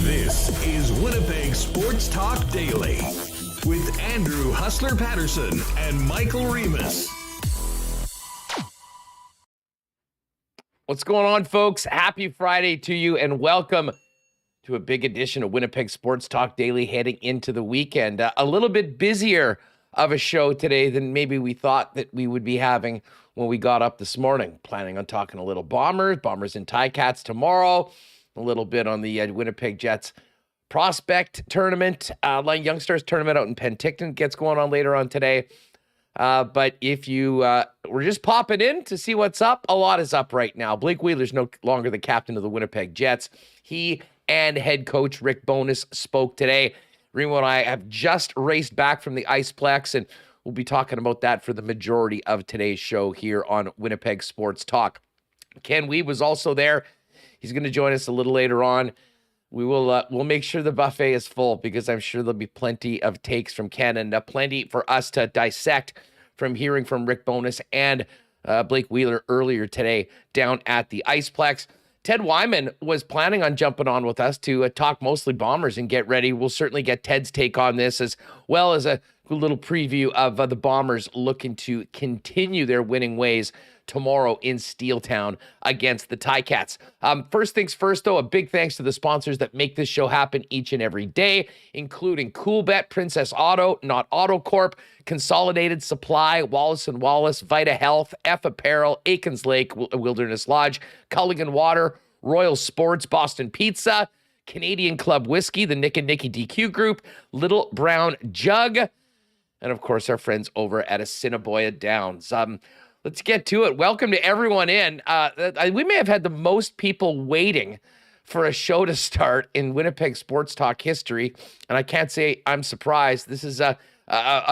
This is Winnipeg Sports Talk Daily with Andrew Hustler Paterson and Michael Remis. What's going on, folks? Happy Friday to you and welcome to a big edition of Winnipeg Sports Talk Daily heading into the weekend. A little bit busier of a show today than maybe we thought that we would be having when we got up this morning. Planning on talking a little Bombers and TiCats tomorrow, a little bit on the Winnipeg Jets prospect tournament, Youngsters tournament out in Penticton gets going on later on today. But if you were just popping in to see what's up, a lot is up right now. Blake Wheeler's no longer the captain of the Winnipeg Jets. He and head coach Rick Bowness spoke today. Remo and I have just raced back from the Iceplex, and we'll be talking about that for the majority of today's show here on Winnipeg Sports Talk. Ken Wiebe was also there. He's going to join us a little later on. We'll make sure the buffet is full because I'm sure there'll be plenty of takes from Ken and plenty for us to dissect from hearing from Rick Bowness and Blake Wheeler earlier today down at the Iceplex. Ted Wyman was planning on jumping on with us to talk mostly Bombers and get ready. We'll certainly get Ted's take on this as well as a little preview of the Bombers looking to continue their winning ways tomorrow in Steeltown against the TiCats. First things first, though, a big thanks to the sponsors that make this show happen each and every day, including Coolbet, Princess Auto, Not Auto Corp, Consolidated Supply, Wallace & Wallace, Vita Health, F Apparel, Aikens Lake, Wilderness Lodge, Culligan Water, Royal Sports, Boston Pizza, Canadian Club Whiskey, the Nick and Nicky DQ Group, Little Brown Jug, and, of course, our friends over at Assiniboia Downs. Let's get to it. Welcome to everyone in. We may have had the most people waiting for a show to start in Winnipeg Sports Talk history, and I can't say I'm surprised. This is a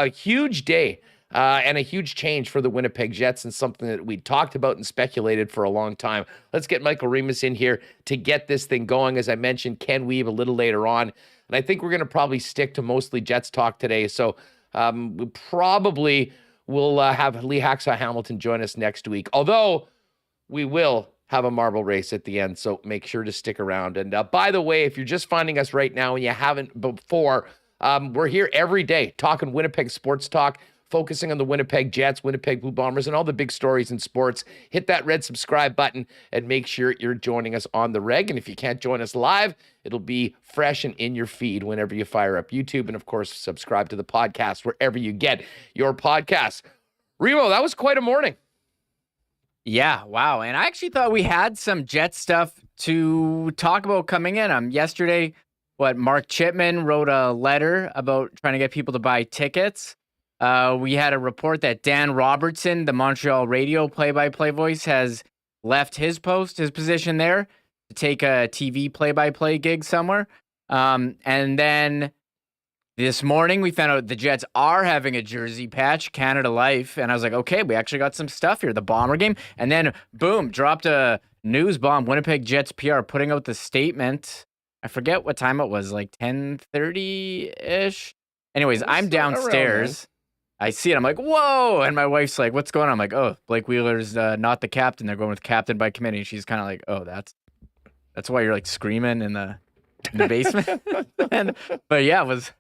huge day and a huge change for the Winnipeg Jets and something that we talked about and speculated for a long time. Let's get Michael Remis in here to get this thing going. As I mentioned, Ken Wiebe a little later on, and I think we're going to probably stick to mostly Jets talk today, so we probably we'll have Lee Hacksaw Hamilton join us next week, although we will have a marble race at the end, so make sure to stick around. And by the way, if you're just finding us right now and you haven't before, we're here every day talking Winnipeg Sports Talk, focusing on the Winnipeg Jets, Winnipeg Blue Bombers, and all the big stories in sports. Hit that red subscribe button and make sure you're joining us on the reg. And if you can't join us live, it'll be fresh and in your feed whenever you fire up YouTube. And, of course, subscribe to the podcast wherever you get your podcasts. Remo, that was quite a morning. Yeah, wow. And I actually thought we had some Jet stuff to talk about coming in. Yesterday, Mark Chipman wrote a letter about trying to get people to buy tickets. We had a report that Dan Robertson, the Montreal radio play-by-play voice, has left his position there to take a TV play-by-play gig somewhere. And then this morning, we found out the Jets are having a jersey patch, Canada Life. And I was like, okay, we actually got some stuff here, the Bomber game. And then, boom, dropped a news bomb. Winnipeg Jets PR putting out the statement. I forget what time it was, like 10:30-ish. Anyways, I'm downstairs. I see it. I'm like, whoa. And my wife's like, what's going on? I'm like, oh, Blake Wheeler's not the captain. They're going with captain by committee. And she's kind of like, oh, that's why you're like screaming in the basement. But yeah, it was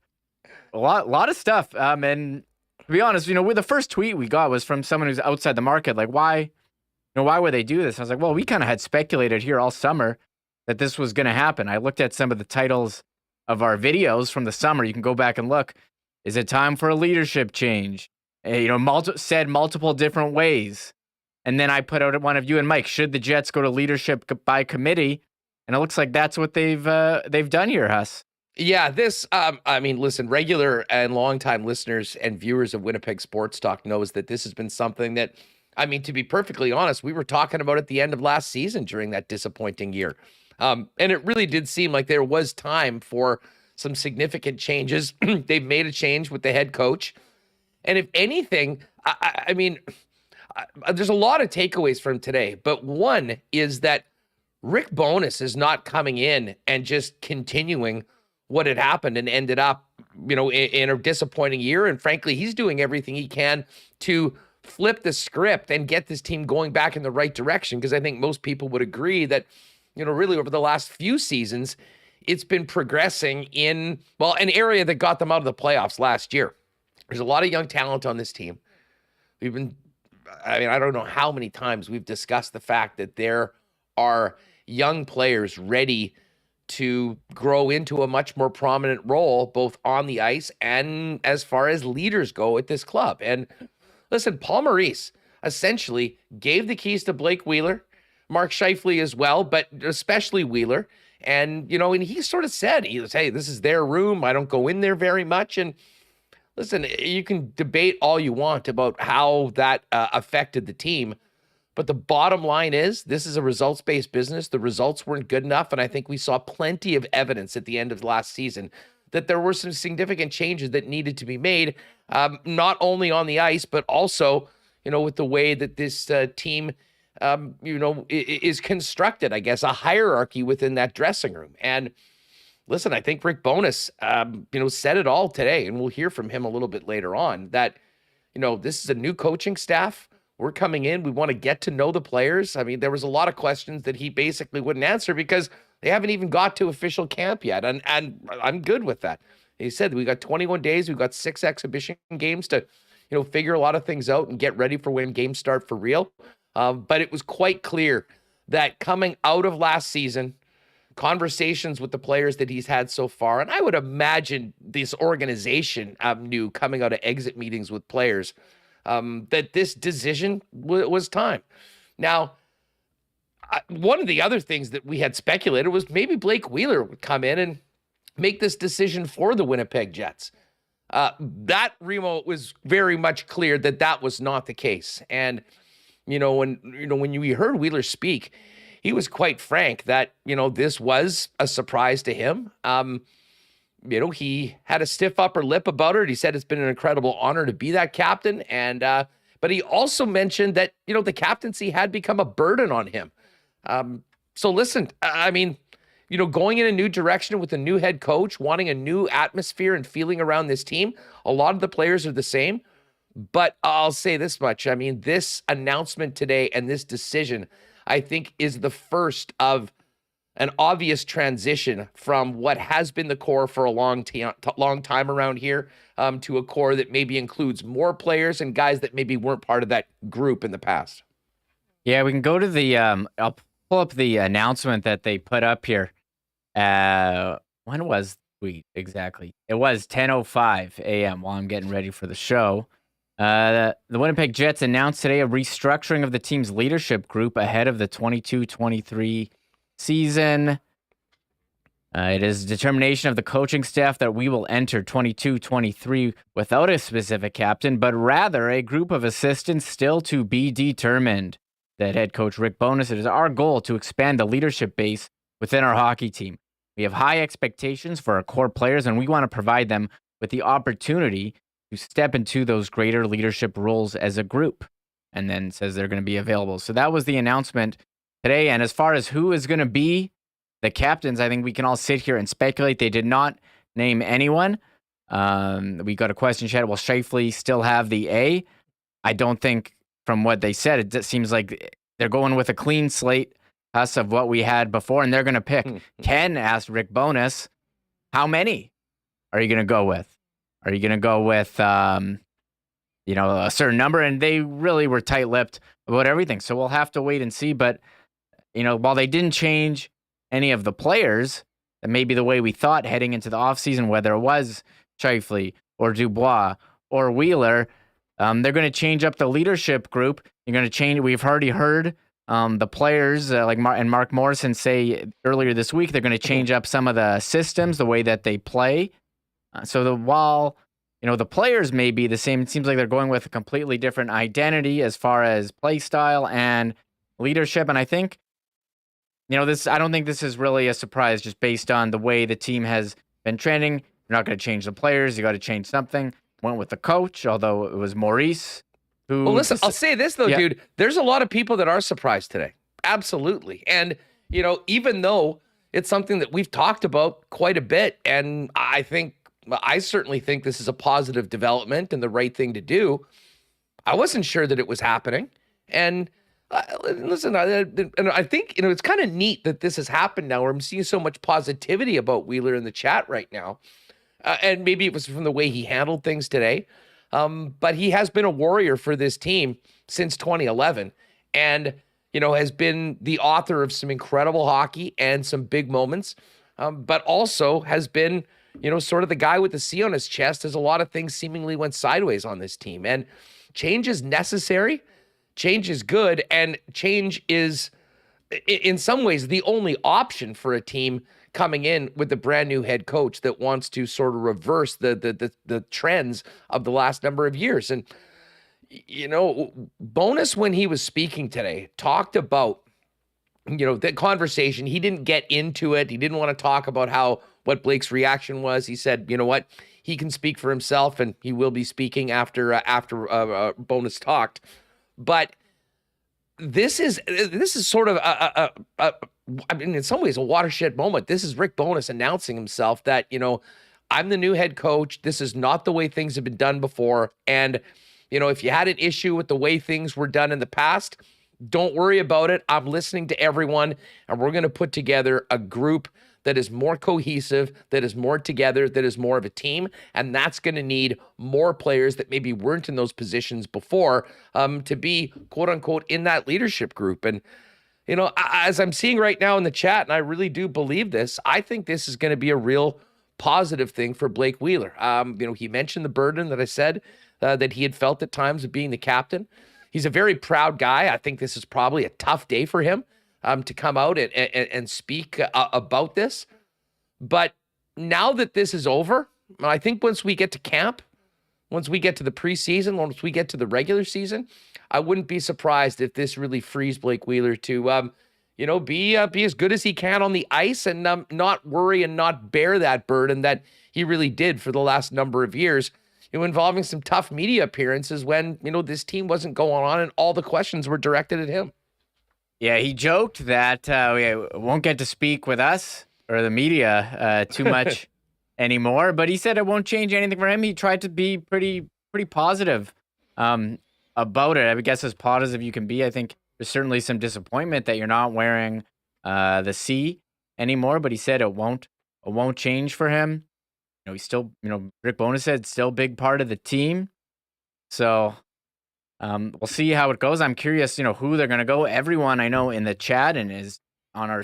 a lot of stuff. And to be honest, the first tweet we got was from someone who's outside the market. Like, why would they do this? I was like, well, we kind of had speculated here all summer that this was going to happen. I looked at some of the titles of our videos from the summer. You can go back and look. Is it time for a leadership change? Said multiple different ways. And then I put out one of you and Mike, should the Jets go to leadership by committee? And it looks like that's what they've done here, Huss. Yeah, this, listen, regular and longtime listeners and viewers of Winnipeg Sports Talk knows that this has been something that I mean, to be perfectly honest, we were talking about at the end of last season during that disappointing year. And it really did seem like there was time for some significant changes. They've made a change with the head coach. And if anything, I mean, there's a lot of takeaways from today, but one is that Rick Bowness is not coming in and just continuing what had happened and ended up, in a disappointing year. And frankly, he's doing everything he can to flip the script and get this team going back in the right direction. Because I think most people would agree that, really over the last few seasons, it's been progressing in, an area that got them out of the playoffs last year. There's a lot of young talent on this team. I don't know how many times we've discussed the fact that there are young players ready to grow into a much more prominent role, both on the ice and as far as leaders go at this club. And listen, Paul Maurice essentially gave the keys to Blake Wheeler, Mark Scheifele as well, but especially Wheeler. And, and he sort of said, hey, this is their room. I don't go in there very much. And listen, you can debate all you want about how that affected the team. But the bottom line is this is a results-based business. The results weren't good enough. And I think we saw plenty of evidence at the end of last season that there were some significant changes that needed to be made, not only on the ice, but also, with the way that this team, is constructed, I guess, a hierarchy within that dressing room. And listen, I think Rick Bowness, said it all today, and we'll hear from him a little bit later on, that, this is a new coaching staff. We're coming in. We want to get to know the players. I mean, there was a lot of questions that he basically wouldn't answer because they haven't even got to official camp yet. And I'm good with that. He said, we got 21 days. We've got 6 exhibition games to, figure a lot of things out and get ready for when games start for real. But it was quite clear that coming out of last season, conversations with the players that he's had so far, and I would imagine this organization knew coming out of exit meetings with players, that this decision was time. Now, one of the other things that we had speculated was maybe Blake Wheeler would come in and make this decision for the Winnipeg Jets. That, Remo, was very much clear that was not the case. And, when you heard Wheeler speak, he was quite frank that, this was a surprise to him. He had a stiff upper lip about it. He said it's been an incredible honor to be that captain. And, but he also mentioned that, the captaincy had become a burden on him. So listen, I mean, going in a new direction with a new head coach, wanting a new atmosphere and feeling around this team, a lot of the players are the same. But I'll say this much. I mean, this announcement today and this decision, I think, is the first of an obvious transition from what has been the core for a long time around here, to a core that maybe includes more players and guys that maybe weren't part of that group in the past. Yeah, we can go to the I'll pull up the announcement that they put up here. When was the tweet exactly? It was 10:05 a.m. while I'm getting ready for the show. The Winnipeg Jets announced today a restructuring of the team's leadership group ahead of the 22-23 season. It is determination of the coaching staff that we will enter 22-23 without a specific captain, but rather a group of assistants still to be determined. That head coach Rick Bowness, it is our goal to expand the leadership base within our hockey team. We have high expectations for our core players, and we want to provide them with the opportunity to step into those greater leadership roles as a group. And then says they're going to be available. So that was the announcement today. And as far as who is going to be the captains, I think we can all sit here and speculate. They did not name anyone. We got a question chat. Will Scheifele still have the A? I don't think, from what they said, it just seems like they're going with a clean slate of what we had before, and they're going to pick. Ken asked Rick Bowness, how many are you going to go with? Are you going to go with, a certain number? And they really were tight-lipped about everything. So we'll have to wait and see. But, while they didn't change any of the players, that may be the way we thought heading into the offseason, whether it was Scheifele or Dubois or Wheeler, they're going to change up the leadership group. You're going to change. We've already heard the players like Mark Morrison say earlier this week, they're going to change up some of the systems, the way that they play. So while the players may be the same. It seems like they're going with a completely different identity as far as play style and leadership. And I think, I don't think this is really a surprise just based on the way the team has been trending. You're not going to change the players. You got to change something. Went with the coach, although it was Maurice who. Well, listen, I'll say this, though, dude. There's a lot of people that are surprised today. Absolutely. And, even though it's something that we've talked about quite a bit, and I certainly think this is a positive development and the right thing to do, I wasn't sure that it was happening. And listen, I think, it's kind of neat that this has happened now where I'm seeing so much positivity about Wheeler in the chat right now. And maybe it was from the way he handled things today. But he has been a warrior for this team since 2011 and, has been the author of some incredible hockey and some big moments, but also has been, sort of the guy with the C on his chest as a lot of things seemingly went sideways on this team. And change is necessary. Change is good. And change is, in some ways, the only option for a team coming in with a brand new head coach that wants to sort of reverse the trends of the last number of years. And, Bowness, when he was speaking today, talked about, the conversation. He didn't get into it. He didn't want to talk about what Blake's reaction was. He said, you know what, he can speak for himself and he will be speaking after Bowness talked. But this is sort of in some ways a watershed moment. This is Rick Bowness announcing himself that, I'm the new head coach. This is not the way things have been done before. And, if you had an issue with the way things were done in the past, don't worry about it. I'm listening to everyone, and we're going to put together a group that is more cohesive, that is more together, that is more of a team. And that's going to need more players that maybe weren't in those positions before to be, quote unquote, in that leadership group. And, as I'm seeing right now in the chat, and I really do believe this, I think this is going to be a real positive thing for Blake Wheeler. He mentioned the burden that I said that he had felt at times of being the captain. He's a very proud guy. I think this is probably a tough day for him to come out and speak about this. But now that this is over, I think once we get to camp, once we get to the preseason, once we get to the regular season, I wouldn't be surprised if this really frees Blake Wheeler to, be as good as he can on the ice and not worry and not bear that burden that he really did for the last number of years, involving some tough media appearances when, this team wasn't going on and all the questions were directed at him. Yeah, he joked that won't get to speak with us or the media too much anymore, but he said it won't change anything for him. He tried to be pretty positive about it. I guess as positive you can be. I think there's certainly some disappointment that you're not wearing the C anymore, but he said it won't change for him. He's still, Rick Bowness said still a big part of the team. So we'll see how it goes. I'm curious, who they're going to go. Everyone I know in the chat and is on our,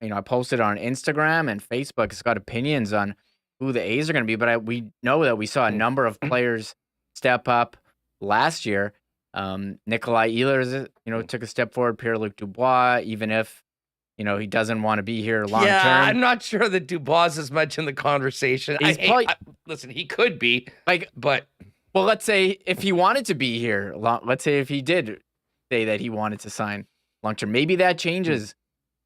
I posted on Instagram and Facebook has got opinions on who the A's are going to be. But we know that we saw a number of players step up last year. Nikolai Ehlers, took a step forward. Pierre-Luc Dubois, even if, he doesn't want to be here long term. Yeah, I'm not sure that Dubois is much in the conversation. Listen, he could be. But well, let's say if he wanted to be here, let's say if he did say that he wanted to sign long term, maybe that changes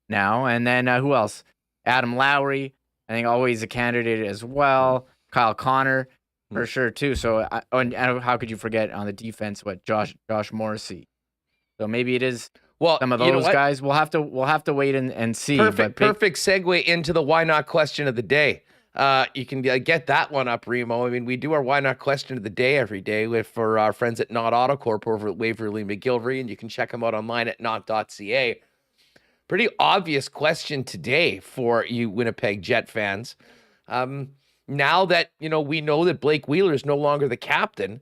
now. And then who else? Adam Lowry, I think always a candidate as well. Kyle Connor, for sure too. So, and how could you forget on the defense? Josh Morrissey. So maybe it is. Well, some of those guys. We'll have to wait and see. Perfect segue into the why not question of the day. You can get that one up, Remo. I mean, we do our why not question of the day every day for our friends at Not AutoCorp over at Waverly McGillivray, and you can check them out online at not.ca. Pretty obvious question today for you Winnipeg Jet fans. Now that we know that Blake Wheeler is no longer the captain,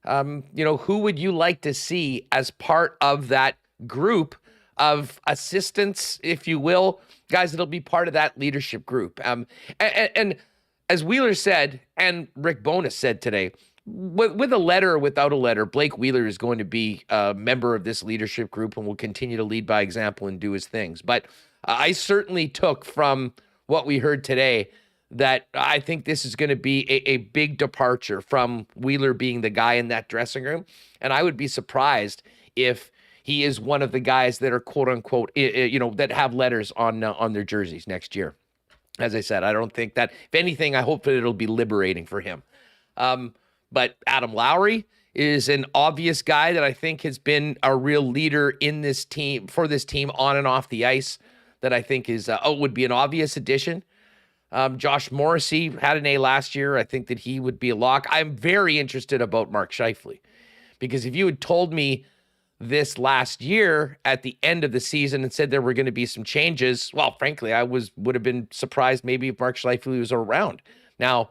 who would you like to see as part of that group of assistants, if you will, guys that'll be part of that leadership group? And as Wheeler said, and Rick Bowness said today, with a letter or without a letter, Blake Wheeler is going to be a member of this leadership group and will continue to lead by example and do his things. But I certainly took from what we heard today that I think this is going to be a big departure from Wheeler being the guy in that dressing room. And I would be surprised if he is one of the guys that are quote unquote, that have letters on their jerseys next year. As I said, I don't think that, if anything, I hope that it'll be liberating for him. But Adam Lowry is an obvious guy that I think has been a real leader in this team, for this team on and off the ice, that I think is would be an obvious addition. Josh Morrissey had an A last year. I think that he would be a lock. I'm very interested about Mark Scheifele, because if you had told me this last year at the end of the season and said there were going to be some changes, well, frankly, I would have been surprised maybe if Mark Scheifele was around. Now,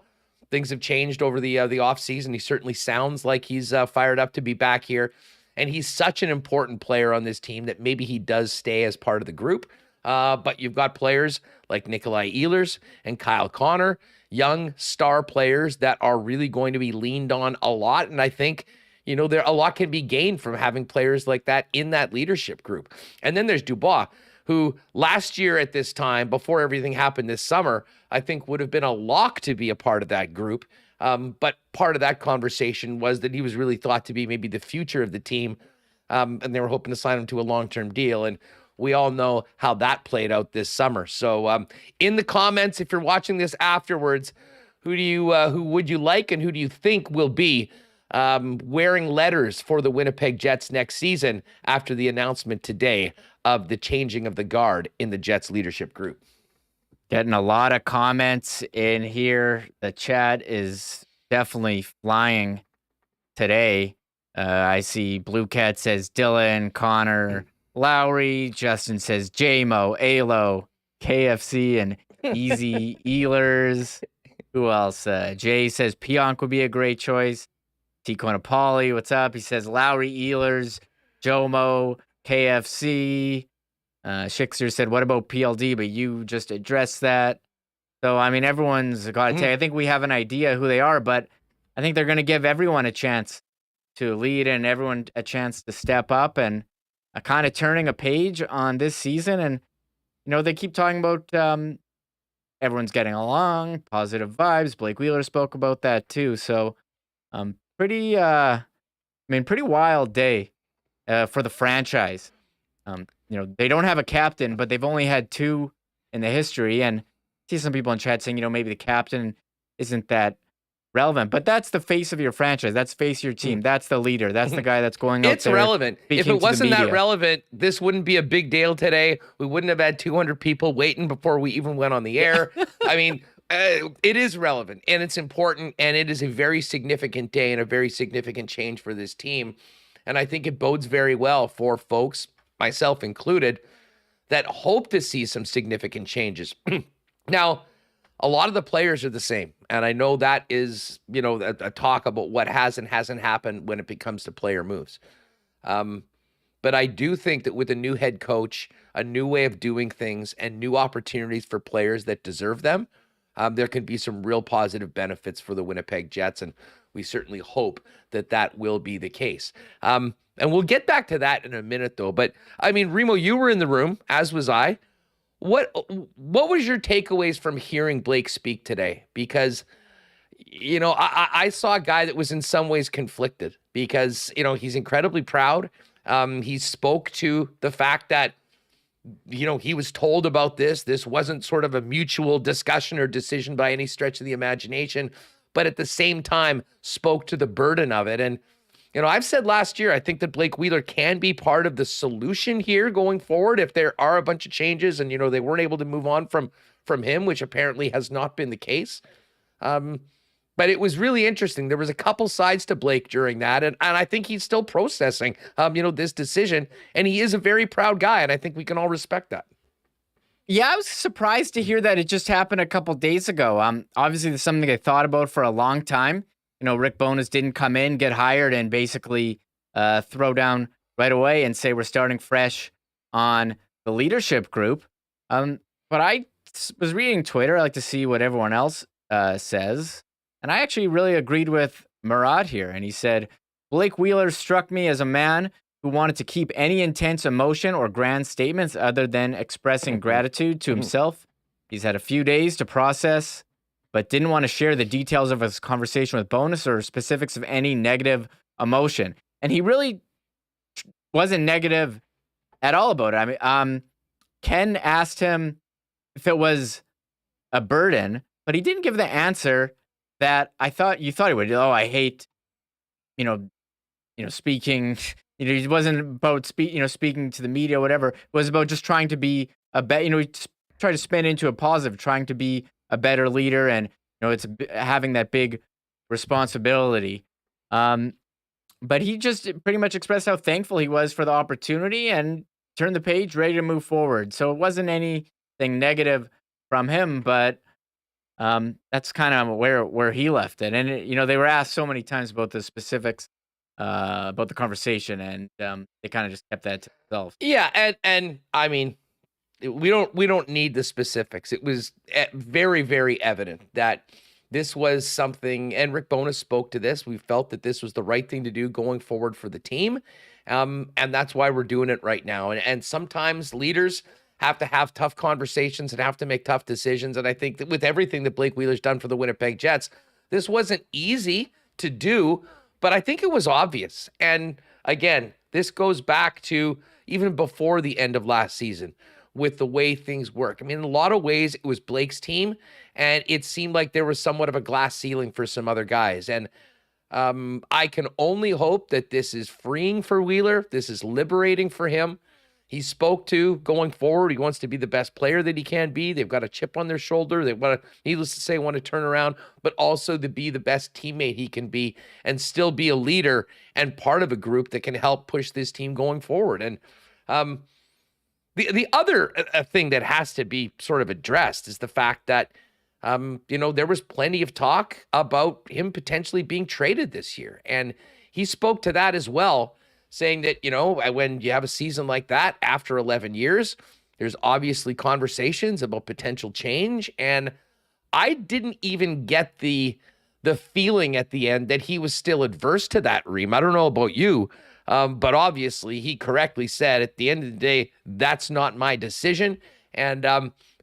things have changed over the offseason. He certainly sounds like he's fired up to be back here, and he's such an important player on this team that maybe he does stay as part of the group. But you've got players like Nikolai Ehlers and Kyle Connor, young star players that are really going to be leaned on a lot. And I think, there a lot can be gained from having players like that in that leadership group. And then there's Dubois, who last year at this time, before everything happened this summer, I think would have been a lock to be a part of that group. But part of that conversation was that he was really thought to be maybe the future of the team. And they were hoping to sign him to a long-term deal. And we all know how that played out this summer. So in the comments, if you're watching this afterwards, who would you like and who do you think will be wearing letters for the Winnipeg Jets next season after the announcement today of the changing of the guard in the Jets leadership group? Getting a lot of comments in here. The chat is definitely flying today. I see Blue Cat says Dylan, Connor, Lowry. Justin says JMO, ALO, KFC, and Easy Ehlers. Who else? Jay says Pionk would be a great choice. T. Conapoli, what's up? He says Lowry, Ehlers, Jomo, KFC. Schickster said, what about PLD? But you just addressed that. So, I mean, everyone's got to take. I think we have an idea who they are, but I think they're going to give everyone a chance to lead and everyone a chance to step up and kind of turning a page on this season. And, they keep talking about everyone's getting along, positive vibes. Blake Wheeler spoke about that too. So, pretty wild day for the franchise. They don't have a captain, but they've only had two in the history. And I see some people in chat saying, maybe the captain isn't that relevant, but that's the face of your franchise. That's the face of your team. That's the leader. That's the guy that's going out there. It's relevant. If it wasn't that relevant, this wouldn't be a big deal today. We wouldn't have had 200 people waiting before we even went on the air. I mean, it is relevant and it's important, and it is a very significant day and a very significant change for this team. And I think it bodes very well for folks, myself included, that hope to see some significant changes. Now, a lot of the players are the same, and I know that is, a talk about what has and hasn't happened when it comes to player moves. But I do think that with a new head coach, a new way of doing things, and new opportunities for players that deserve them, there can be some real positive benefits for the Winnipeg Jets, and we certainly hope that that will be the case. And we'll get back to that in a minute, though. But, I mean, Remo, you were in the room, as was I. What was your takeaways from hearing Blake speak today? Because, I saw a guy that was in some ways conflicted because, he's incredibly proud. He spoke to the fact that, he was told about this. This wasn't sort of a mutual discussion or decision by any stretch of the imagination, but at the same time spoke to the burden of it. And, I've said last year, I think that Blake Wheeler can be part of the solution here going forward if there are a bunch of changes and, they weren't able to move on from him, which apparently has not been the case. But it was really interesting. There was a couple sides to Blake during that, and I think he's still processing, this decision, and he is a very proud guy, and I think we can all respect that. Yeah, I was surprised to hear that it just happened a couple days ago. Obviously, there's something I thought about for a long time. Rick Bowness didn't come in, get hired, and basically throw down right away and say we're starting fresh on the leadership group. But I was reading Twitter. I like to see what everyone else says. And I actually really agreed with Murat here. And he said, Blake Wheeler struck me as a man who wanted to keep any intense emotion or grand statements other than expressing gratitude to himself. He's had a few days to process but didn't want to share the details of his conversation with Bowness or specifics of any negative emotion. And he really wasn't negative at all about it. I mean, Ken asked him if it was a burden, but he didn't give the answer that you thought he would. Oh, I hate, speaking. It wasn't about speaking to the media, or whatever. It was about just trying to be a better. He tried to spin into a positive, trying to be a better leader, and it's having that big responsibility. But he just pretty much expressed how thankful he was for the opportunity and turned the page, ready to move forward. So it wasn't anything negative from him, but that's kind of where he left it. And they were asked so many times about the specifics about the conversation, and they kind of just kept that to themselves. Yeah, and I mean, we don't need the specifics. It was very, very evident that this was something, and Rick Bowness spoke to this. We felt that this was the right thing to do going forward for the team, and that's why we're doing it right now. And sometimes leaders have to have tough conversations and have to make tough decisions. And I think that with everything that Blake Wheeler's done for the Winnipeg Jets, this wasn't easy to do, but I think it was obvious. And again, this goes back to even before the end of last season with the way things work. I mean, in a lot of ways, it was Blake's team, and it seemed like there was somewhat of a glass ceiling for some other guys. And I can only hope that this is freeing for Wheeler. This is liberating for him. He spoke to going forward. He wants to be the best player that he can be. They've got a chip on their shoulder. They want to, needless to say, want to turn around, but also to be the best teammate he can be and still be a leader and part of a group that can help push this team going forward. And the other thing that has to be sort of addressed is the fact that, there was plenty of talk about him potentially being traded this year. And he spoke to that as well, saying that, when you have a season like that after 11 years, there's obviously conversations about potential change. And I didn't even get the feeling at the end that he was still adverse to that, Reem. I don't know about you, but obviously he correctly said at the end of the day, that's not my decision. And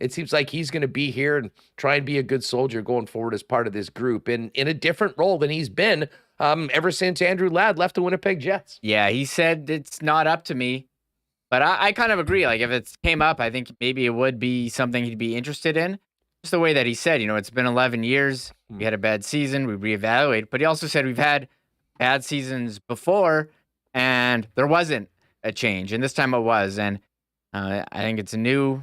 it seems like he's going to be here and try and be a good soldier going forward as part of this group in a different role than he's been ever since Andrew Ladd left the Winnipeg Jets. Yeah, he said it's not up to me, but I kind of agree. Like, if it came up, I think maybe it would be something he'd be interested in. Just the way that he said, it's been 11 years. We had a bad season. We reevaluate. But he also said we've had bad seasons before, and there wasn't a change. And this time it was. And I think it's a new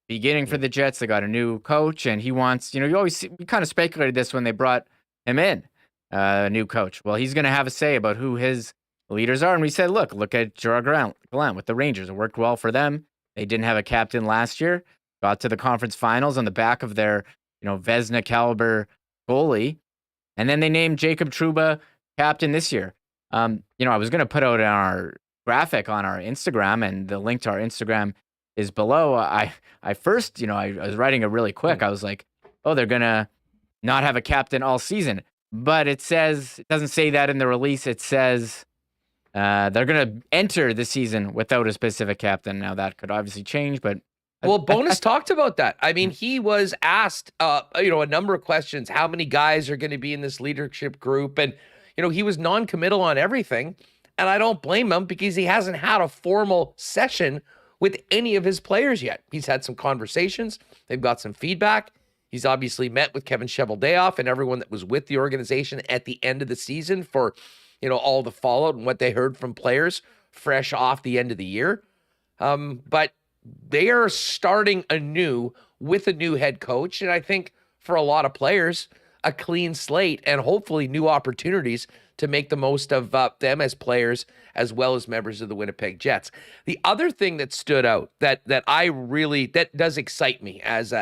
beginning for the Jets. They got a new coach, and he wants, we kind of speculated this when they brought him in, a new coach. Well, he's going to have a say about who his leaders are. And we said, look at Gerard Gallant with the Rangers. It worked well for them. They didn't have a captain last year, got to the conference finals on the back of their, Vezina caliber goalie. And then they named Jacob Trouba captain this year. I was going to put out our graphic on our Instagram, and the link to our Instagram is below. I first, I was writing it really quick. I was like, oh, they're going to not have a captain all season. But it doesn't say that in the release. It says they're going to enter the season without a specific captain. Now, that could obviously change, but... Well, Bowness talked about that. I mean, he was asked, a number of questions. How many guys are going to be in this leadership group? And, he was non-committal on everything. And I don't blame him, because he hasn't had a formal session with any of his players yet. He's had some conversations. They've got some feedback. He's obviously met with Kevin Cheveldayoff and everyone that was with the organization at the end of the season for, all the fallout and what they heard from players fresh off the end of the year. But they are starting anew with a new head coach. And I think for a lot of players, a clean slate and hopefully new opportunities to make the most of them as players as well as members of the Winnipeg Jets. The other thing that stood out that does excite me as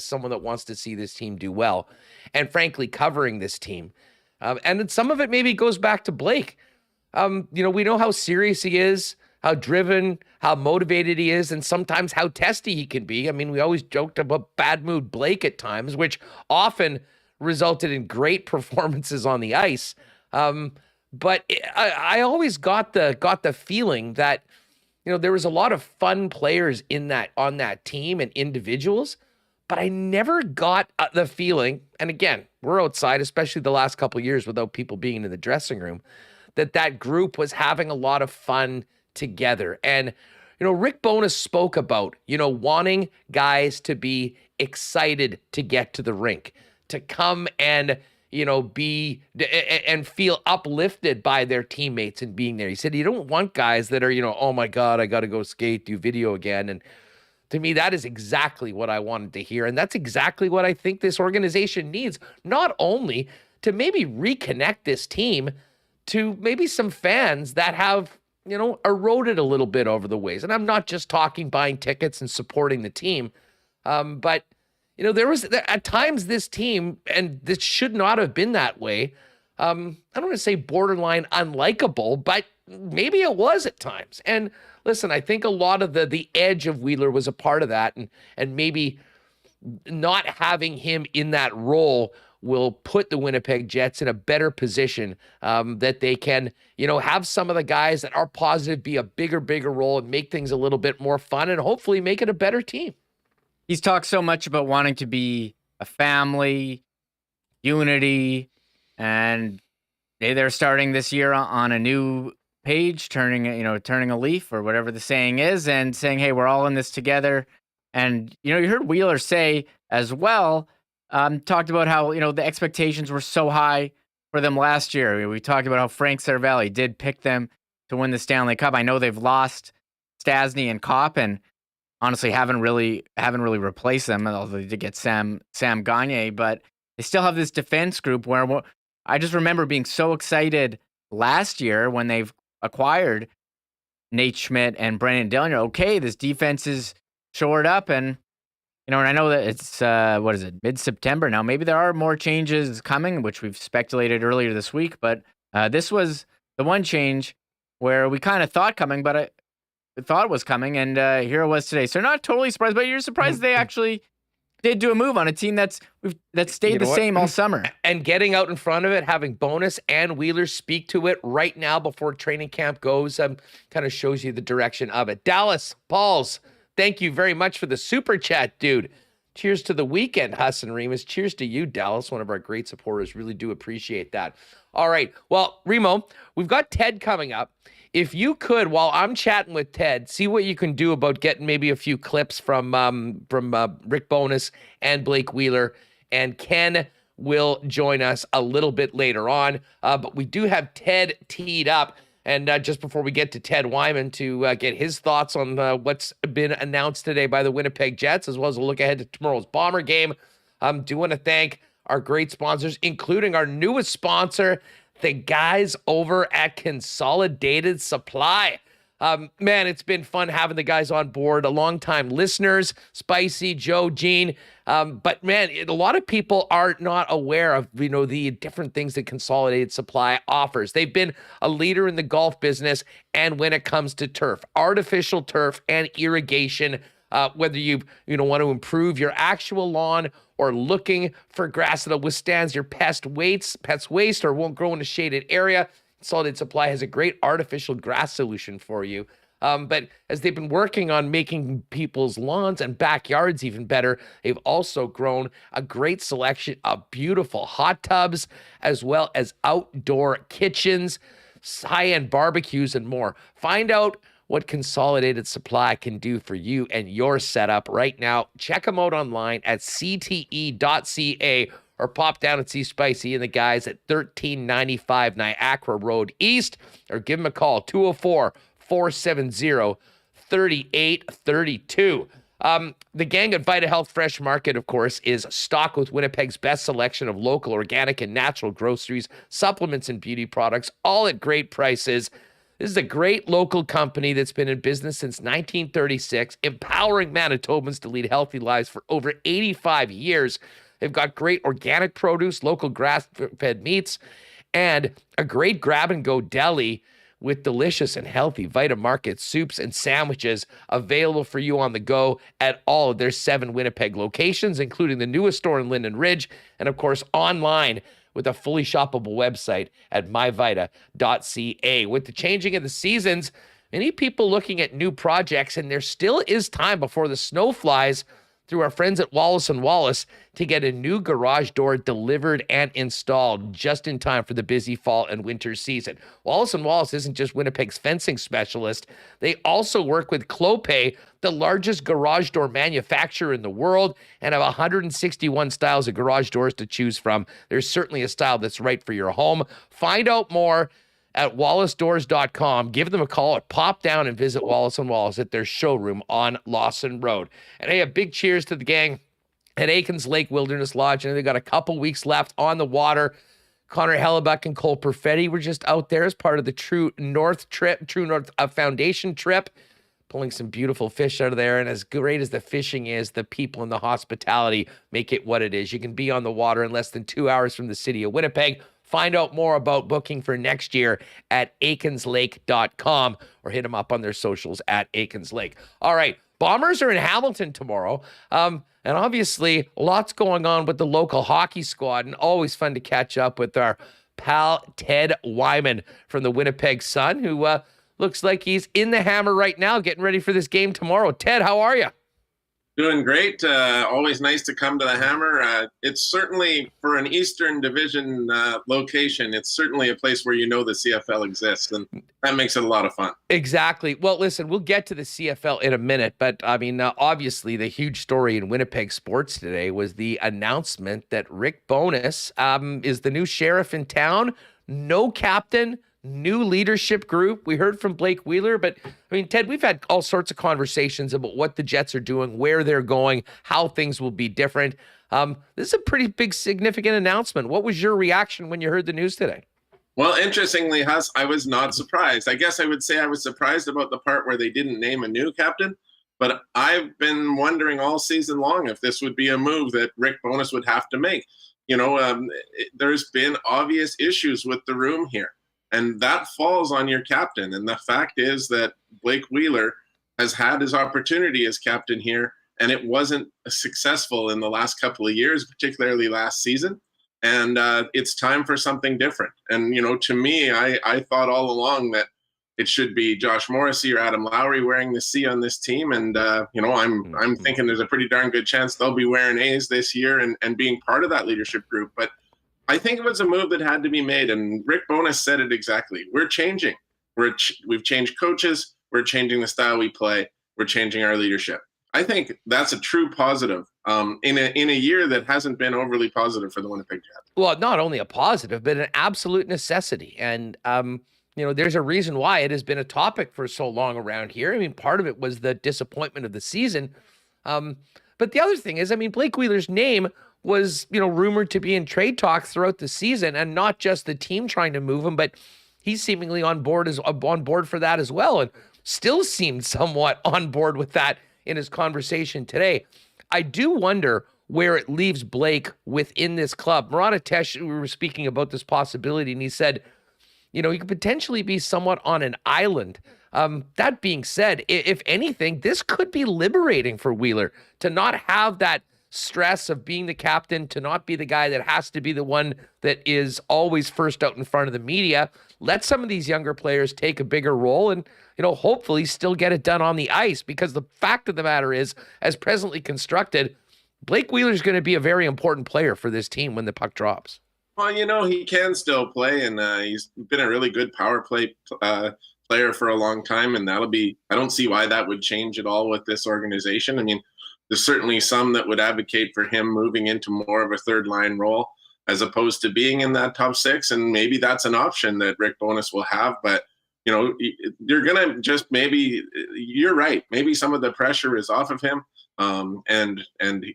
someone that wants to see this team do well, and frankly covering this team, and some of it maybe goes back to Blake. We know how serious he is, how driven, how motivated he is, and sometimes how testy he can be. I mean, we always joked about bad mood Blake at times, which often resulted in great performances on the ice. But I always got the feeling that, there was a lot of fun players on that team and individuals, but I never got the feeling, and again, we're outside, especially the last couple of years without people being in the dressing room, that group was having a lot of fun together. And, Rick Bowness spoke about, wanting guys to be excited to get to the rink, to come and, be and feel uplifted by their teammates and being there. He said, you don't want guys that are, oh my God, I got to go skate, do video again. And to me, that is exactly what I wanted to hear. And that's exactly what I think this organization needs, not only to maybe reconnect this team to maybe some fans that have, eroded a little bit over the ways. And I'm not just talking buying tickets and supporting the team, but, there was at times this team, and this should not have been that way. I don't want to say borderline unlikable, but maybe it was at times. And listen, I think a lot of the edge of Wheeler was a part of that, and maybe not having him in that role will put the Winnipeg Jets in a better position, that they can, have some of the guys that are positive be a bigger role and make things a little bit more fun and hopefully make it a better team. He's talked so much about wanting to be a family, unity, and they're starting this year on a new page, turning a leaf or whatever the saying is, and saying, hey, we're all in this together. And, you heard Wheeler say as well, talked about how, the expectations were so high for them last year. We talked about how Frank Cervelli did pick them to win the Stanley Cup. I know they've lost Stasny and Kopp, and honestly haven't really replaced them, although they did get Sam Gagner, but they still have this defense group where I just remember being so excited last year when they've acquired Nate Schmidt and Brendan Dillon. Okay, this defense is shored up, and and I know that it's mid-September now. Maybe there are more changes coming, which we've speculated earlier this week, but this was the one change where we kind of thought coming, but I thought it was coming, and here it was today. So not totally surprised, but you're surprised they actually did do a move on a team that stayed the same all summer. And getting out in front of it, having Bowness and Wheeler speak to it right now before training camp goes, kind of shows you the direction of it. Dallas Pauls, thank you very much for the super chat, dude. Cheers to the weekend, Huss and Remis. Cheers to you, Dallas, one of our great supporters. Really do appreciate that. All right. Well, Remo, we've got Ted coming up. If you could, while I'm chatting with Ted, see what you can do about getting maybe a few clips from Rick Bowness and Blake Wheeler, and Ken will join us a little bit later on. But we do have Ted teed up. And just before we get to Ted Wyman to get his thoughts on what's been announced today by the Winnipeg Jets, as well as a look ahead to tomorrow's Bomber game, do want to thank our great sponsors, including our newest sponsor, the guys over at Consolidated Supply. Man, it's been fun having the guys on board, longtime listeners, Spicy, Joe, Gene. But man, a lot of people are not aware of, the different things that Consolidated Supply offers. They've been a leader in the golf business, and when it comes to turf, artificial turf and irrigation, whether you want to improve your actual lawn or looking for grass that withstands your pest waste or won't grow in a shaded area, Consolidated Supply has a great artificial grass solution for you. But as they've been working on making people's lawns and backyards even better, they've also grown a great selection of beautiful hot tubs, as well as outdoor kitchens, high-end barbecues, and more. Find out what Consolidated Supply can do for you and your setup right now. Check them out online at cte.ca or pop down and see Spicy and the guys at 1395 Niagara Road East, or give them a call, 204-470-3832. The gang at Vita Health Fresh Market, of course, is stocked with Winnipeg's best selection of local, organic, and natural groceries, supplements, and beauty products, all at great prices. This is a great local company that's been in business since 1936, empowering Manitobans to lead healthy lives for over 85 years. They've got great organic produce, local grass-fed meats, and a great grab-and-go deli with delicious and healthy Vita Market soups and sandwiches available for you on the go at all of their 7 Winnipeg locations, including the newest store in Linden Ridge, and of course online with a fully shoppable website at myvita.ca. With the changing of the seasons, many people looking at new projects, and there still is time before the snow flies through our friends at Wallace & Wallace to get a new garage door delivered and installed just in time for the busy fall and winter season. Wallace & Wallace isn't just Winnipeg's fencing specialist. They also work with Clopay, the largest garage door manufacturer in the world, and have 161 styles of garage doors to choose from. There's certainly a style that's right for your home. Find out more at wallacedoors.com. Give them a call or pop down and visit Wallace & Wallace at their showroom on Lawson Road. And hey, a big cheers to the gang at Aikens Lake Wilderness Lodge. And they've got a couple weeks left on the water. Connor Hellebuck and Cole Perfetti were just out there as part of the True North Foundation trip, pulling some beautiful fish out of there. And as great as the fishing is, the people and the hospitality make it what it is. You can be on the water in less than 2 hours from the city of Winnipeg. Find out more about booking for next year at aikenslake.com or hit them up on their socials at Aikens Lake. All right, Bombers are in Hamilton tomorrow. And obviously, lots going on with the local hockey squad, and always fun to catch up with our pal Ted Wyman from the Winnipeg Sun, who looks like he's in the hammer right now, getting ready for this game tomorrow. Ted, how are you? Doing great. Always nice to come to the Hammer. It's certainly, for an Eastern Division location, it's certainly a place where you know the CFL exists, and that makes it a lot of fun. Exactly. Well, listen, we'll get to the CFL in a minute, but I mean, obviously the huge story in Winnipeg sports today was the announcement that Rick Bowness is the new sheriff in town. No captain, new leadership group. We heard from Blake Wheeler, but I mean, Ted, we've had all sorts of conversations about what the Jets are doing, where they're going, how things will be different. This is a pretty big, significant announcement. What was your reaction when you heard the news today? Well, interestingly, Huss, I was not surprised. I guess I would say I was surprised about the part where they didn't name a new captain, but I've been wondering all season long if this would be a move that Rick Bowness would have to make. You know, there's been obvious issues with the room here, and that falls on your captain. And the fact is that Blake Wheeler has had his opportunity as captain here, and it wasn't successful in the last couple of years, particularly last season. And it's time for something different. And, you know, to me, I thought all along that it should be Josh Morrissey or Adam Lowry wearing the C on this team. And, you know, I'm thinking there's a pretty darn good chance they'll be wearing A's this year and being part of that leadership group. But I think it was a move that had to be made. And Rick Bowness said it exactly. We're changing. We've changed coaches. We're changing the style we play. We're changing our leadership. I think that's a true positive in a year that hasn't been overly positive for the Winnipeg Jets. Well, not only a positive, but an absolute necessity. And, you know, there's a reason why it has been a topic for so long around here. I mean, part of it was the disappointment of the season. But the other thing is, I mean, Blake Wheeler's name was, you know, rumored to be in trade talks throughout the season, and not just the team trying to move him, but he's seemingly on board for that as well, and still seemed somewhat on board with that in his conversation today. I do wonder where it leaves Blake within this club. Murat Atesh, we were speaking about this possibility, and he said, you know, he could potentially be somewhat on an island. That being said, if anything, this could be liberating for Wheeler to not have that stress of being the captain, to not be the guy that has to be the one that is always first out in front of the media. Let some of these younger players take a bigger role and, you know, hopefully still get it done on the ice, because the fact of the matter is, as presently constructed, Blake Wheeler is going to be a very important player for this team when the puck drops. Well, you know, he can still play, and he's been a really good power play player for a long time, and that'll be, I don't see why that would change at all with this organization. I mean, there's certainly some that would advocate for him moving into more of a third line role as opposed to being in that top six. And maybe that's an option that Rick Bowness will have. But, you know, you're going to just you're right. Maybe some of the pressure is off of him. And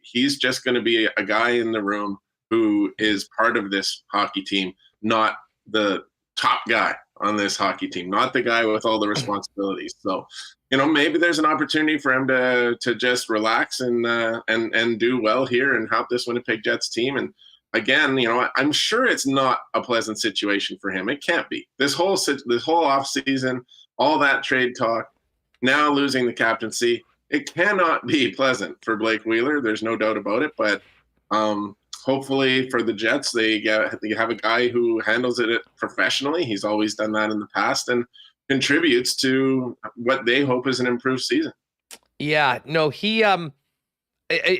he's just going to be a guy in the room who is part of this hockey team, not the top guy on this hockey team, not the guy with all the responsibilities. So, you know, maybe there's an opportunity for him to just relax and do well here and help this Winnipeg Jets team. And again, you know, I'm sure it's not a pleasant situation for him. It can't be. This whole off season, all that trade talk, now losing the captaincy, it cannot be pleasant for Blake Wheeler. There's no doubt about it. But hopefully for the Jets, they have a guy who handles it professionally. He's always done that in the past and contributes to what they hope is an improved season. Yeah, no, he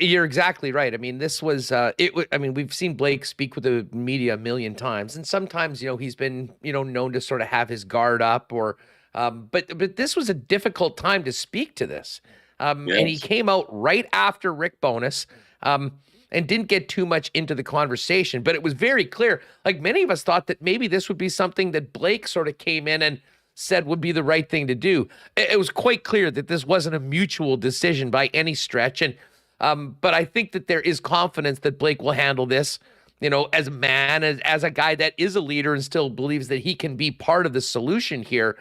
You're exactly right. I mean, this was I mean, we've seen Blake speak with the media a million times, and sometimes he's been known to sort of have his guard up, or but this was a difficult time to speak to this, and he Yes. came out right after Rick Bowness, and didn't get too much into the conversation, but it was very clear. Like, many of us thought that maybe this would be something that Blake sort of came in and said would be the right thing to do. It was quite clear that this wasn't a mutual decision by any stretch, and. But I think that there is confidence that Blake will handle this, as a man, as a guy that is a leader and still believes that he can be part of the solution here.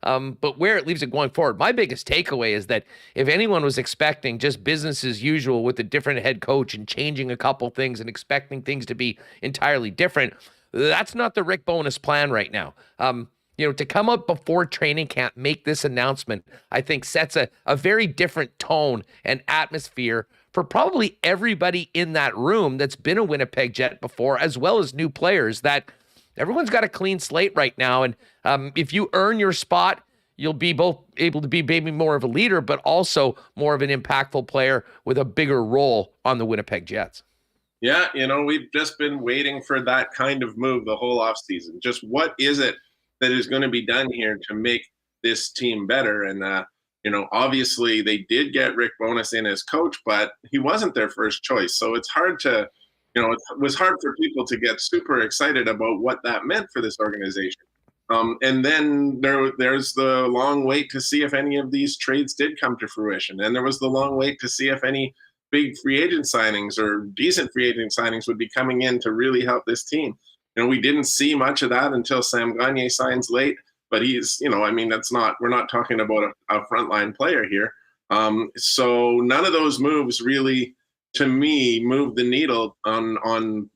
But where it leaves it going forward, my biggest takeaway is that if anyone was expecting just business as usual with a different head coach and changing a couple things and expecting things to be entirely different, that's not the Rick Bowness plan right now. To come up before training camp, make this announcement, I think sets a very different tone and atmosphere for probably everybody in that room that's been a Winnipeg Jet before, as well as new players, that everyone's got a clean slate right now. And if you earn your spot, you'll be both able to be maybe more of a leader, but also more of an impactful player with a bigger role on the Winnipeg Jets. Yeah, we've just been waiting for that kind of move the whole offseason. Just what is it that is going to be done here to make this team better? And, obviously they did get Rick Bowness in as coach, but he wasn't their first choice. So it's hard to, it was hard for people to get super excited about what that meant for this organization. And then there's the long wait to see if any of these trades did come to fruition. And there was the long wait to see if any big free agent signings or decent free agent signings would be coming in to really help this team. We didn't see much of that until Sam Gagner signs late, but he's, we're not talking about a frontline player here. So none of those moves really, to me, moved the needle on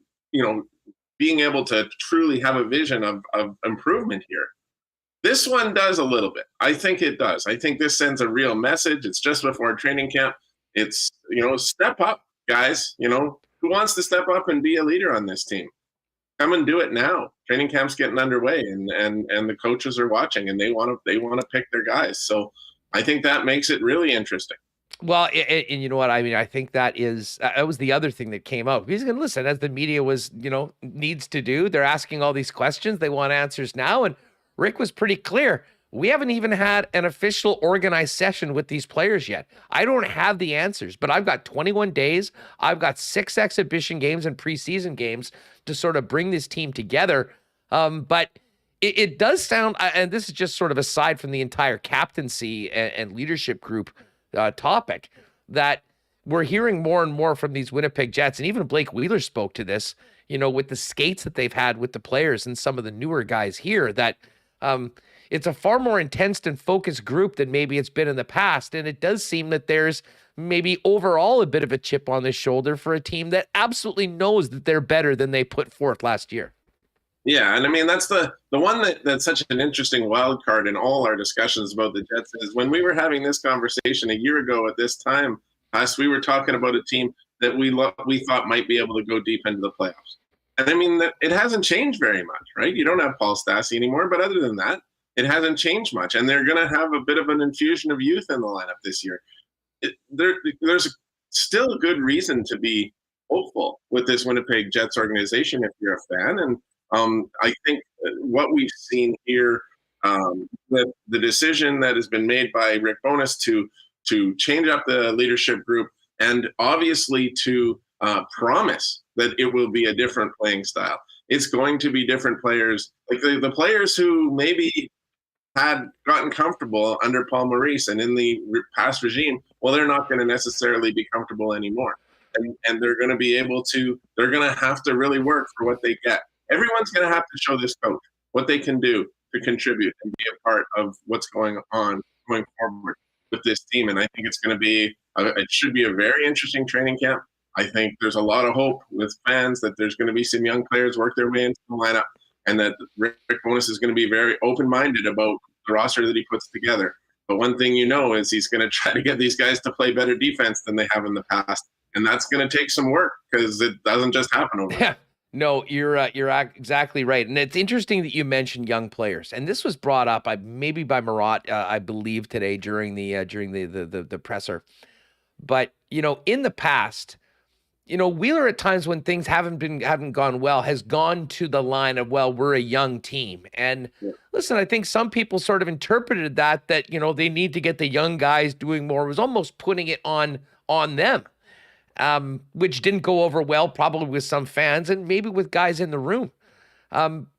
being able to truly have a vision of improvement here. This one does a little bit. I think it does. I think this sends a real message. It's just before training camp. It's, step up, guys. Who wants to step up and be a leader on this team? Come and do it now. Training camp's getting underway, and the coaches are watching, and they want to pick their guys. So I think that makes it really interesting. Well, and you know what? I mean, I think that was the other thing that came out. He's going to listen, as the media was, needs to do. They're asking all these questions. They want answers now. And Rick was pretty clear. We haven't even had an official organized session with these players yet. I don't have the answers, but I've got 21 days. I've got 6 exhibition games and preseason games to sort of bring this team together. But it does sound, and this is just sort of aside from the entire captaincy and leadership group topic, that we're hearing more and more from these Winnipeg Jets, and even Blake Wheeler spoke to this, with the skates that they've had with the players and some of the newer guys here, that it's a far more intense and focused group than maybe it's been in the past. And it does seem that there's maybe overall a bit of a chip on the shoulder for a team that absolutely knows that they're better than they put forth last year. Yeah, and that's the one that's such an interesting wild card in all our discussions about the Jets is when we were having this conversation a year ago at this time, we were talking about a team that we thought might be able to go deep into the playoffs. And it hasn't changed very much, right? You don't have Paul Stastny anymore, but other than that, it hasn't changed much. And they're going to have a bit of an infusion of youth in the lineup this year. There's still a good reason to be hopeful with this Winnipeg Jets organization if you're a fan. And I think what we've seen here, the decision that has been made by Rick Bowness to change up the leadership group, and obviously to promise that it will be a different playing style. It's going to be different players, like the players who maybe had gotten comfortable under Paul Maurice and in the past regime. Well, they're not going to necessarily be comfortable anymore. And they're going to have to really work for what they get. Everyone's going to have to show this coach what they can do to contribute and be a part of what's going on going forward with this team. And I think it's going to be, it should be a very interesting training camp. I think there's a lot of hope with fans that there's going to be some young players work their way into the lineup, and that Rick Bowness is going to be very open-minded about the roster that he puts together. But one thing is he's going to try to get these guys to play better defense than they have in the past. And that's going to take some work because it doesn't just happen overnight. Yeah. No, you're exactly right. And it's interesting that you mentioned young players. And this was brought up maybe by Marat, I believe, today during the presser. But, in the past, Wheeler at times when things haven't gone well has gone to the line of, well, we're a young team. And listen, I think some people sort of interpreted that they need to get the young guys doing more. It was almost putting it on them, which didn't go over well, probably with some fans and maybe with guys in the room.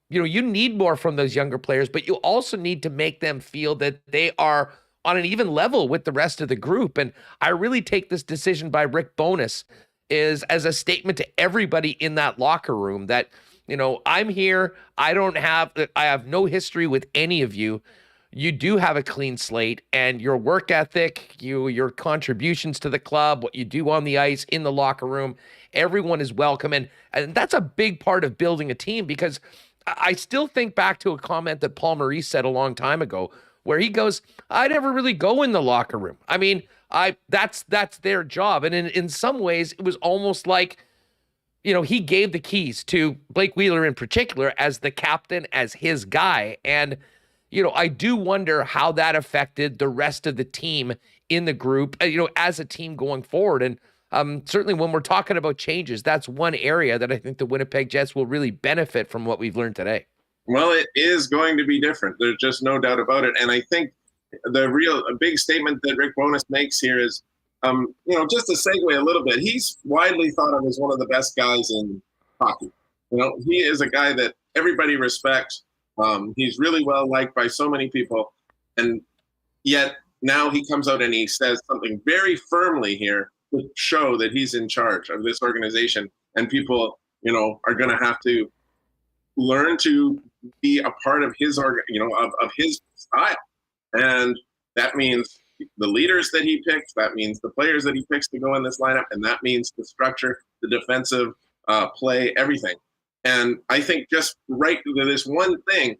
You need more from those younger players, but you also need to make them feel that they are on an even level with the rest of the group. And I really take this decision by Rick Bowness is as a statement to everybody in that locker room that, I'm here. I have no history with any of you. You do have a clean slate, and your work ethic, your contributions to the club, what you do on the ice, in the locker room, everyone is welcome. And that's a big part of building a team, because I still think back to a comment that Paul Maurice said a long time ago where he goes, I never really go in the locker room. I mean, that's their job. And in some ways, it was almost like, he gave the keys to Blake Wheeler in particular as the captain, as his guy. And, I do wonder how that affected the rest of the team in the group, as a team going forward. And certainly when we're talking about changes, that's one area that I think the Winnipeg Jets will really benefit from what we've learned today. Well, it is going to be different. There's just no doubt about it. And I think a big statement that Rick Bowness makes here is, just to segue a little bit, he's widely thought of as one of the best guys in hockey. He is a guy that everybody respects. He's really well liked by so many people. And yet now he comes out and he says something very firmly here to show that he's in charge of this organization. And people, are going to have to learn to be a part of his of his style. And that means the leaders that he picks, that means the players that he picks to go in this lineup, and that means the structure, the defensive play, everything. And I think just right to this one thing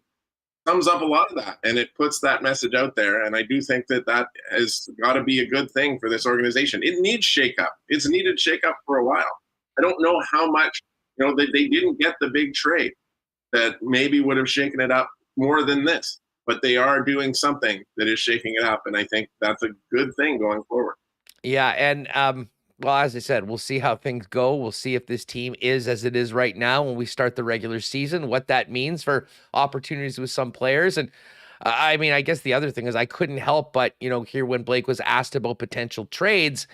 sums up a lot of that, and it puts that message out there. And I do think that has got to be a good thing for this organization. It needs shakeup. It's needed shakeup for a while. I don't know how much, they didn't get the big trade that maybe would have shaken it up more than this. But they are doing something that is shaking it up, and I think that's a good thing going forward. Yeah, and well, as I said, we'll see how things go. We'll see if this team is as it is right now when we start the regular season, what that means for opportunities with some players. And I guess the other thing is I couldn't help but, hear when Blake was asked about potential trades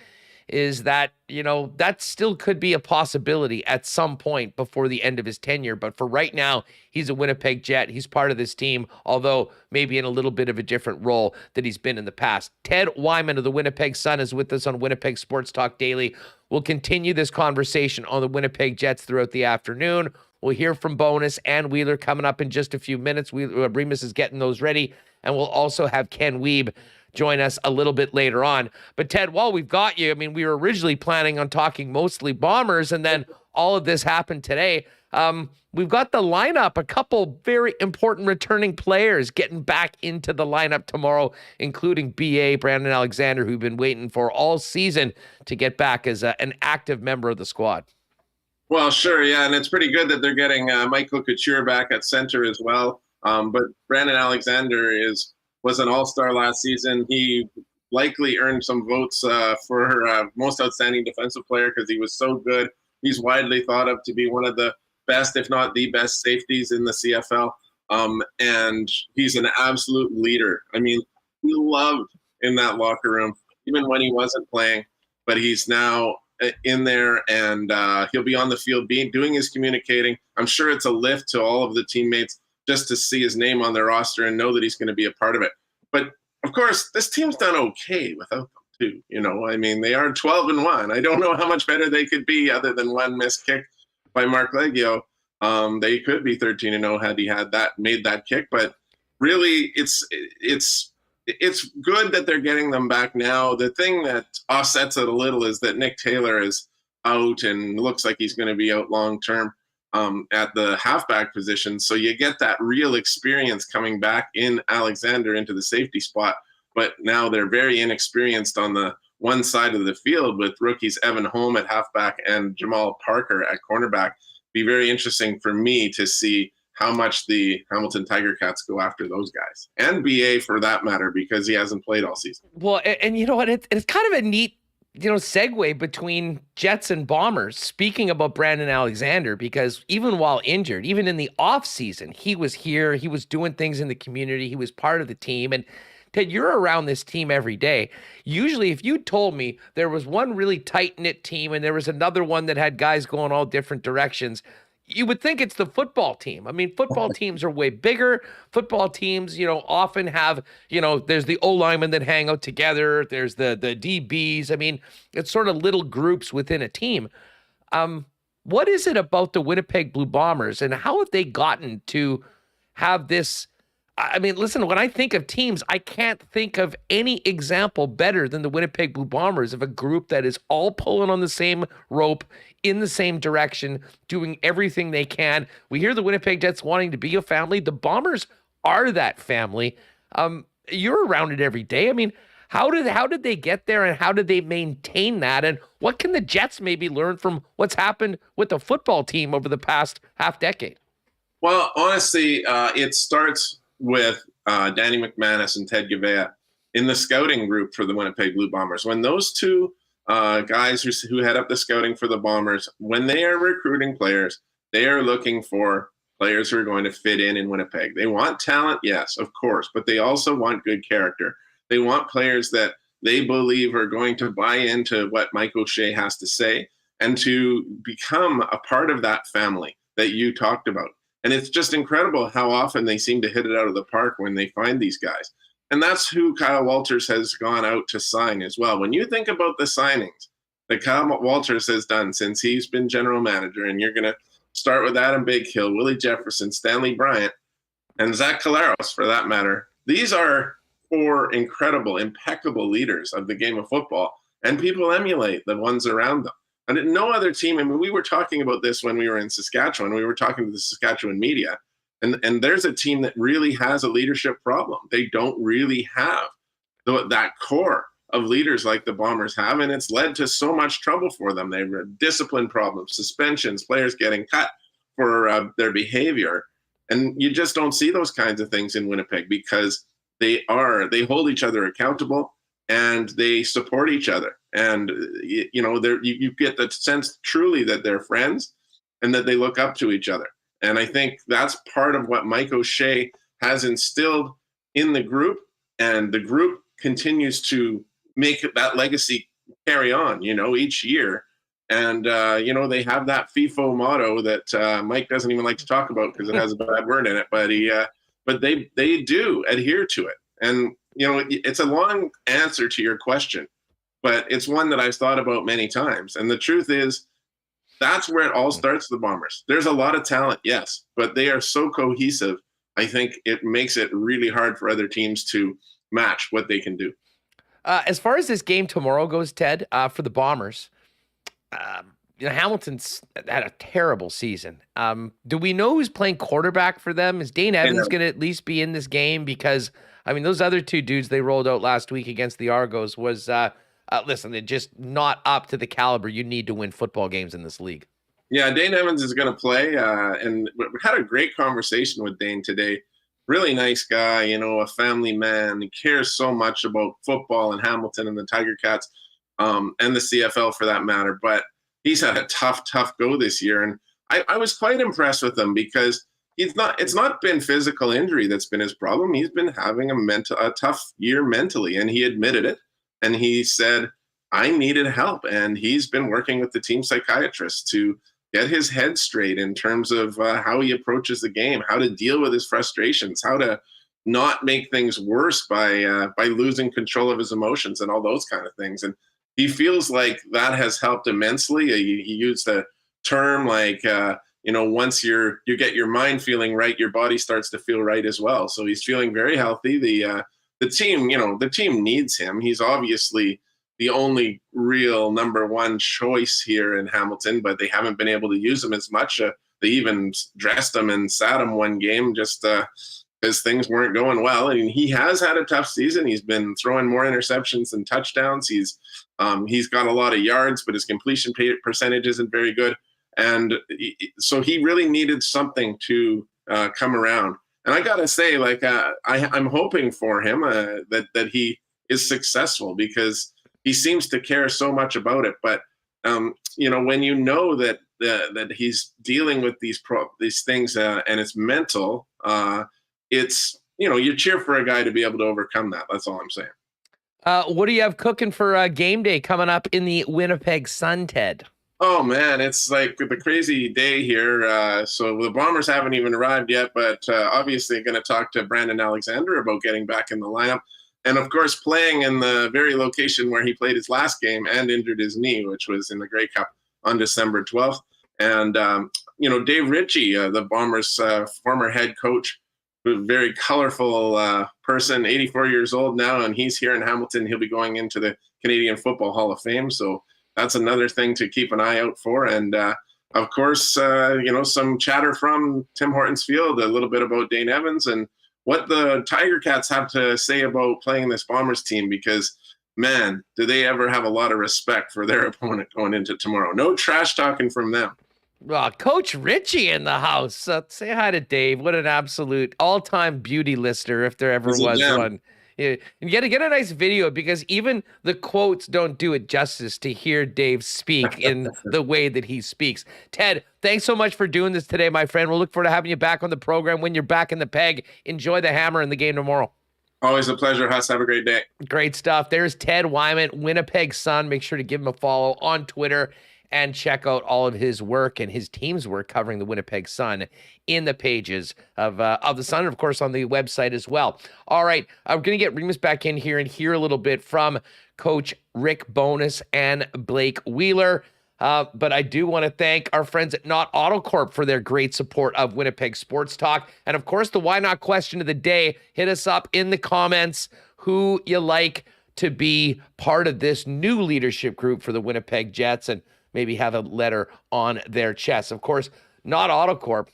is that, that still could be a possibility at some point before the end of his tenure. But for right now, he's a Winnipeg Jet. He's part of this team, although maybe in a little bit of a different role than he's been in the past. Ted Wyman of the Winnipeg Sun is with us on Winnipeg Sports Talk Daily. We'll continue this conversation on the Winnipeg Jets throughout the afternoon. We'll hear from Bowness and Wheeler coming up in just a few minutes. Remis is getting those ready. And we'll also have Ken Wiebe join us a little bit later on. But Ted, while we've got you, we were originally planning on talking mostly Bombers, and then all of this happened today. We've got the lineup, a couple very important returning players getting back into the lineup tomorrow, including BA, Brandon Alexander, who've been waiting for all season to get back as an active member of the squad. Well, sure, yeah, and it's pretty good that they're getting Michael Couture back at center as well. But Brandon Alexander was an all-star last season. He likely earned some votes for most outstanding defensive player because he was so good. He's widely thought of to be one of the best, if not the best, safeties in the CFL. And he's an absolute leader. He loved in that locker room, even when he wasn't playing. But he's now in there, and he'll be on the field doing his communicating. I'm sure it's a lift to all of the teammates just to see his name on their roster and know that he's going to be a part of it. But, of course, this team's done okay without them, too. They are 12-1. I don't know how much better they could be other than one missed kick by Mark Leggio. They could be 13-0 had he made that kick. But really, it's good that they're getting them back now. The thing that offsets it a little is that Nick Taylor is out and looks like he's going to be out long-term. At the halfback position. So you get that real experience coming back in Alexander into the safety spot. But now they're very inexperienced on the one side of the field with rookies Evan Holm at halfback and Jamal Parker at cornerback. Be very interesting for me to see how much the Hamilton Tiger Cats go after those guys. And BA for that matter, because he hasn't played all season. Well, and you know what? It's kind of a neat segue between Jets and Bombers, speaking about Brandon Alexander, because even while injured, even in the off season, he was here, he was doing things in the community, he was part of the team. And Ted, you're around this team every day. Usually if you told me there was one really tight-knit team and there was another one that had guys going all different directions, you would think it's the football team. I mean, football teams are way bigger. Football teams, often have, there's the O-linemen that hang out together. There's the DBs. I mean, it's sort of little groups within a team. What is it about the Winnipeg Blue Bombers, and how have they gotten to have this? I mean, listen, when I think of teams, I can't think of any example better than the Winnipeg Blue Bombers of a group that is all pulling on the same rope in the same direction, doing everything they can. We hear the Winnipeg Jets wanting to be a family. The Bombers are that family. You're around it every day. I mean, how did they get there, and how did they maintain that? And what can the Jets maybe learn from what's happened with the football team over the past half decade? Well, honestly, it starts with Danny McManus and Ted Gavea in the scouting group for the Winnipeg Blue Bombers. When those two guys who head up the scouting for the Bombers, when they are recruiting players, they are looking for players who are going to fit in Winnipeg. They want talent, yes, of course, but they also want good character. They want players that they believe are going to buy into what Mike O'Shea has to say and to become a part of that family that you talked about. And it's just incredible how often they seem to hit it out of the park when they find these guys. And that's who Kyle Walters has gone out to sign as well. When you think about the signings that Kyle Walters has done since he's been general manager, and you're going to start with Adam Bighill, Willie Jefferson, Stanley Bryant, and Zach Collaros, for that matter, these are 4 incredible, impeccable leaders of the game of football, and people emulate the ones around them. And no other team, I mean, we were talking about this when we were in Saskatchewan. We were talking to the Saskatchewan media, and there's a team that really has a leadership problem. They don't really have that core of leaders like the Bombers have, and it's led to so much trouble for them. They have discipline problems, suspensions, players getting cut for their behavior. And you just don't see those kinds of things in Winnipeg because they hold each other accountable and they support each other. And, you get the sense truly that they're friends and that they look up to each other. And I think that's part of what Mike O'Shea has instilled in the group, and the group continues to make that legacy carry on, each year. And, they have that FIFO motto that Mike doesn't even like to talk about because it has a bad word in it, but they do adhere to it. And, it's a long answer to your question, but it's one that I've thought about many times. And the truth is, that's where it all starts, the Bombers. There's a lot of talent, yes, but they are so cohesive. I think it makes it really hard for other teams to match what they can do. As far as this game tomorrow goes, Ted, for the Bombers, Hamilton's had a terrible season. Do we know who's playing quarterback for them? Is Dane Evans going to at least be in this game? Because, those other 2 dudes they rolled out last week against the Argos was, listen, they're just not up to the caliber you need to win football games in this league. Yeah, Dane Evans is going to play, and we had a great conversation with Dane today. Really nice guy, a family man. He cares so much about football and Hamilton and the TiCats, and the CFL for that matter. But he's had a tough go this year. And I was quite impressed with him because it's not been physical injury that's been his problem. He's been having a tough year mentally, and he admitted it. And he said, I needed help. And he's been working with the team psychiatrist to get his head straight in terms of how he approaches the game, how to deal with his frustrations, how to not make things worse by losing control of his emotions and all those kind of things. And he feels like that has helped immensely. He used a term like, once you get your mind feeling right, your body starts to feel right as well. So he's feeling very healthy. The team needs him. He's obviously the only real number 1 choice here in Hamilton, but they haven't been able to use him as much. They even dressed him and sat him one game just because things weren't going well. And he has had a tough season. He's been throwing more interceptions than touchdowns. He's got a lot of yards, but his completion percentage isn't very good. And so he really needed something to come around. And I got to say, I'm hoping for him that he is successful because he seems to care so much about it. But when you know that he's dealing with these things and it's mental, it's you cheer for a guy to be able to overcome that. That's all I'm saying. What do you have cooking for game day coming up in the Winnipeg Sun, Ted? Oh man, it's like the crazy day here. So the Bombers haven't even arrived yet, but obviously going to talk to Brandon Alexander about getting back in the lineup. And of course, playing in the very location where he played his last game and injured his knee, which was in the Grey Cup on December 12th. And, Dave Ritchie, the Bombers' former head coach, a very colorful person, 84 years old now, and he's here in Hamilton. He'll be going into the Canadian Football Hall of Fame. So that's another thing to keep an eye out for. And, of course, some chatter from Tim Hortons Field, a little bit about Dane Evans and what the Tiger Cats have to say about playing this Bombers team, because, man, do they ever have a lot of respect for their opponent going into tomorrow. No trash talking from them. Coach Ritchie in the house. Say hi to Dave. What an absolute all-time beauty listener, if there ever was one. Yeah, you got to get a nice video, because even the quotes don't do it justice to hear Dave speak in the way that he speaks. Ted, thanks so much for doing this today, my friend. We'll look forward to having you back on the program when you're back in the peg. Enjoy the hammer in the game tomorrow. Always a pleasure, Huss. Have a great day. Great stuff. There's Ted Wyman, Winnipeg Sun. Make sure to give him a follow on Twitter and check out all of his work and his team's work covering the Winnipeg Sun in the pages of the Sun, and of course on the website as well. All right, I'm going to get Remis back in here and hear a little bit from Coach Rick Bowness and Blake Wheeler. But I do want to thank our friends at Not Auto Corp for their great support of Winnipeg Sports Talk. And of course, the why not question of the day. Hit us up in the comments who you like to be part of this new leadership group for the Winnipeg Jets, and maybe have a letter on their chest. Of course, Not Auto Corp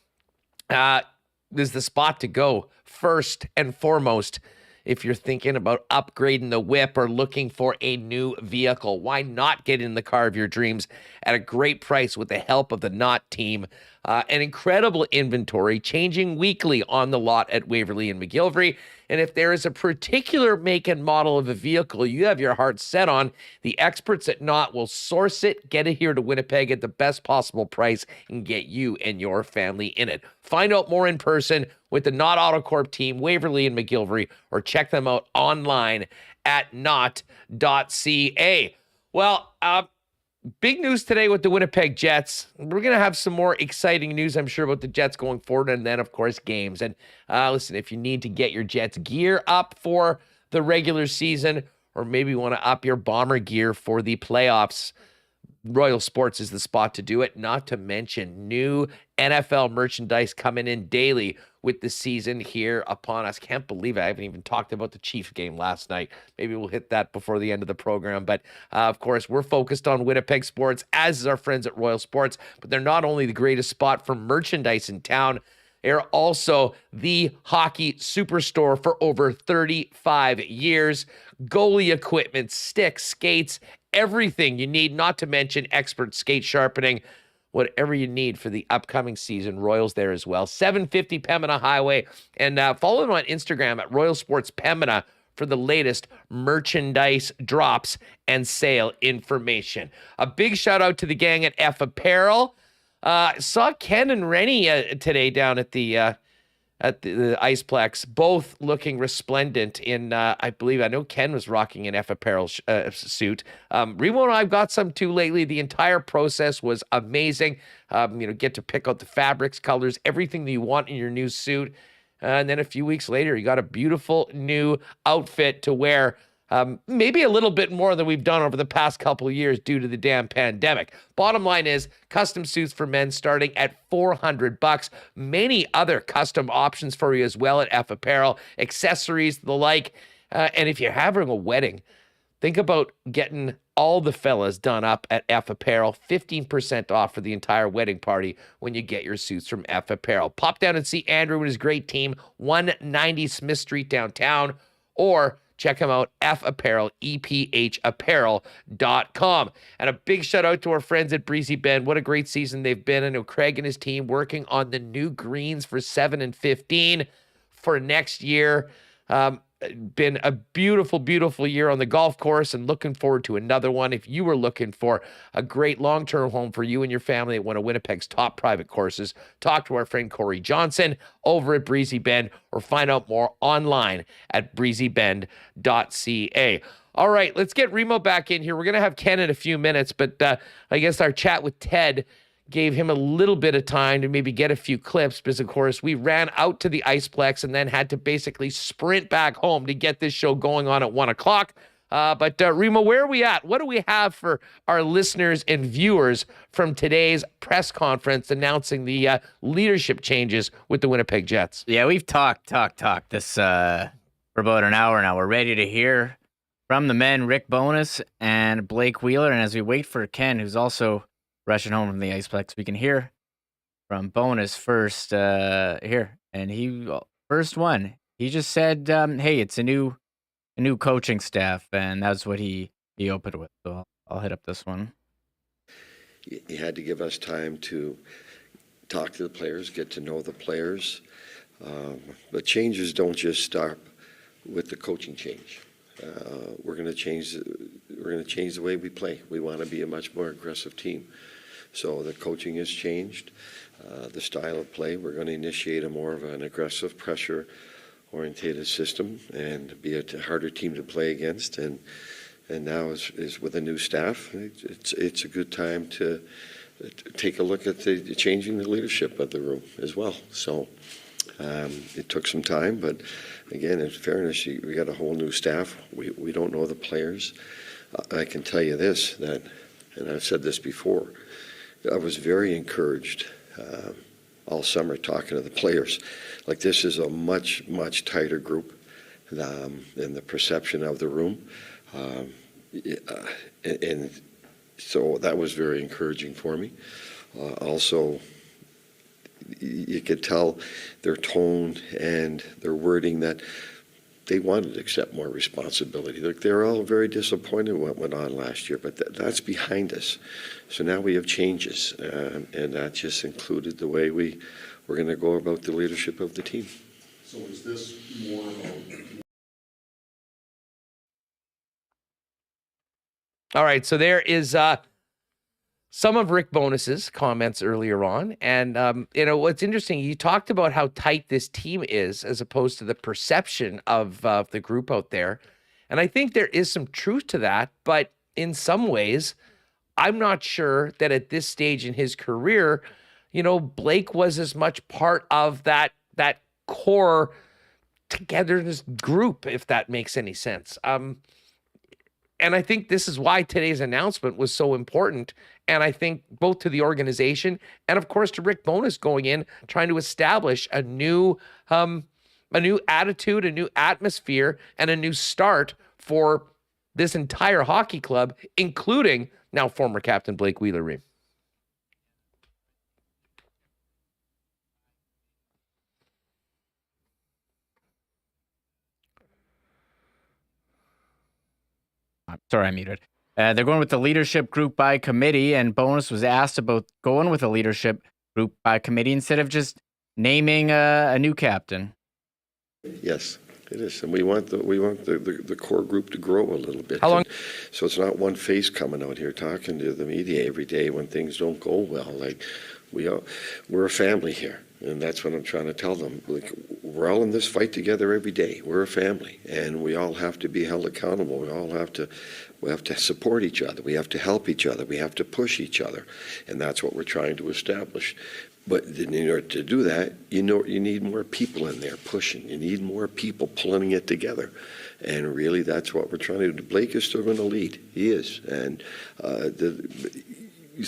is the spot to go first and foremost if you're thinking about upgrading the whip or looking for a new vehicle. Why not get in the car of your dreams at a great price with the help of the Not team? An incredible inventory, changing weekly on the lot at Waverly and McGillivray. And if there is a particular make and model of a vehicle you have your heart set on, the experts at Not will source it, get it here to Winnipeg at the best possible price, and get you and your family in it. Find out more in person with the Not Auto Corp team, Waverly and McGillivray, or check them out online at not.ca. Well, big news today with the Winnipeg Jets. We're going to have some more exciting news, I'm sure, about the Jets going forward, and then, of course, games. And listen, if you need to get your Jets gear up for the regular season, or maybe you want to up your Bomber gear for the playoffs, Royal Sports is the spot to do it. Not to mention new NFL merchandise coming in daily with the season here upon us. Can't believe I haven't even talked about the Chiefs game last night. Maybe we'll hit that before the end of the program. But of course, we're focused on Winnipeg sports, as is our friends at Royal Sports. But they're not only the greatest spot for merchandise in town, they're also the hockey superstore for over 35 years. Goalie equipment, sticks, skates, everything you need, not to mention expert skate sharpening. Whatever you need for the upcoming season, Royals there as well. 750 Pembina Highway. And follow them on Instagram at Royal Sports Pembina for the latest merchandise drops and sale information. A big shout out to the gang at F Apparel. Saw Ken and Rennie today down at the Iceplex, both looking resplendent in, I know Ken was rocking an F Apparel suit. Remo and I've got some too lately. The entire process was amazing. Get to pick out the fabrics, colors, everything that you want in your new suit. And then a few weeks later, you got a beautiful new outfit to wear. Maybe a little bit more than we've done over the past couple of years due to the damn pandemic. Bottom line is custom suits for men starting at $400. Many other custom options for you as well at F Apparel, accessories, the like. And if you're having a wedding, think about getting all the fellas done up at F Apparel. 15% off for the entire wedding party when you get your suits from F Apparel. Pop down and see Andrew and his great team, 190 Smith Street downtown, or check them out, F Apparel, EPHapparel.com. And a big shout out to our friends at Breezy Bend. What a great season they've been. I know Craig and his team working on the new greens for 7 and 15 for next year. been a beautiful, beautiful year on the golf course and looking forward to another one. If you were looking for a great long-term home for you and your family at one of Winnipeg's top private courses, talk to our friend Corey Johnson over at Breezy Bend or find out more online at breezybend.ca. All right, let's get Remo back in here. We're going to have Ken in a few minutes, but I guess our chat with Ted gave him a little bit of time to maybe get a few clips because, of course, we ran out to the Iceplex and then had to basically sprint back home to get this show going on at 1 o'clock. But Remo, where are we at? What do we have for our listeners and viewers from today's press conference announcing the leadership changes with the Winnipeg Jets? Yeah, we've talked this for about an hour now. We're ready to hear from the men, Rick Bowness and Blake Wheeler. And as we wait for Ken, who's also rushing home from the Iceplex, we can hear from Bowness first here. And he first one. He just said, hey, it's a new coaching staff, and that's what he opened with. So I'll hit up this one. You had to give us time to talk to the players, get to know the players. But changes don't just start with the coaching change. We're going to change the way we play. We want to be a much more aggressive team. So the coaching has changed. The style of play, we're going to initiate a more of an aggressive, pressure-orientated system and be a harder team to play against. And now is with a new staff. It's a good time to take a look at the changing the leadership of the room as well. So it took some time, but again, in fairness, we got a whole new staff. We don't know the players. I can tell you this, that, and I've said this before, I was very encouraged all summer talking to the players. Like, this is a much, much tighter group than the perception of the room. And so that was very encouraging for me. Also, you could tell their tone and their wording that they wanted to accept more responsibility. They're all very disappointed what went on last year, but that's behind us. So now we have changes, and that just included the way we're going to go about the leadership of the team. So is this more about... All right, so there is some of Rick Bowness's comments earlier on. And, what's interesting, you talked about how tight this team is as opposed to the perception of the group out there. And I think there is some truth to that. But in some ways, I'm not sure that at this stage in his career, Blake was as much part of that core togetherness group, if that makes any sense. And I think this is why today's announcement was so important. And I think both to the organization and, of course, to Rick Bowness going in, trying to establish a new attitude, a new atmosphere, and a new start for this entire hockey club, including now former captain Blake Wheeler. Sorry, I muted. They're going with the leadership group by committee, and Bowness was asked about going with a leadership group by committee instead of just naming a new captain. Yes, it is, and we want the core group to grow a little bit. How long? So it's not one face coming out here talking to the media every day when things don't go well. Like, we're a family here. And that's what I'm trying to tell them. Like, we're all in this fight together every day. We're a family, and we all have to be held accountable. We have to support each other. We have to help each other. We have to push each other, and that's what we're trying to establish. But in order to do that, you need more people in there pushing. You need more people pulling it together. And really, that's what we're trying to do. Blake is still going to lead. He is, and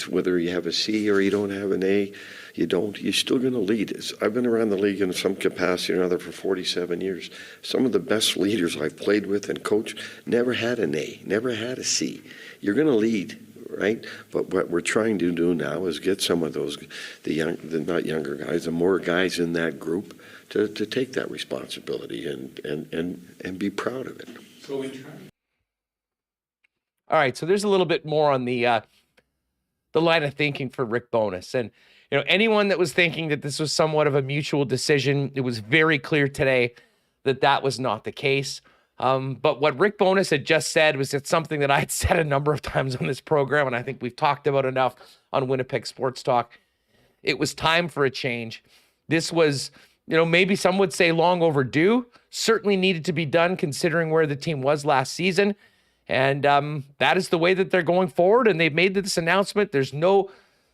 whether you have a C or you don't have an A, you're still going to lead. I've been around the league in some capacity or another for 47 years. Some of the best leaders I've played with and coached never had an A, never had a C. You're going to lead, right? But what we're trying to do now is get some of those, the more guys in that group to take that responsibility and be proud of it. So we try. All right, so there's a little bit more on the line of thinking for Rick Bowness. And anyone that was thinking that this was somewhat of a mutual decision, it was very clear today that was not the case. But what Rick Bowness had just said was it's something that I had said a number of times on this program, and I think we've talked about enough on Winnipeg Sports Talk. It was time for a change. This was, maybe some would say long overdue, certainly needed to be done considering where the team was last season. And that is the way that they're going forward, and they've made this announcement. There's no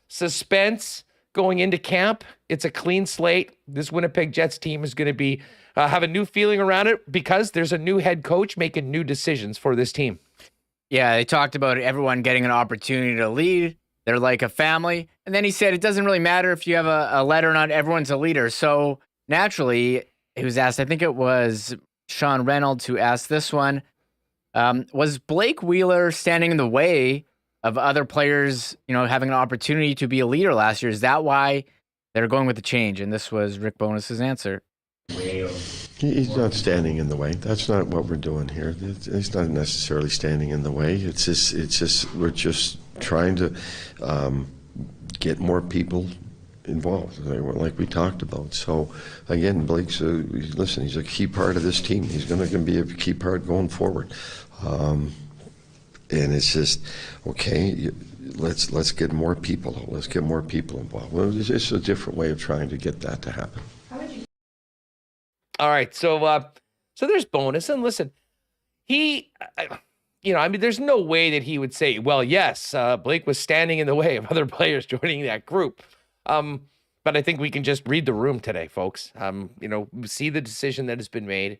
suspense going into camp. It's a clean slate. This Winnipeg Jets team is going to be have a new feeling around it because there's a new head coach making new decisions for this team. Yeah, they talked about everyone getting an opportunity to lead. They're like a family. And then he said it doesn't really matter if you have a leader or not. Everyone's a leader. So naturally, he was asked, I think it was Sean Reynolds who asked this one, was Blake Wheeler standing in the way of other players, having an opportunity to be a leader last year? Is that why they're going with the change? And this was Rick Bowness's answer. He's not standing in the way. That's not what we're doing here. He's not necessarily standing in the way. It's just we're just trying to get more people involved, like we talked about. So again, Blake's he's a key part of this team. He's going to be a key part going forward. And it's just okay. Let's get more people. Let's get more people involved. Well, it's just a different way of trying to get that to happen. All right, so there's Bowness, and listen, there's no way that he would say, well, yes, Blake was standing in the way of other players joining that group. But I think we can just read the room today, folks. See the decision that has been made,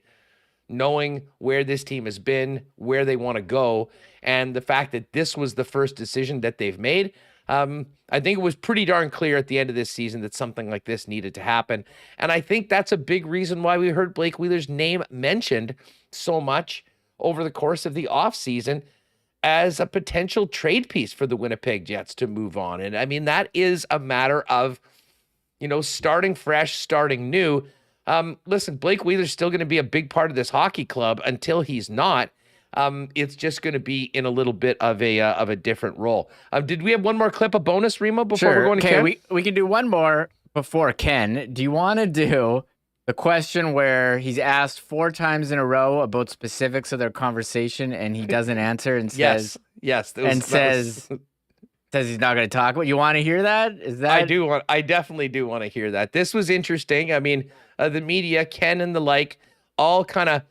knowing where this team has been, where they want to go, and the fact that this was the first decision that they've made. I think it was pretty darn clear at the end of this season that something like this needed to happen. And I think that's a big reason why we heard Blake Wheeler's name mentioned so much over the course of the offseason as a potential trade piece for the Winnipeg Jets to move on. And I mean, that is a matter of, starting fresh, starting new. Listen, Blake Wheeler's still going to be a big part of this hockey club until he's not. It's just going to be in a little bit of a different role. Did we have one more clip of Bonus, Remo, before we're going to Ken? We can do one more before Ken. Do you want to do the question where he's asked 4 times in a row about specifics of their conversation and he doesn't answer and says says he's not going to talk about? You want to hear that? I definitely do want to hear that. This was interesting. I mean, the media, Ken and the like, all kind of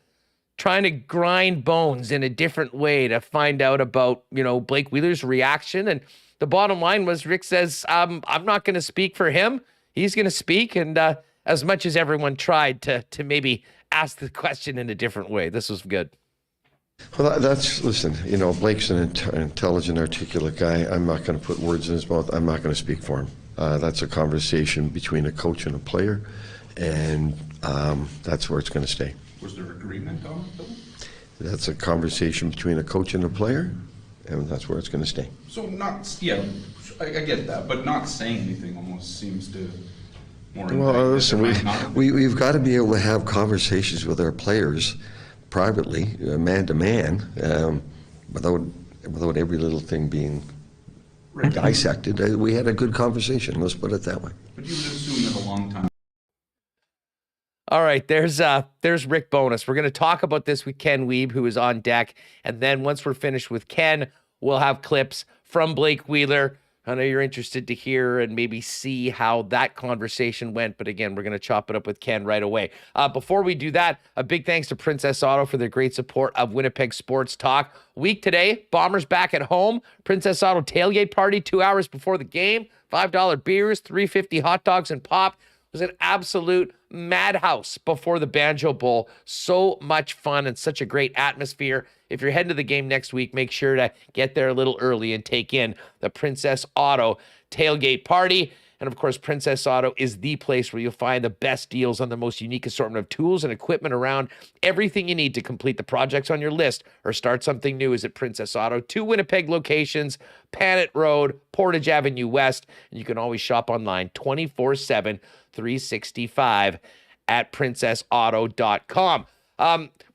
trying to grind bones in a different way to find out about, Blake Wheeler's reaction. And the bottom line was Rick says, I'm not going to speak for him. He's going to speak. And as much as everyone tried to maybe ask the question in a different way, this was good. Well, listen, Blake's an intelligent, articulate guy. I'm not going to put words in his mouth. I'm not going to speak for him. That's a conversation between a coach and a player. And that's where it's going to stay. Was there agreement on it, though? That's a conversation between a coach and a player, and that's where it's going to stay. So I get that, but not saying anything almost seems to more. Well, listen, we've got to be able to have conversations with our players privately, man to man, without every little thing being dissected. We had a good conversation. Let's put it that way. But you would assume that a long time. All right, there's Rick Bowness. We're going to talk about this with Ken Wiebe, who is on deck. And then once we're finished with Ken, we'll have clips from Blake Wheeler. I know you're interested to hear and maybe see how that conversation went. But again, we're going to chop it up with Ken right away. Before we do that, a big thanks to Princess Auto for their great support of Winnipeg Sports Talk. Week today, Bombers back at home. Princess Auto tailgate party 2 hours before the game. $5 beers, $3.50 hot dogs and pop. It was an absolute madhouse before the Banjo Bowl. So much fun and such a great atmosphere. If you're heading to the game next week, make sure to get there a little early and take in the Princess Auto tailgate party. And of course, Princess Auto is the place where you'll find the best deals on the most unique assortment of tools and equipment around. Everything you need to complete the projects on your list or start something new is at Princess Auto. 2 Winnipeg locations, Panet Road, Portage Avenue West. And you can always shop online 24/7, 365 at princessauto.com.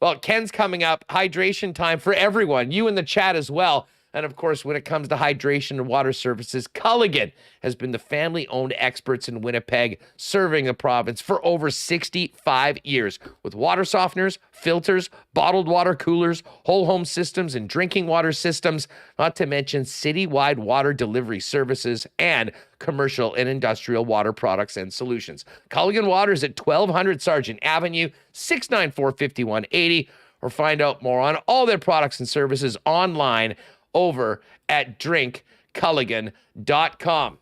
Well, Ken's coming up. Hydration time for everyone, you in the chat as well. And of course, when it comes to hydration and water services, Culligan has been the family-owned experts in Winnipeg, serving the province for over 65 years with water softeners, filters, bottled water coolers, whole home systems, and drinking water systems, not to mention citywide water delivery services and commercial and industrial water products and solutions. Culligan Water is at 1200 Sargent Avenue, 694-5180, or find out more on all their products and services online over at drinkculligan.com.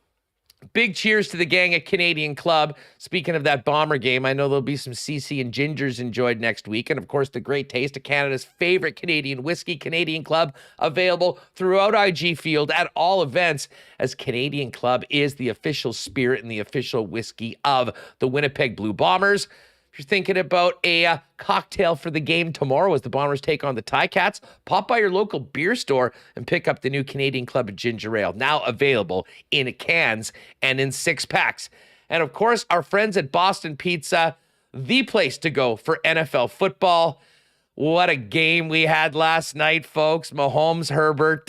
Big cheers to the gang at Canadian Club. Speaking of that Bomber game, I know there'll be some CC and Gingers enjoyed next week. And of course, the great taste of Canada's favorite Canadian whiskey, Canadian Club, available throughout IG Field at all events, as Canadian Club is the official spirit and the official whiskey of the Winnipeg Blue Bombers. If you're thinking about a cocktail for the game tomorrow as the Bombers take on the TiCats, pop by your local beer store and pick up the new Canadian Club Ginger Ale, now available in cans and in 6-packs. And of course, our friends at Boston Pizza, the place to go for NFL football. What a game we had last night, folks. Mahomes, Herbert.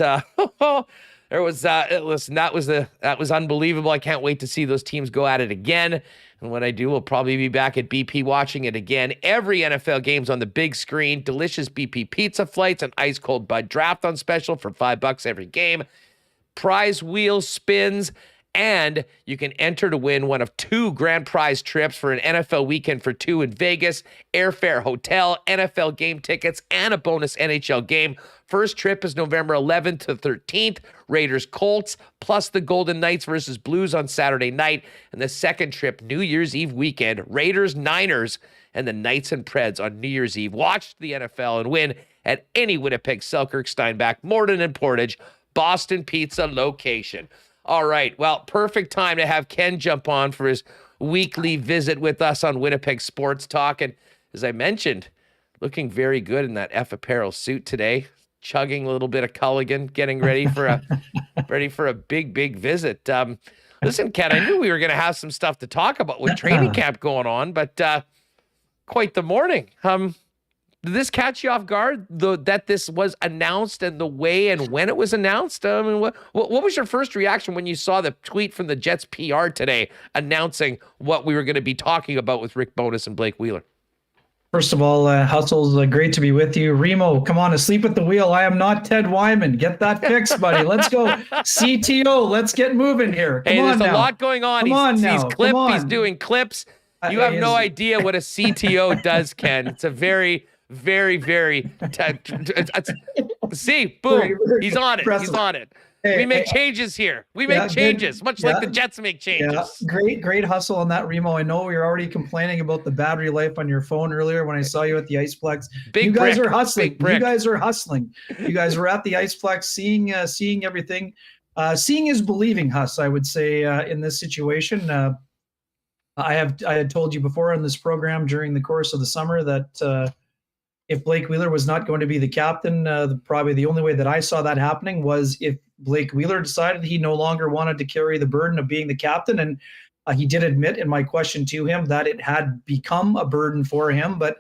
Listen, that was unbelievable. I can't wait to see those teams go at it again. And when I do, we'll probably be back at BP watching it again. Every NFL game's on the big screen. Delicious BP pizza flights and ice cold Bud Draft on special for $5 every game. Prize wheel spins. And you can enter to win one of 2 grand prize trips for an NFL weekend for 2 in Vegas, airfare, hotel, NFL game tickets, and a bonus NHL game. First trip is November 11th to 13th. Raiders, Colts, plus the Golden Knights versus Blues on Saturday night. And the second trip, New Year's Eve weekend, Raiders, Niners, and the Knights and Preds on New Year's Eve. Watch the NFL and win at any Winnipeg, Selkirk, Steinbach, Morden, and Portage Boston Pizza location. All right, well, perfect time to have Ken jump on for his weekly visit with us on Winnipeg Sports Talk. And as I mentioned, looking very good in that F apparel suit today, chugging a little bit of Culligan, getting ready for a big visit. Listen, Ken, I knew we were going to have some stuff to talk about with training camp going on, but quite the morning. Did this catch you off guard, that this was announced and the way and when it was announced? I mean, what was your first reaction when you saw the tweet from the Jets PR today announcing what we were going to be talking about with Rick Bowness and Blake Wheeler? First of all, Hustle's great to be with you. Remo, come on, asleep at the wheel. I am not Ted Wyman. Get that fixed, buddy. Let's go. CTO, let's get moving here. Come on, there's now. A lot going on. He's doing clips. You have no idea what a CTO does, Ken. It's a very see, boom, he's on it. He's on it. We make changes here. We make changes, much like the Jets make changes. Yeah. Great hustle on that, Remo. I know we were already complaining about the battery life on your phone earlier when I saw you at the Iceplex. You guys are hustling. You guys are hustling. You guys were at the Iceplex, seeing everything. Seeing is believing, Huss, I would say, in this situation. I had told you before on this program during the course of the summer that if Blake Wheeler was not going to be the captain, probably the only way that I saw that happening was if Blake Wheeler decided he no longer wanted to carry the burden of being the captain. And he did admit in my question to him that it had become a burden for him. But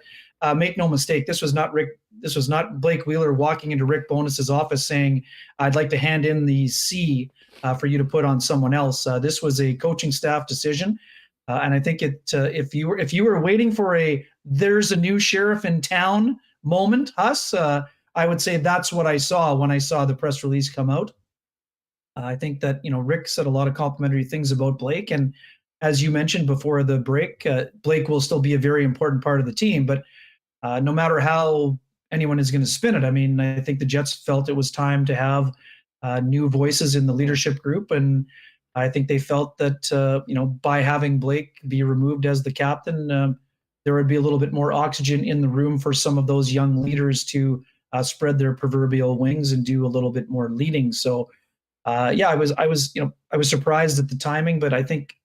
make no mistake, this was not Blake Wheeler walking into Rick Bowness's office saying, "I'd like to hand in the C for you to put on someone else." This was a coaching staff decision. And I think if you were waiting for there's a new sheriff in town moment, Huss, I would say that's what I saw when I saw the press release come out. I think that, Rick said a lot of complimentary things about Blake. And as you mentioned before the break, Blake will still be a very important part of the team. But no matter how anyone is going to spin it, I mean, I think the Jets felt it was time to have new voices in the leadership group. And I think they felt that, by having Blake be removed as the captain, there would be a little bit more oxygen in the room for some of those young leaders to spread their proverbial wings and do a little bit more leading. So, I was surprised at the timing, but I think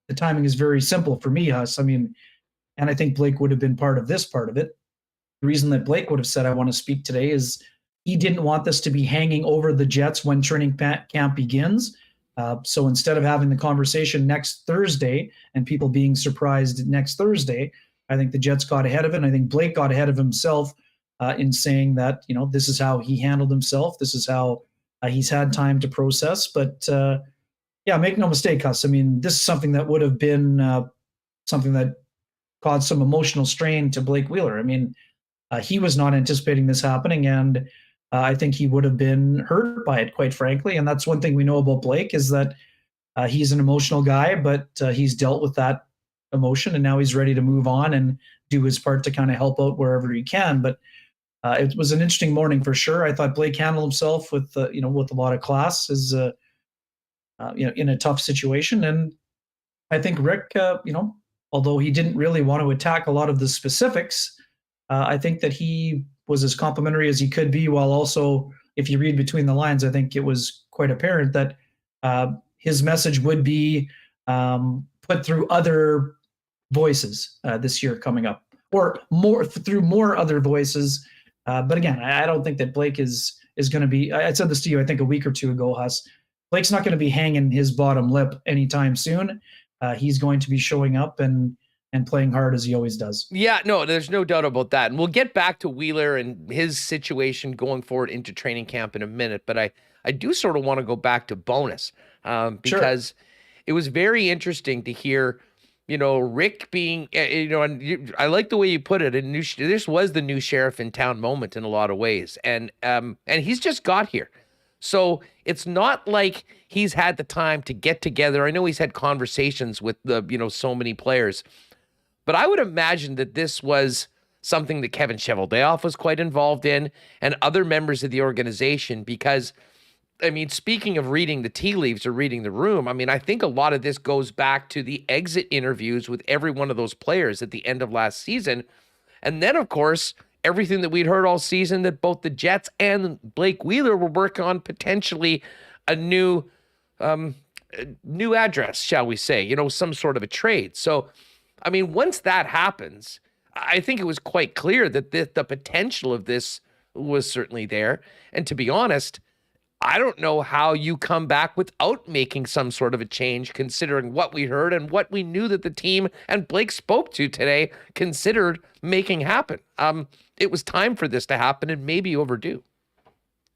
the timing is very simple for me, Huss. I mean, and I think Blake would have been part of it. The reason that Blake would have said, "I want to speak today," is he didn't want this to be hanging over the Jets when training camp begins. So instead of having the conversation next Thursday and people being surprised next Thursday, I think the Jets got ahead of it. And I think Blake got ahead of himself in saying that, this is how he handled himself. This is how He's had time to process, but make no mistake, Huss. I mean, this is something that would have been something that caused some emotional strain to Blake Wheeler. I mean, he was not anticipating this happening, and I think he would have been hurt by it, quite frankly. And that's one thing we know about Blake, is that he's an emotional guy, but he's dealt with that emotion, and now he's ready to move on and do his part to kind of help out wherever he can. But it was an interesting morning for sure. I thought Blake handled himself with with a lot of class, as in a tough situation. And I think Rick, although he didn't really want to attack a lot of the specifics, I think that he was as complimentary as he could be, while also, if you read between the lines, I think it was quite apparent that his message would be put through other voices this year coming up, or through more other voices. But again, I don't think that Blake is going to be, I said this to you, I think a week or two ago, Huss, Blake's not going to be hanging his bottom lip anytime soon. He's going to be showing up and playing hard as he always does. Yeah, no, there's no doubt about that. And we'll get back to Wheeler and his situation going forward into training camp in a minute. But I do sort of want to go back to Bowness because it was very interesting to hear, Rick being, and I like the way you put it. This was the new sheriff in town moment in a lot of ways. And he's just got here. So it's not like he's had the time to get together. I know he's had conversations with so many players. But I would imagine that this was something that Kevin Cheveldayoff was quite involved in, and other members of the organization, because, I mean, speaking of reading the tea leaves or reading the room, I mean, I think a lot of this goes back to the exit interviews with every one of those players at the end of last season. And then, of course, everything that we'd heard all season, that both the Jets and Blake Wheeler were working on potentially a new address, shall we say, some sort of a trade. So, I mean, once that happens, I think it was quite clear that the potential of this was certainly there. And to be honest, I don't know how you come back without making some sort of a change, considering what we heard and what we knew that the team and Blake spoke to today considered making happen. It was time for this to happen, and maybe overdue.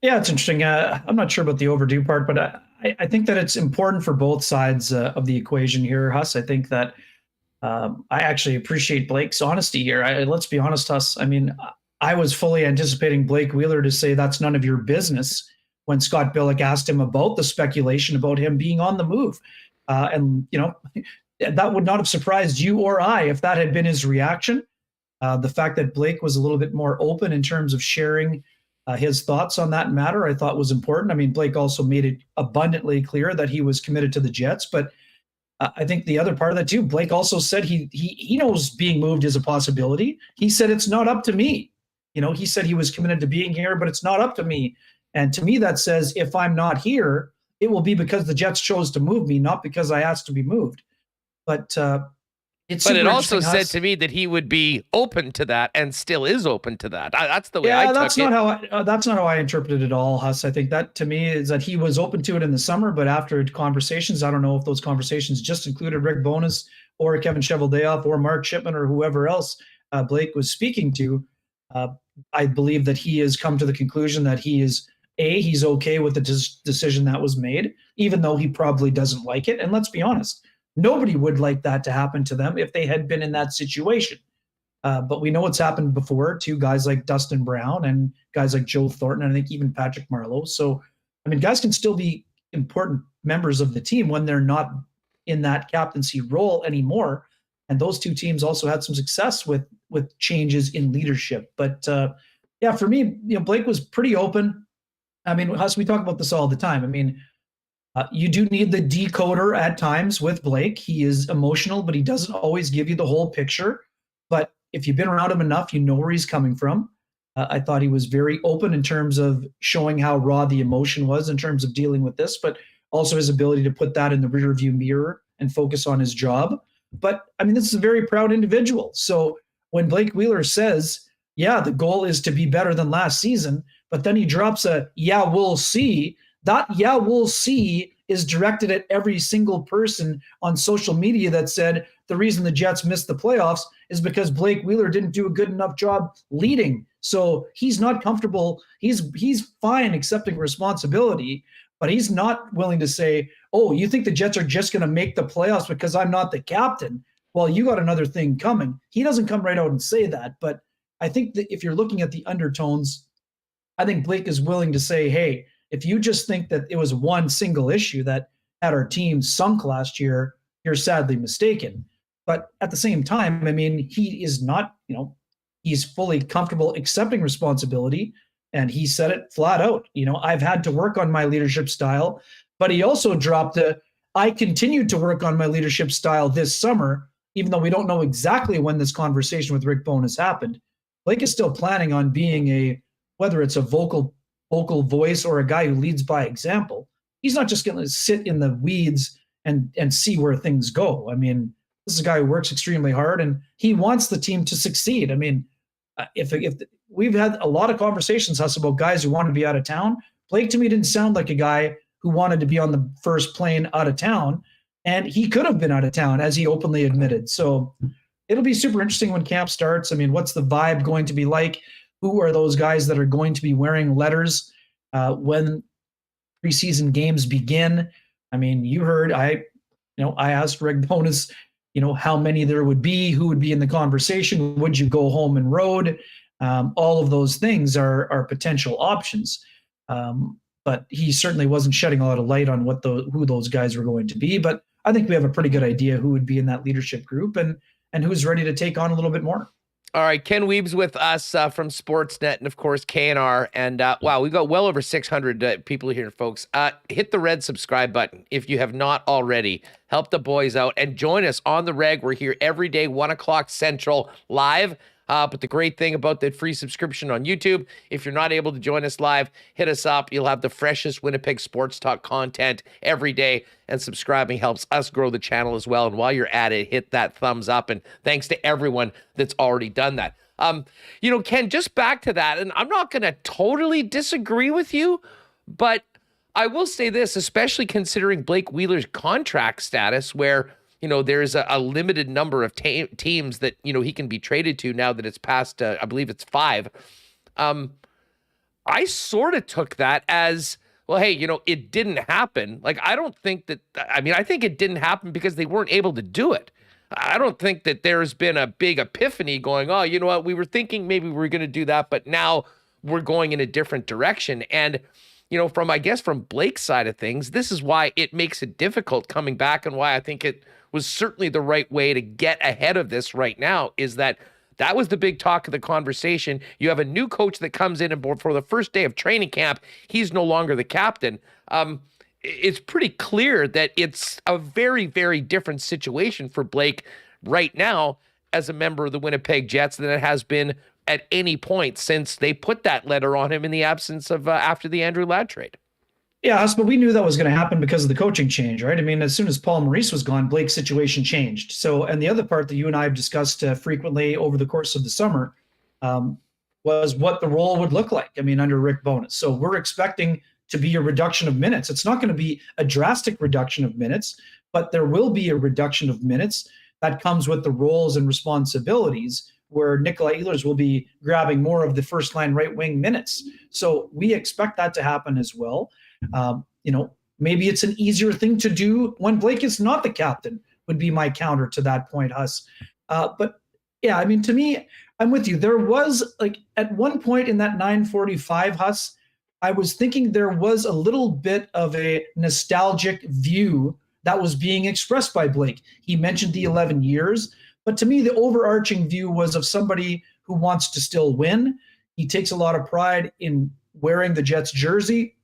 Yeah, it's interesting. I'm not sure about the overdue part, but I think that it's important for both sides of the equation here, Huss. I think that I actually appreciate Blake's honesty here. Let's be honest, Huss. I mean, I was fully anticipating Blake Wheeler to say that's none of your business when Scott Billick asked him about the speculation about him being on the move. And that would not have surprised you or I if that had been his reaction. The fact that Blake was a little bit more open in terms of sharing his thoughts on that matter, I thought was important. I mean, Blake also made it abundantly clear that he was committed to the Jets, but I think the other part of that too, Blake also said he knows being moved is a possibility. He said, it's not up to me. He said he was committed to being here, but it's not up to me. And to me, that says, if I'm not here, it will be because the Jets chose to move me, not because I asked to be moved. But it also said to me that he would be open to that, and still is open to that. That's the way I took it. That's not how I interpreted it all, Huss. I think that to me is that he was open to it in the summer, but after conversations, I don't know if those conversations just included Rick Bowness or Kevin Cheveldayoff or Mark Chipman or whoever else Blake was speaking to. I believe that he has come to the conclusion that he's okay with the decision that was made, even though he probably doesn't like it. And let's be honest, nobody would like that to happen to them if they had been in that situation. But we know it's happened before to guys like Dustin Brown and guys like Joe Thornton, and I think even Patrick Marleau. So, I mean, guys can still be important members of the team when they're not in that captaincy role anymore. And those two teams also had some success with changes in leadership. But for me, Blake was pretty open. I mean, Huss, we talk about this all the time. I mean, you do need the decoder at times with Blake. He is emotional, but he doesn't always give you the whole picture. But if you've been around him enough, you know where he's coming from. I thought he was very open in terms of showing how raw the emotion was in terms of dealing with this, but also his ability to put that in the rearview mirror and focus on his job. But, I mean, this is a very proud individual. So when Blake Wheeler says, the goal is to be better than last season, but then he drops we'll see, that we'll see is directed at every single person on social media that said the reason the Jets missed the playoffs is because Blake Wheeler didn't do a good enough job leading So he's not comfortable. He's fine accepting responsibility, but he's not willing to say, oh, you think the Jets are just going to make the playoffs because I'm not the captain? Well, you got another thing coming. He doesn't come right out and say that, but I think that if you're looking at the undertones, I think Blake is willing to say, hey, if you just think that it was one single issue that had our team sunk last year, you're sadly mistaken. But at the same time, I mean, he is not, he's fully comfortable accepting responsibility. And he said it flat out. I've had to work on my leadership style, but he also dropped I continued to work on my leadership style this summer, even though we don't know exactly when this conversation with Rick Bowness happened. Blake is still planning on being whether it's a vocal voice or a guy who leads by example. He's not just going to sit in the weeds and see where things go. I mean, this is a guy who works extremely hard, and he wants the team to succeed. I mean, if we've had a lot of conversations about guys who want to be out of town, Blake to me didn't sound like a guy who wanted to be on the first plane out of town, and he could have been out of town, as he openly admitted. So it'll be super interesting when camp starts. I mean, what's the vibe going to be like? Who are those guys that are going to be wearing letters when preseason games begin? I mean, you heard I asked Rick Bowness, how many there would be, who would be in the conversation, would you go home and road? All of those things are potential options. But he certainly wasn't shedding a lot of light on who those guys were going to be. But I think we have a pretty good idea who would be in that leadership group and who's ready to take on a little bit more. All right, Ken Wiebe's with us from Sportsnet and, of course, KNR. And, wow, we've got well over 600 people here, folks. Hit the red subscribe button if you have not already. Help the boys out and join us on the reg. We're here every day, 1 o'clock Central, live. But the great thing about the free subscription on YouTube, if you're not able to join us live, hit us up. You'll have the freshest Winnipeg Sports Talk content every day, and subscribing helps us grow the channel as well. And while you're at it, hit that thumbs up, and thanks to everyone that's already done that. Ken, just back to that, and I'm not going to totally disagree with you, but I will say this, especially considering Blake Wheeler's contract status, where there's a limited number of teams that, he can be traded to now that it's past, I believe it's 5. I sort of took that as, well, hey, it didn't happen. Like, I think it didn't happen because they weren't able to do it. I don't think that there's been a big epiphany going, oh, you know what, we were thinking maybe we were going to do that, but now we're going in a different direction. And, from Blake's side of things, this is why it makes it difficult coming back, and why I think it was certainly the right way to get ahead of this right now, is that was the big talk of the conversation. You have a new coach that comes in, and for the first day of training camp, he's no longer the captain. It's pretty clear that it's a very, very different situation for Blake right now as a member of the Winnipeg Jets than it has been at any point since they put that letter on him in the absence of after the Andrew Ladd trade. Yeah, but we knew that was going to happen because of the coaching change, right? I mean, as soon as Paul Maurice was gone, Blake's situation changed. So, and the other part that you and I have discussed frequently over the course of the summer was what the role would look like. I mean, under Rick Bowness. So we're expecting to be a reduction of minutes. It's not going to be a drastic reduction of minutes, but there will be a reduction of minutes that comes with the roles and responsibilities, where Nikolai Ehlers will be grabbing more of the first line right wing minutes. So we expect that to happen as well. Maybe it's an easier thing to do when Blake is not the captain, would be my counter to that point, Huss. But yeah, I mean, to me, I'm with you. There was, like, at one point in that 9:45, Huss, I was thinking there was a little bit of a nostalgic view that was being expressed by Blake. He mentioned the 11 years, but to me, the overarching view was of somebody who wants to still win. He takes a lot of pride in wearing the Jets jersey.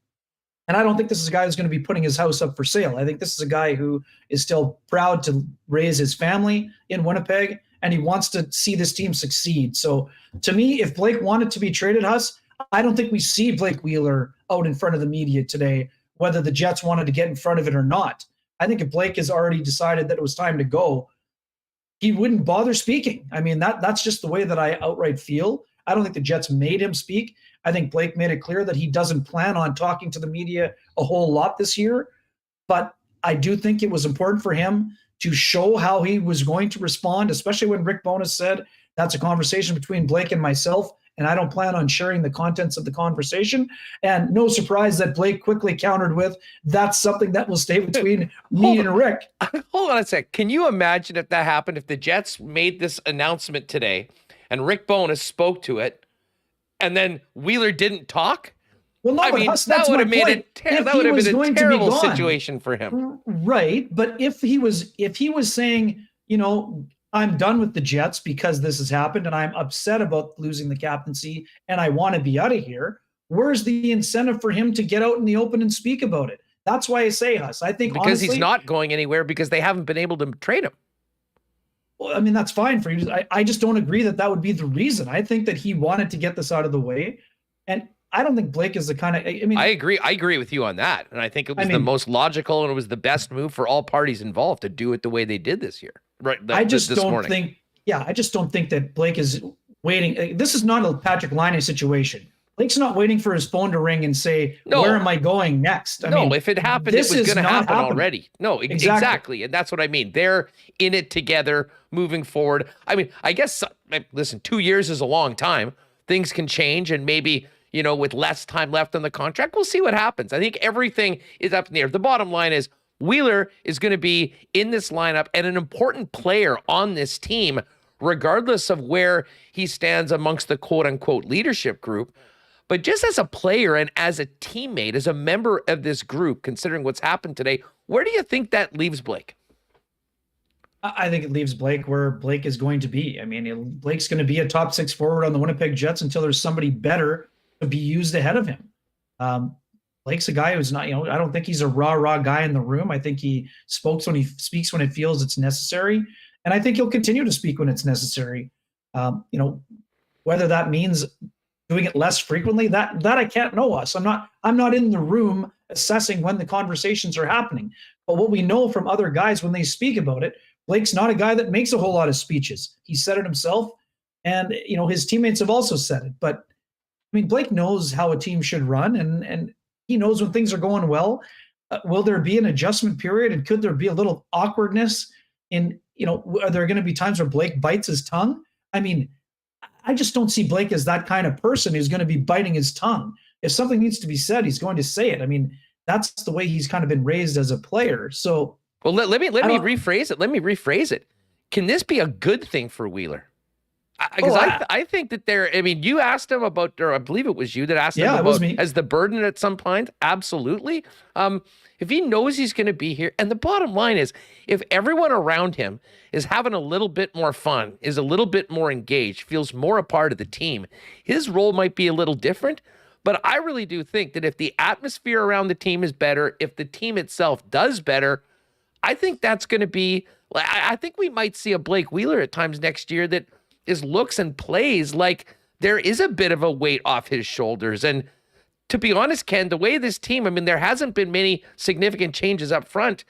And I don't think this is a guy who's going to be putting his house up for sale. I think this is a guy who is still proud to raise his family in Winnipeg, and he wants to see this team succeed. So to me, if Blake wanted to be traded, Huss, I don't think we see Blake Wheeler out in front of the media today, whether the Jets wanted to get in front of it or not. I think if Blake has already decided that it was time to go, he wouldn't bother speaking. I mean, that's just the way that I outright feel. I don't think the Jets made him speak. I think Blake made it clear that he doesn't plan on talking to the media a whole lot this year. But I do think it was important for him to show how he was going to respond, especially when Rick Bowness said that's a conversation between Blake and myself and I don't plan on sharing the contents of the conversation. And no surprise that Blake quickly countered with, that's something that will stay between me and Rick. Hold on a sec. Can you imagine if that happened, if the Jets made this announcement today and Rick Bowness spoke to it and then Wheeler didn't talk? Well, no, that would have made it a terrible situation for him. Right. But if he was saying, I'm done with the Jets because this has happened and I'm upset about losing the captaincy and I want to be out of here, where's the incentive for him to get out in the open and speak about it? That's why I say, Huss, I think because honestly, he's not going anywhere because they haven't been able to trade him. Well, I mean, that's fine for you. I just don't agree that would be the reason. I think that he wanted to get this out of the way. And I don't think Blake is the kind of, I agree with you on that. And I think it was the most logical and it was the best move for all parties involved to do it the way they did this year. Right. I just don't think that Blake is waiting. This is not a Patrick Laine situation. Blake's not waiting for his phone to ring and say, where am I going next? I mean, if it happened, it was going to happen already. No, exactly. And that's what I mean. They're in it together, moving forward. I mean, I guess, listen, 2 years is a long time. Things can change and maybe, with less time left on the contract, we'll see what happens. I think everything is up in the air. The bottom line is Wheeler is going to be in this lineup and an important player on this team, regardless of where he stands amongst the quote-unquote leadership group. But just as a player and as a teammate, as a member of this group, considering what's happened today, where do you think that leaves Blake? I think it leaves Blake where Blake is going to be. I mean, Blake's going to be a top 6 forward on the Winnipeg Jets until there's somebody better to be used ahead of him. Blake's a guy who's not, I don't think he's a raw guy in the room. I think he speaks when it feels it's necessary. And I think he'll continue to speak when it's necessary. Whether that means doing it less frequently, that I can't know us. I'm not in the room assessing when the conversations are happening. But what we know from other guys when they speak about it, Blake's not a guy that makes a whole lot of speeches. He said it himself, and his teammates have also said it. But I mean, Blake knows how a team should run, and he knows when things are going well. Will there be an adjustment period, and could there be a little awkwardness? Are there going to be times where Blake bites his tongue? I mean, I just don't see Blake as that kind of person who's going to be biting his tongue. If something needs to be said, he's going to say it. I mean, that's the way he's kind of been raised as a player. So, well, let me rephrase it. Let me rephrase it. Can this be a good thing for Wheeler? Because I think that you asked him about, or I believe it was you that asked him about as the burden at some point. Absolutely. If he knows he's going to be here, and the bottom line is, if everyone around him is having a little bit more fun, is a little bit more engaged, feels more a part of the team, his role might be a little different. But I really do think that if the atmosphere around the team is better, if the team itself does better, I think that's going to be, I think we might see a Blake Wheeler at times next year that is looks and plays like there is a bit of a weight off his shoulders. And to be honest, Ken, the way this team, there hasn't been many significant changes up front.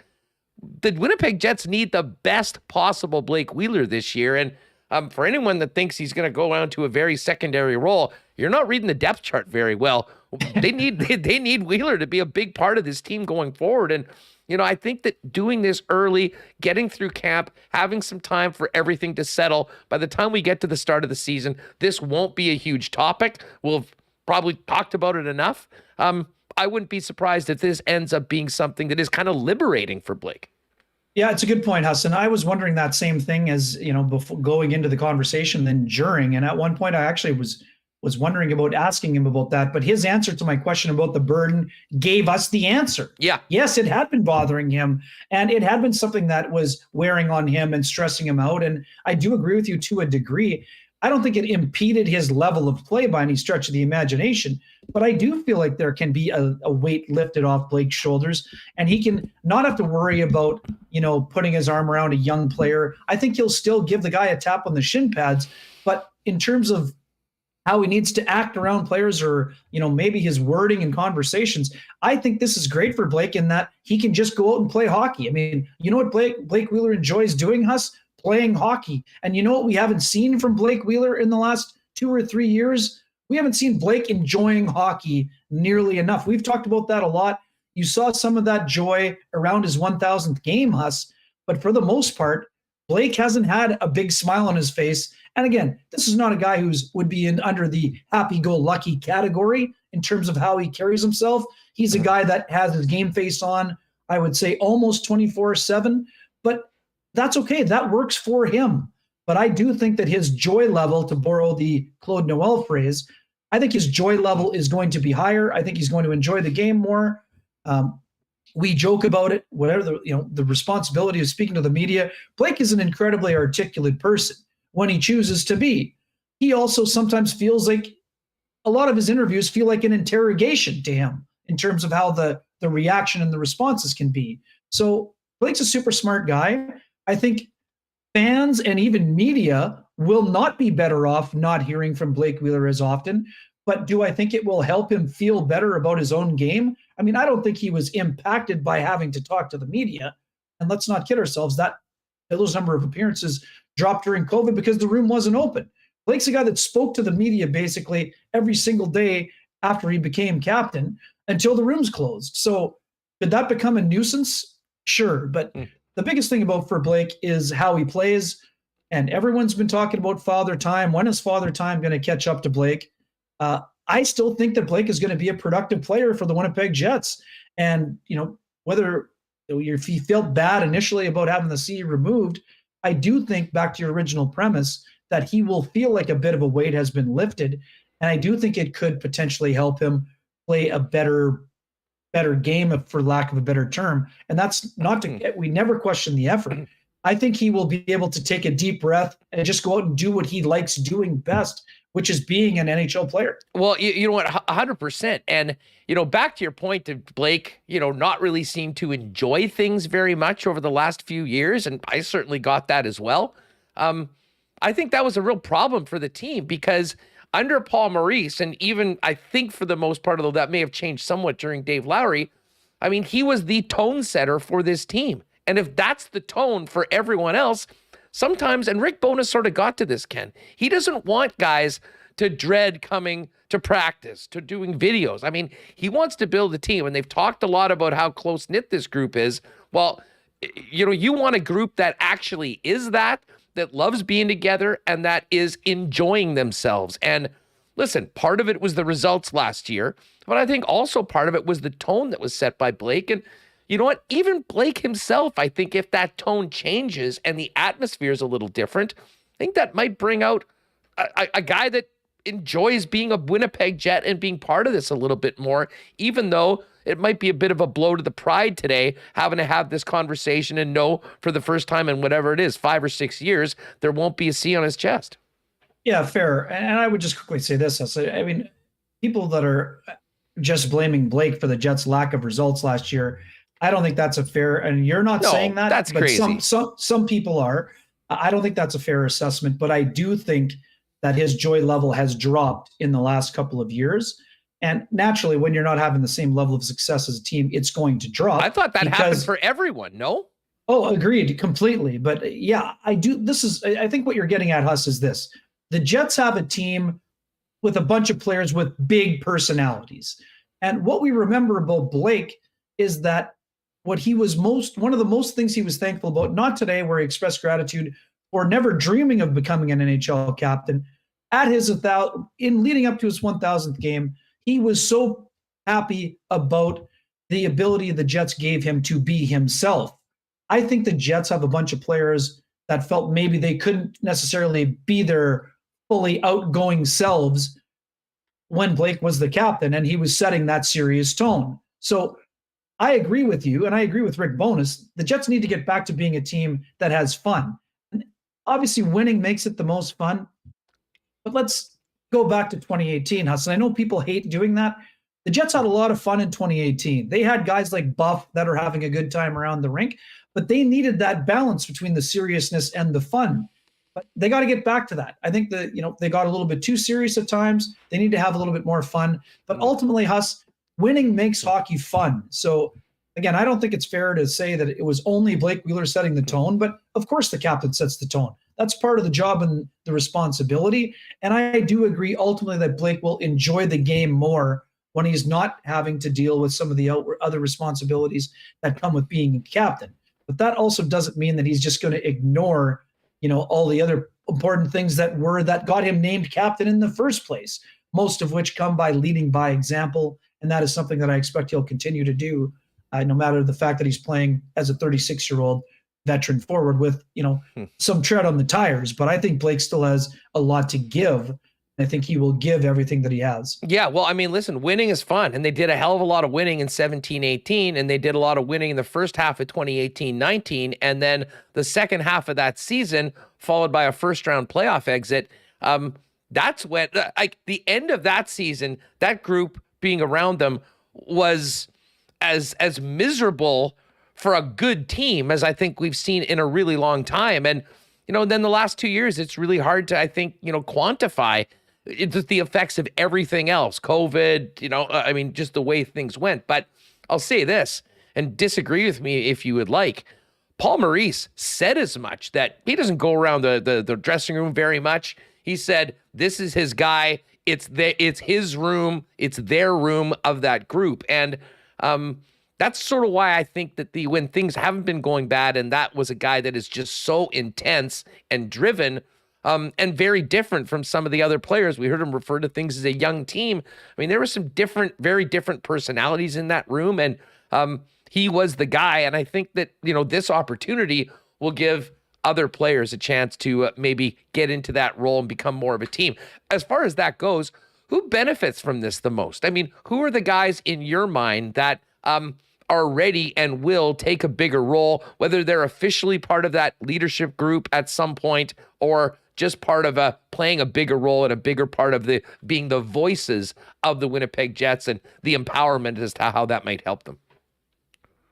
The Winnipeg Jets need the best possible Blake Wheeler this year. And for anyone that thinks he's going to go down to a very secondary role, you're not reading the depth chart very well. They need Wheeler to be a big part of this team going forward. And I think that doing this early, getting through camp, having some time for everything to settle, by the time we get to the start of the season, this won't be a huge topic. We'll have probably talked about it enough. I wouldn't be surprised if this ends up being something that is kind of liberating for Blake. Yeah, it's a good point, Hassan. I was wondering that same thing as, before going into the conversation, then during. And at one point, I actually was wondering about asking him about that. But his answer to my question about the burden gave us the answer. Yeah. Yes, it had been bothering him. And it had been something that was wearing on him and stressing him out. And I do agree with you to a degree. I don't think it impeded his level of play by any stretch of the imagination. But I do feel like there can be a weight lifted off Blake's shoulders. And he can not have to worry about, putting his arm around a young player. I think he'll still give the guy a tap on the shin pads. But in terms of how he needs to act around players or, maybe his wording and conversations, I think this is great for Blake in that he can just go out and play hockey. I mean, you know what Blake Wheeler enjoys doing, Huss? Playing hockey. And you know what we haven't seen from Blake Wheeler in the last 2 or 3 years? We haven't seen Blake enjoying hockey nearly enough. We've talked about that a lot. You saw some of that joy around his 1,000th game, Huss. But for the most part, Blake hasn't had a big smile on his face. And again, this is not a guy would be under the happy-go-lucky category in terms of how he carries himself. He's a guy that has his game face on, I would say, almost 24/7. But that's okay. That works for him. But I do think that his joy level, to borrow the Claude Noel phrase, I think his joy level is going to be higher. I think he's going to enjoy the game more. We joke about it, whatever the responsibility of speaking to the media. Blake is an incredibly articulate person when he chooses to be. He also sometimes feels like a lot of his interviews feel like an interrogation to him in terms of how the reaction and the responses can be. So Blake's a super smart guy. I think fans and even media will not be better off not hearing from Blake Wheeler as often. But do I think it will help him feel better about his own game? I mean, I don't think he was impacted by having to talk to the media. And let's not kid ourselves, those number of appearances dropped during COVID because the room wasn't open. Blake's a guy that spoke to the media basically every single day after he became captain until the rooms closed. So did that become a nuisance? Sure. But the biggest thing for Blake is how he plays. And everyone's been talking about Father Time. When is Father Time going to catch up to Blake? I still think that Blake is going to be a productive player for the Winnipeg Jets. And, whether if he felt bad initially about having the C removed, I do think, back to your original premise, that he will feel like a bit of a weight has been lifted. And I do think it could potentially help him play a better game, for lack of a better term. And that's not we never question the effort. I think he will be able to take a deep breath and just go out and do what he likes doing best, which is being an NHL player. Well, you know what, 100%. And, back to your point to Blake, not really seem to enjoy things very much over the last few years. And I certainly got that as well. I think that was a real problem for the team because under Paul Maurice, and even I think for the most part, although that may have changed somewhat during Dave Lowry, I mean, he was the tone setter for this team. And if that's the tone for everyone else, sometimes, and Rick Bowness sort of got to this, Ken, he doesn't want guys to dread coming to practice, to doing videos. I mean, he wants to build a team, and they've talked a lot about how close-knit this group is. Well, you want a group that actually is that loves being together and that is enjoying themselves. And listen, part of it was the results last year, but I think also part of it was the tone that was set by Blake. And you know what? Even Blake himself, I think if that tone changes and the atmosphere is a little different, I think that might bring out a guy that enjoys being a Winnipeg Jet and being part of this a little bit more, even though it might be a bit of a blow to the pride today, having to have this conversation and know for the first time in whatever it is, 5 or 6 years, there won't be a C on his chest. Yeah, fair. And I would just quickly say this. I mean, people that are just blaming Blake for the Jets' lack of results last year, I don't think that's a fair, and you're not saying that. That's but crazy. Some people are. I don't think that's a fair assessment, but I do think that his joy level has dropped in the last couple of years. And naturally, when you're not having the same level of success as a team, it's going to drop. I thought that happened for everyone, no? Oh, agreed completely. But yeah, I think what you're getting at, Huss, is this. The Jets have a team with a bunch of players with big personalities. And what we remember about Blake is that one of the most things he was thankful about, not today where he expressed gratitude for never dreaming of becoming an NHL captain, in leading up to his 1,000th game, he was so happy about the ability the Jets gave him to be himself. I think the Jets have a bunch of players that felt maybe they couldn't necessarily be their fully outgoing selves when Blake was the captain and he was setting that serious tone. So I agree with you, and I agree with Rick Bowness. The Jets need to get back to being a team that has fun. And obviously, winning makes it the most fun. But let's go back to 2018, Hudson. I know people hate doing that. The Jets had a lot of fun in 2018. They had guys like Buff that are having a good time around the rink, but they needed that balance between the seriousness and the fun. But they got to get back to that. I think that, they got a little bit too serious at times. They need to have a little bit more fun. But ultimately, Huss, winning makes hockey fun. So again, I don't think it's fair to say that it was only Blake Wheeler setting the tone, but of course the captain sets the tone. That's part of the job and the responsibility. And I do agree ultimately that Blake will enjoy the game more when he's not having to deal with some of the other responsibilities that come with being a captain. But that also doesn't mean that he's just going to ignore, all the other important things that got him named captain in the first place, most of which come by leading by example. And that is something that I expect he'll continue to do, no matter the fact that he's playing as a 36-year-old veteran forward with, some tread on the tires. But I think Blake still has a lot to give. I think he will give everything that he has. Yeah, well, I mean, listen, winning is fun, and they did a hell of a lot of winning in 17-18, and they did a lot of winning in the first half of 2018-19, and then the second half of that season, followed by a first-round playoff exit. That's when, the end of that season, that group being around them was as miserable for a good team as I think we've seen in a really long time. And, then the last 2 years, it's really hard to, I think, quantify the effects of everything else, COVID, just the way things went. But I'll say this, and disagree with me if you would like. Paul Maurice said as much, that he doesn't go around the dressing room very much. He said, this is his guy. It's his room. It's their room of that group. And that's sort of why I think that when things haven't been going bad, and that was a guy that is just so intense and driven, and very different from some of the other players. We heard him refer to things as a young team. I mean, there were some very different personalities in that room, and he was the guy. And I think that, this opportunity will give other players a chance to maybe get into that role and become more of a team. As far as that goes, who benefits from this the most? I mean, who are the guys in your mind that are ready and will take a bigger role, whether they're officially part of that leadership group at some point or just part of playing a bigger role and a bigger part of being the voices of the Winnipeg Jets and the empowerment as to how that might help them?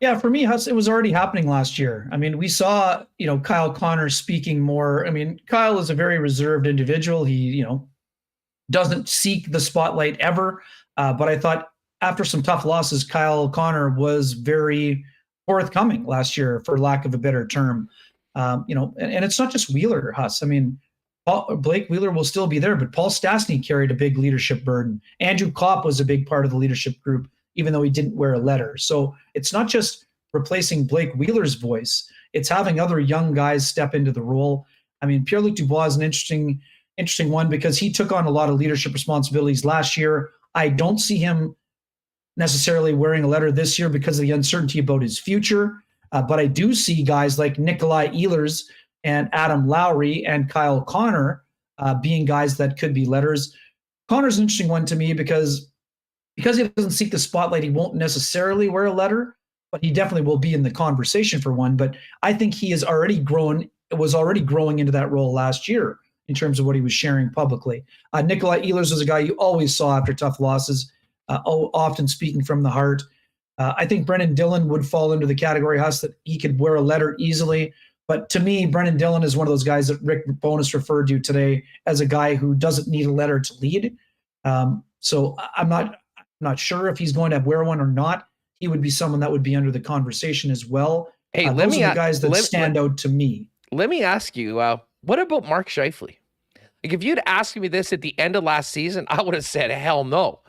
Yeah, for me, Huss, it was already happening last year. I mean, we saw, Kyle Connor speaking more. I mean, Kyle is a very reserved individual. He, doesn't seek the spotlight ever. But I thought after some tough losses, Kyle Connor was very forthcoming last year, for lack of a better term. And it's not just Wheeler, Huss. I mean, Blake Wheeler will still be there, but Paul Stastny carried a big leadership burden. Andrew Kopp was a big part of the leadership group, even though he didn't wear a letter. So it's not just replacing Blake Wheeler's voice. It's having other young guys step into the role. I mean, Pierre-Luc Dubois is an interesting one because he took on a lot of leadership responsibilities last year. I don't see him necessarily wearing a letter this year because of the uncertainty about his future. But I do see guys like Nikolai Ehlers and Adam Lowry and Kyle Connor being guys that could be letters. Connor's an interesting one to me because he doesn't seek the spotlight, he won't necessarily wear a letter, but he definitely will be in the conversation for one. But I think he was already growing into that role last year in terms of what he was sharing publicly. Nikolai Ehlers was a guy you always saw after tough losses, often speaking from the heart. I think Brennan Dillon would fall into the category, Huss, that he could wear a letter easily. But to me, Brennan Dillon is one of those guys that Rick Bowness referred to today as a guy who doesn't need a letter to lead. So I'm not sure if he's going to wear one or not. He would be someone that would be under the conversation as well. Hey, those are the guys that stand out to me. Let me ask you, what about Mark Scheifele? Like, if you'd asked me this at the end of last season, I would have said, hell no.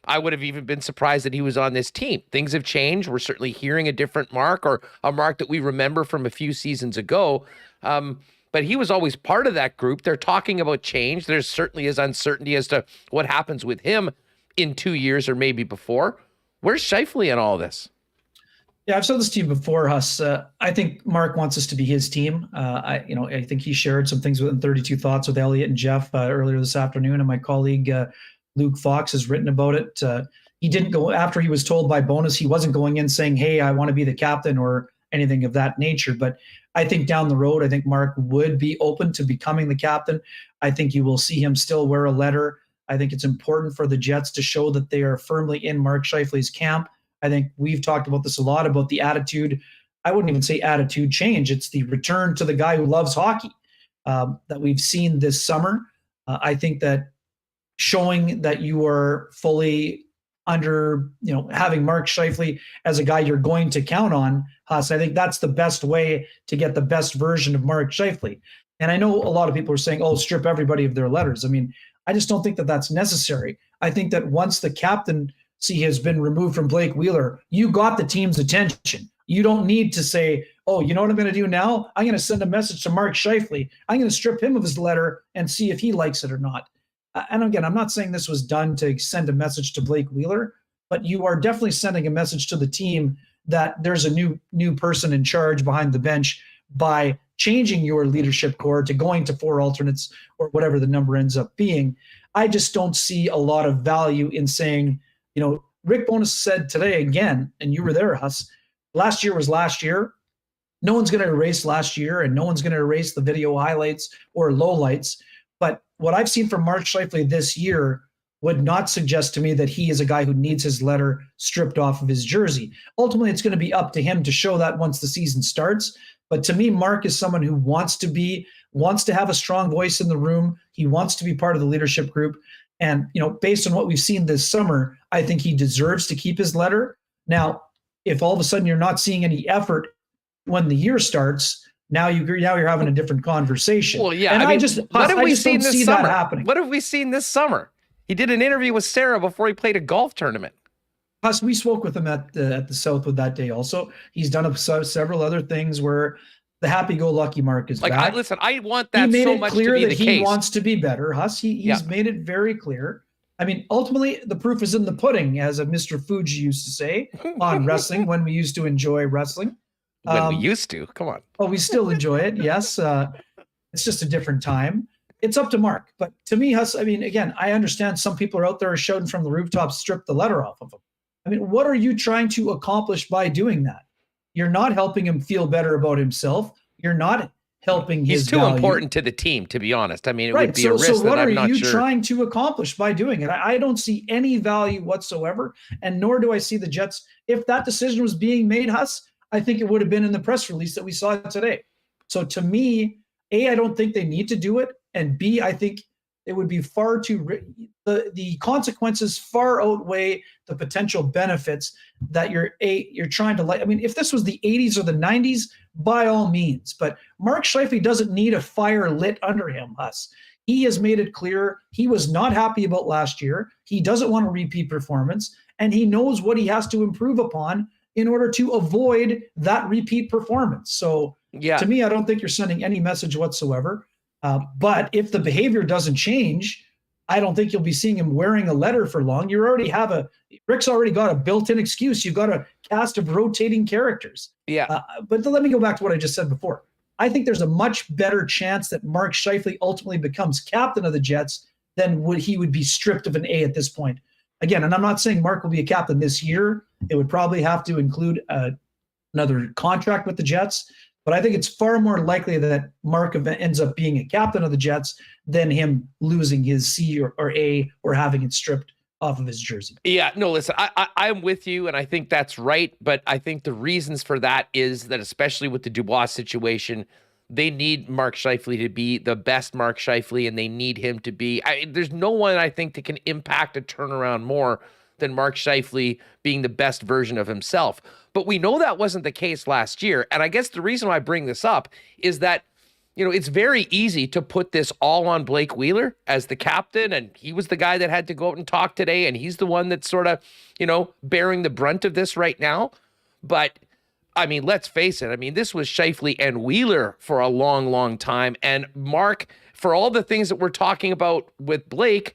I would have even been surprised that he was on this team. Things have changed. We're certainly hearing a different Mark, or a Mark that we remember from a few seasons ago. But he was always part of that group. They're talking about change. There certainly is uncertainty as to what happens with him in 2 years or maybe before. Where's Scheifele in all this? Yeah, I've said this to you before, Huss. I think Mark wants us to be his team. I think he shared some things within 32 Thoughts with Elliot and Jeff earlier this afternoon, and my colleague Luke Fox has written about it. He didn't go after he was told by Bowness. He wasn't going in saying, hey, I want to be the captain or anything of that nature. But I think down the road, I think Mark would be open to becoming the captain. I think you will see him still wear a letter. I think it's important for the Jets to show that they are firmly in Mark Scheifele's camp. I think we've talked about this a lot, about the attitude. I wouldn't even say attitude change. It's the return to the guy who loves hockey that we've seen this summer. I think that showing that you are fully under, having Mark Scheifele as a guy you're going to count on, Huss, I think that's the best way to get the best version of Mark Scheifele. And I know a lot of people are saying, oh, strip everybody of their letters. I mean, I just don't think that that's necessary. I think that once the captaincy has been removed from Blake Wheeler, you got the team's attention. You don't need to say, oh, you know what I'm going to do now? I'm going to send a message to Mark Scheifele. I'm going to strip him of his letter and see if he likes it or not. And again, I'm not saying this was done to send a message to Blake Wheeler, but you are definitely sending a message to the team that there's a new person in charge behind the bench by changing your leadership core to going to 4 alternates or whatever the number ends up being. I just don't see a lot of value in saying, Rick Bowness said today again, and you were there, Huss, last year was last year. No one's going to erase last year, and no one's going to erase the video highlights or lowlights. But what I've seen from Mark Scheifele this year would not suggest to me that he is a guy who needs his letter stripped off of his jersey. Ultimately, it's going to be up to him to show that once the season starts. But to me, Mark is someone who wants to have a strong voice in the room. He wants to be part of the leadership group. And, based on what we've seen this summer, I think he deserves to keep his letter. Now, if all of a sudden you're not seeing any effort when the year starts, now you're having a different conversation. Well, yeah. And what have we seen this summer? That happening. What have we seen this summer? He did an interview with Sarah before he played a golf tournament. Plus, we spoke with him at the Southwood that day also. He's done several other things where the happy-go-lucky Mark is back. I want that so much to be the case. He made it clear that he wants to be better, Huss. He's made it very clear. I mean, ultimately, the proof is in the pudding, as a Mr. Fuji used to say on wrestling when we used to enjoy wrestling. When we used to, come on. Oh, we still enjoy it, yes. It's just a different time. It's up to Mark. But to me, Huss, I mean, again, I understand some people are out there shouting from the rooftops, strip the letter off of him. I mean, what are you trying to accomplish by doing that? You're not helping him feel better about himself. You're not helping his value. He's too important to the team, to be honest. I mean, it would be a risk so what that I'm not sure. are you trying to accomplish by doing it? I don't see any value whatsoever, and nor do I see the Jets. If that decision was being made, Huss, I think it would have been in the press release that we saw today. So to me, A, I don't think they need to do it, and B, I think it would be far too the consequences far outweigh the potential benefits that you're trying to I mean, if this was the 80s or the 90s, by all means. But Mark Scheifele doesn't need a fire lit under him, Huss. He has made it clear he was not happy about last year. He doesn't want a repeat performance, and he knows what he has to improve upon in order to avoid that repeat performance. So to me, I don't think you're sending any message whatsoever. But if the behavior doesn't change, I don't think you'll be seeing him wearing a letter for long. Rick's already got a built-in excuse. You've got a cast of rotating characters. Yeah. But let me go back to what I just said before. I think there's a much better chance that Mark Scheifele ultimately becomes captain of the Jets than he would be stripped of an A at this point. Again, and I'm not saying Mark will be a captain this year. It would probably have to include another contract with the Jets. But I think it's far more likely that Mark ends up being a captain of the Jets than him losing his C or A or having it stripped off of his jersey. Yeah, no, listen, I'm with you, and I think that's right. But I think the reasons for that is that, especially with the Dubois situation, they need Mark Scheifele to be the best Mark Scheifele, and they need him to be. There's no one, I think, that can impact a turnaround more than Mark Scheifele being the best version of himself. But we know that wasn't the case last year. And I guess the reason why I bring this up is that, it's very easy to put this all on Blake Wheeler as the captain. And he was the guy that had to go out and talk today. And he's the one that's sort of, bearing the brunt of this right now. But I mean, let's face it. I mean, this was Scheifele and Wheeler for a long, long time. And Mark, for all the things that we're talking about with Blake,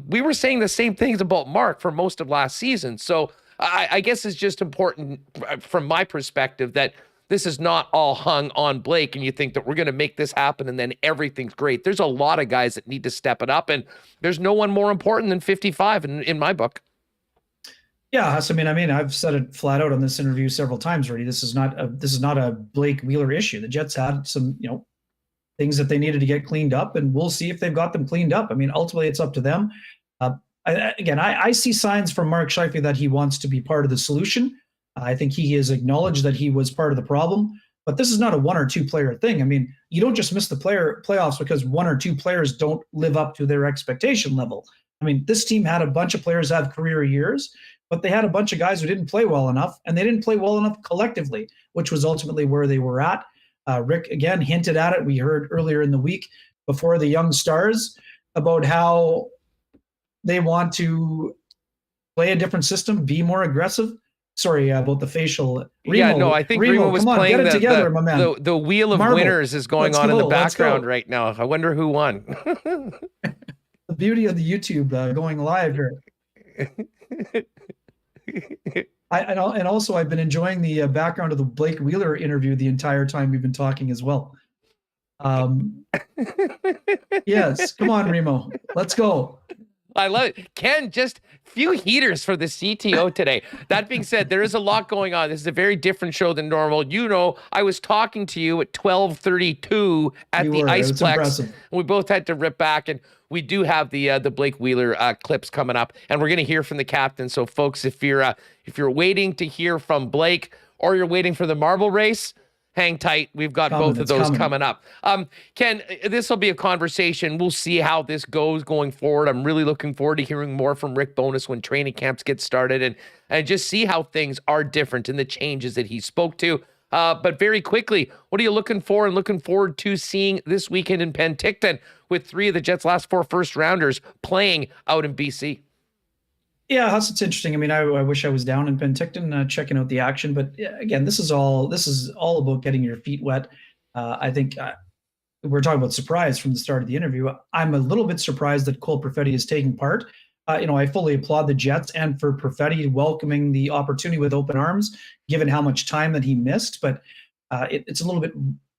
we were saying the same things about Mark for most of last season. So I guess it's just important from my perspective that this is not all hung on Blake and you think that we're going to make this happen and then everything's great. There's a lot of guys that need to step it up, and there's no one more important than 55 in my book. Yeah, I mean, I've said it flat out on this interview several times already. This is not a Blake Wheeler issue. The Jets had some, things that they needed to get cleaned up, and we'll see if they've got them cleaned up. I mean, ultimately, it's up to them. I see signs from Mark Scheifele that he wants to be part of the solution. I think he has acknowledged that he was part of the problem, but this is not a one or two player thing. I mean, you don't just miss the playoffs because one or two players don't live up to their expectation level. I mean, this team had a bunch of players have career years, but they had a bunch of guys who didn't play well enough, and they didn't play well enough collectively, which was ultimately where they were at. Rick, again, hinted at it. We heard earlier in the week before the young stars about how they want to play a different system, be more aggressive. about the facial. I think Remo was playing get it together, my man. The Wheel of Winners is going on in the background right now. I wonder who won. The beauty of the YouTube going live here. And also I've been enjoying the background of the Blake Wheeler interview the entire time we've been talking as well. Yes, come on, Remo, let's go. I love it. Ken, just few heaters for the CTO today. That being said, there is a lot going on. This is a very different show than normal. I was talking to you at 12:32 at the Iceplex, and we both had to rip back, and we do have the Blake Wheeler clips coming up, and we're going to hear from the captain. So, folks, if you're waiting to hear from Blake or you're waiting for the marble race, hang tight. We've got both of those coming up. Ken, this will be a conversation. We'll see how this goes going forward. I'm really looking forward to hearing more from Rick Bowness when training camps get started and just see how things are different and the changes that he spoke to. But very quickly, what are you looking for and looking forward to seeing this weekend in Penticton with 3 of the Jets' last 4 first-rounders playing out in BC? Yeah, Huss, it's interesting. I mean, I wish I was down in Penticton checking out the action, but again, this is all about getting your feet wet. I think we're talking about surprise from the start of the interview. I'm a little bit surprised that Cole Perfetti is taking part. I fully applaud the Jets and for Perfetti welcoming the opportunity with open arms, given how much time that he missed. But it's a little bit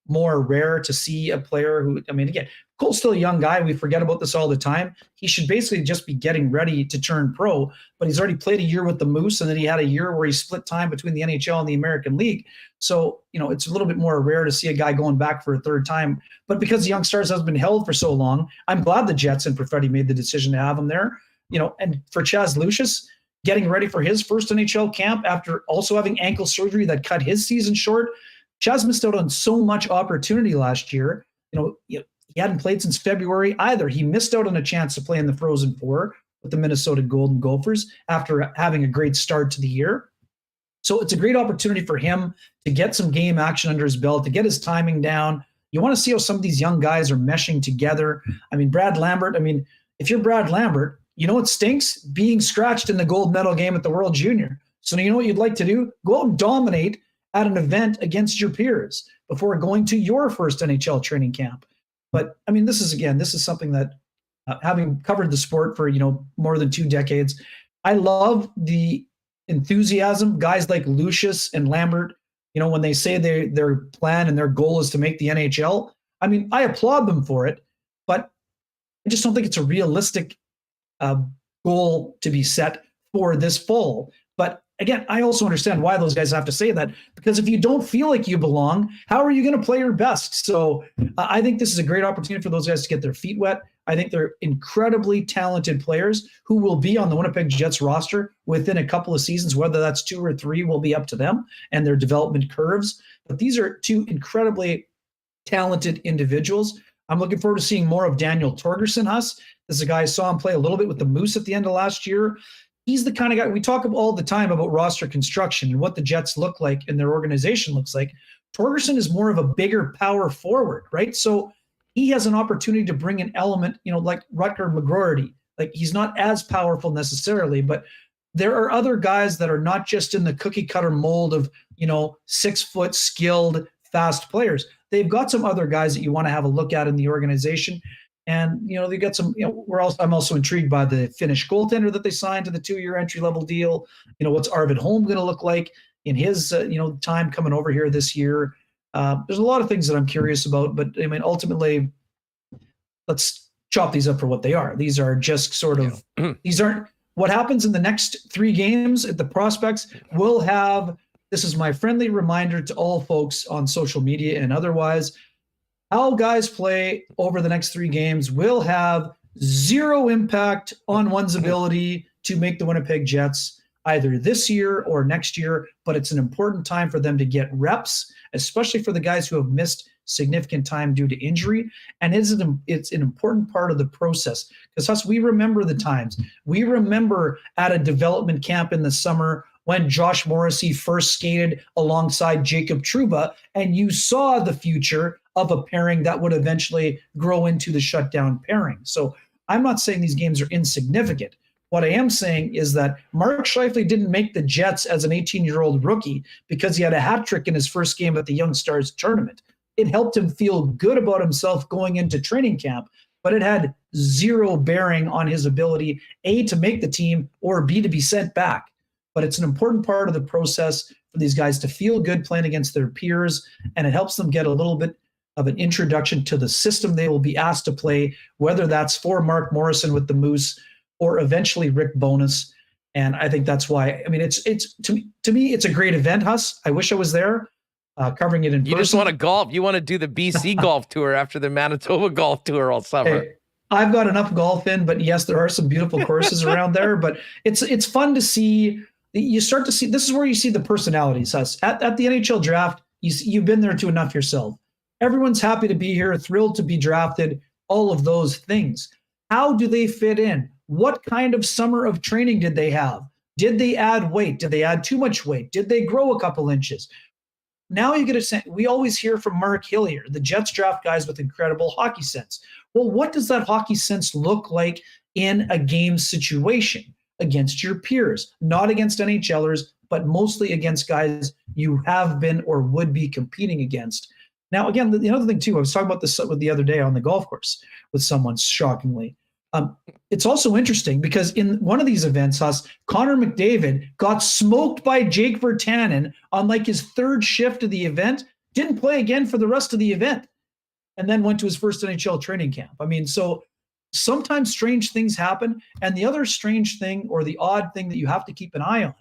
more rare to see a player who, I mean, again, Cole's still a young guy. We forget about this all the time. He should basically just be getting ready to turn pro, but he's already played a year with the Moose, and then he had a year where he split time between the NHL and the American League. So, it's a little bit more rare to see a guy going back for a third time. But because Young Stars has been held for so long, I'm glad the Jets and Perfetti made the decision to have him there. And for Chaz Lucius, getting ready for his first NHL camp after also having ankle surgery that cut his season short. Chaz missed out on so much opportunity last year. He hadn't played since February either. He missed out on a chance to play in the Frozen Four with the Minnesota Golden Gophers after having a great start to the year. So it's a great opportunity for him to get some game action under his belt, to get his timing down. You want to see how some of these young guys are meshing together. I mean, Brad Lambert, if you're Brad Lambert, what stinks? Being scratched in the gold medal game at the World Junior. So you know what you'd like to do? Go out and dominate at an event against your peers before going to your first NHL training camp. But this is something that having covered the sport for, more than 2 decades, I love the enthusiasm. Guys like Lucius and Lambert, when they say their plan and their goal is to make the NHL, I applaud them for it, but I just don't think it's a realistic goal to be set for this fall. But again, I also understand why those guys have to say that, because if you don't feel like you belong, how are you going to play your best? So I think this is a great opportunity for those guys to get their feet wet. I think they're incredibly talented players who will be on the Winnipeg Jets roster within a couple of seasons. Whether that's 2 or 3 will be up to them and their development curves. But these are 2 incredibly talented individuals. I'm looking forward to seeing more of Daniel Torgerson, Huss. This is a guy I saw him play a little bit with the Moose at the end of last year. He's the kind of guy, we talk all the time about roster construction and what the Jets look like and their organization looks like. Torgerson is more of a bigger power forward, right? So he has an opportunity to bring an element, like Rutger McGroarty. Like, he's not as powerful necessarily, but there are other guys that are not just in the cookie cutter mold of, 6-foot skilled, fast players. They've got some other guys that you want to have a look at in the organization. And, they got some, I'm also intrigued by the Finnish goaltender that they signed to the 2-year entry-level deal. What's Arvid Holm going to look like in his, time coming over here this year? There's a lot of things that I'm curious about, but ultimately, let's chop these up for what they are. These are just sort of, these aren't what happens in the next 3 games at the prospects. We'll have, this is my friendly reminder to all folks on social media and otherwise, how guys play over the next 3 games will have 0 impact on one's ability to make the Winnipeg Jets either this year or next year, but it's an important time for them to get reps, especially for the guys who have missed significant time due to injury. And it's an important part of the process, because we remember the times. We remember at a development camp in the summer when Josh Morrissey first skated alongside Jacob Trouba, and you saw the future of a pairing that would eventually grow into the shutdown pairing. So I'm not saying these games are insignificant, What I am saying is that Mark Scheifele didn't make the Jets as an 18-year-old rookie because he had a hat trick in his first game at the Young Stars tournament. It helped him feel good about himself going into training camp, but it had zero bearing on his ability, A, to make the team, or B, to be sent back. But it's an important part of the process for these guys to feel good playing against their peers, and it helps them get a little bit of an introduction to the system they will be asked to play, whether that's for Mark Morrison with the Moose or eventually Rick Bowness. And I think that's why, I mean, it's to me, it's a great event, Huss. I wish I was there. Covering it in person. You just want to golf. You want to do the BC golf tour after the Manitoba golf tour all summer. Hey, I've got enough golf in, but yes, there are some beautiful courses around there. But it's fun to see. You start to see. This is where you see the personalities. Us at the NHL draft. You've been there too enough yourself. Everyone's happy to be here, thrilled to be drafted. All of those things. How do they fit in? What kind of summer of training did they have? Did they add weight? Did they add too much weight? Did they grow a couple inches? Now you get a sense. We always hear from Mark Hillier, the Jets draft guys with incredible hockey sense. Well, what does that hockey sense look like in a game situation against your peers? Not against NHLers, but mostly against guys you have been or would be competing against. Now, again, the other thing too, I was talking about this with the other day on the golf course with someone, shockingly. It's also interesting because in one of these events, Connor McDavid got smoked by Jake Virtanen on like his third shift of the event, didn't play again for the rest of the event, and then went to his first NHL training camp. I mean, so sometimes strange things happen. And the other strange thing, or the odd thing that you have to keep an eye on,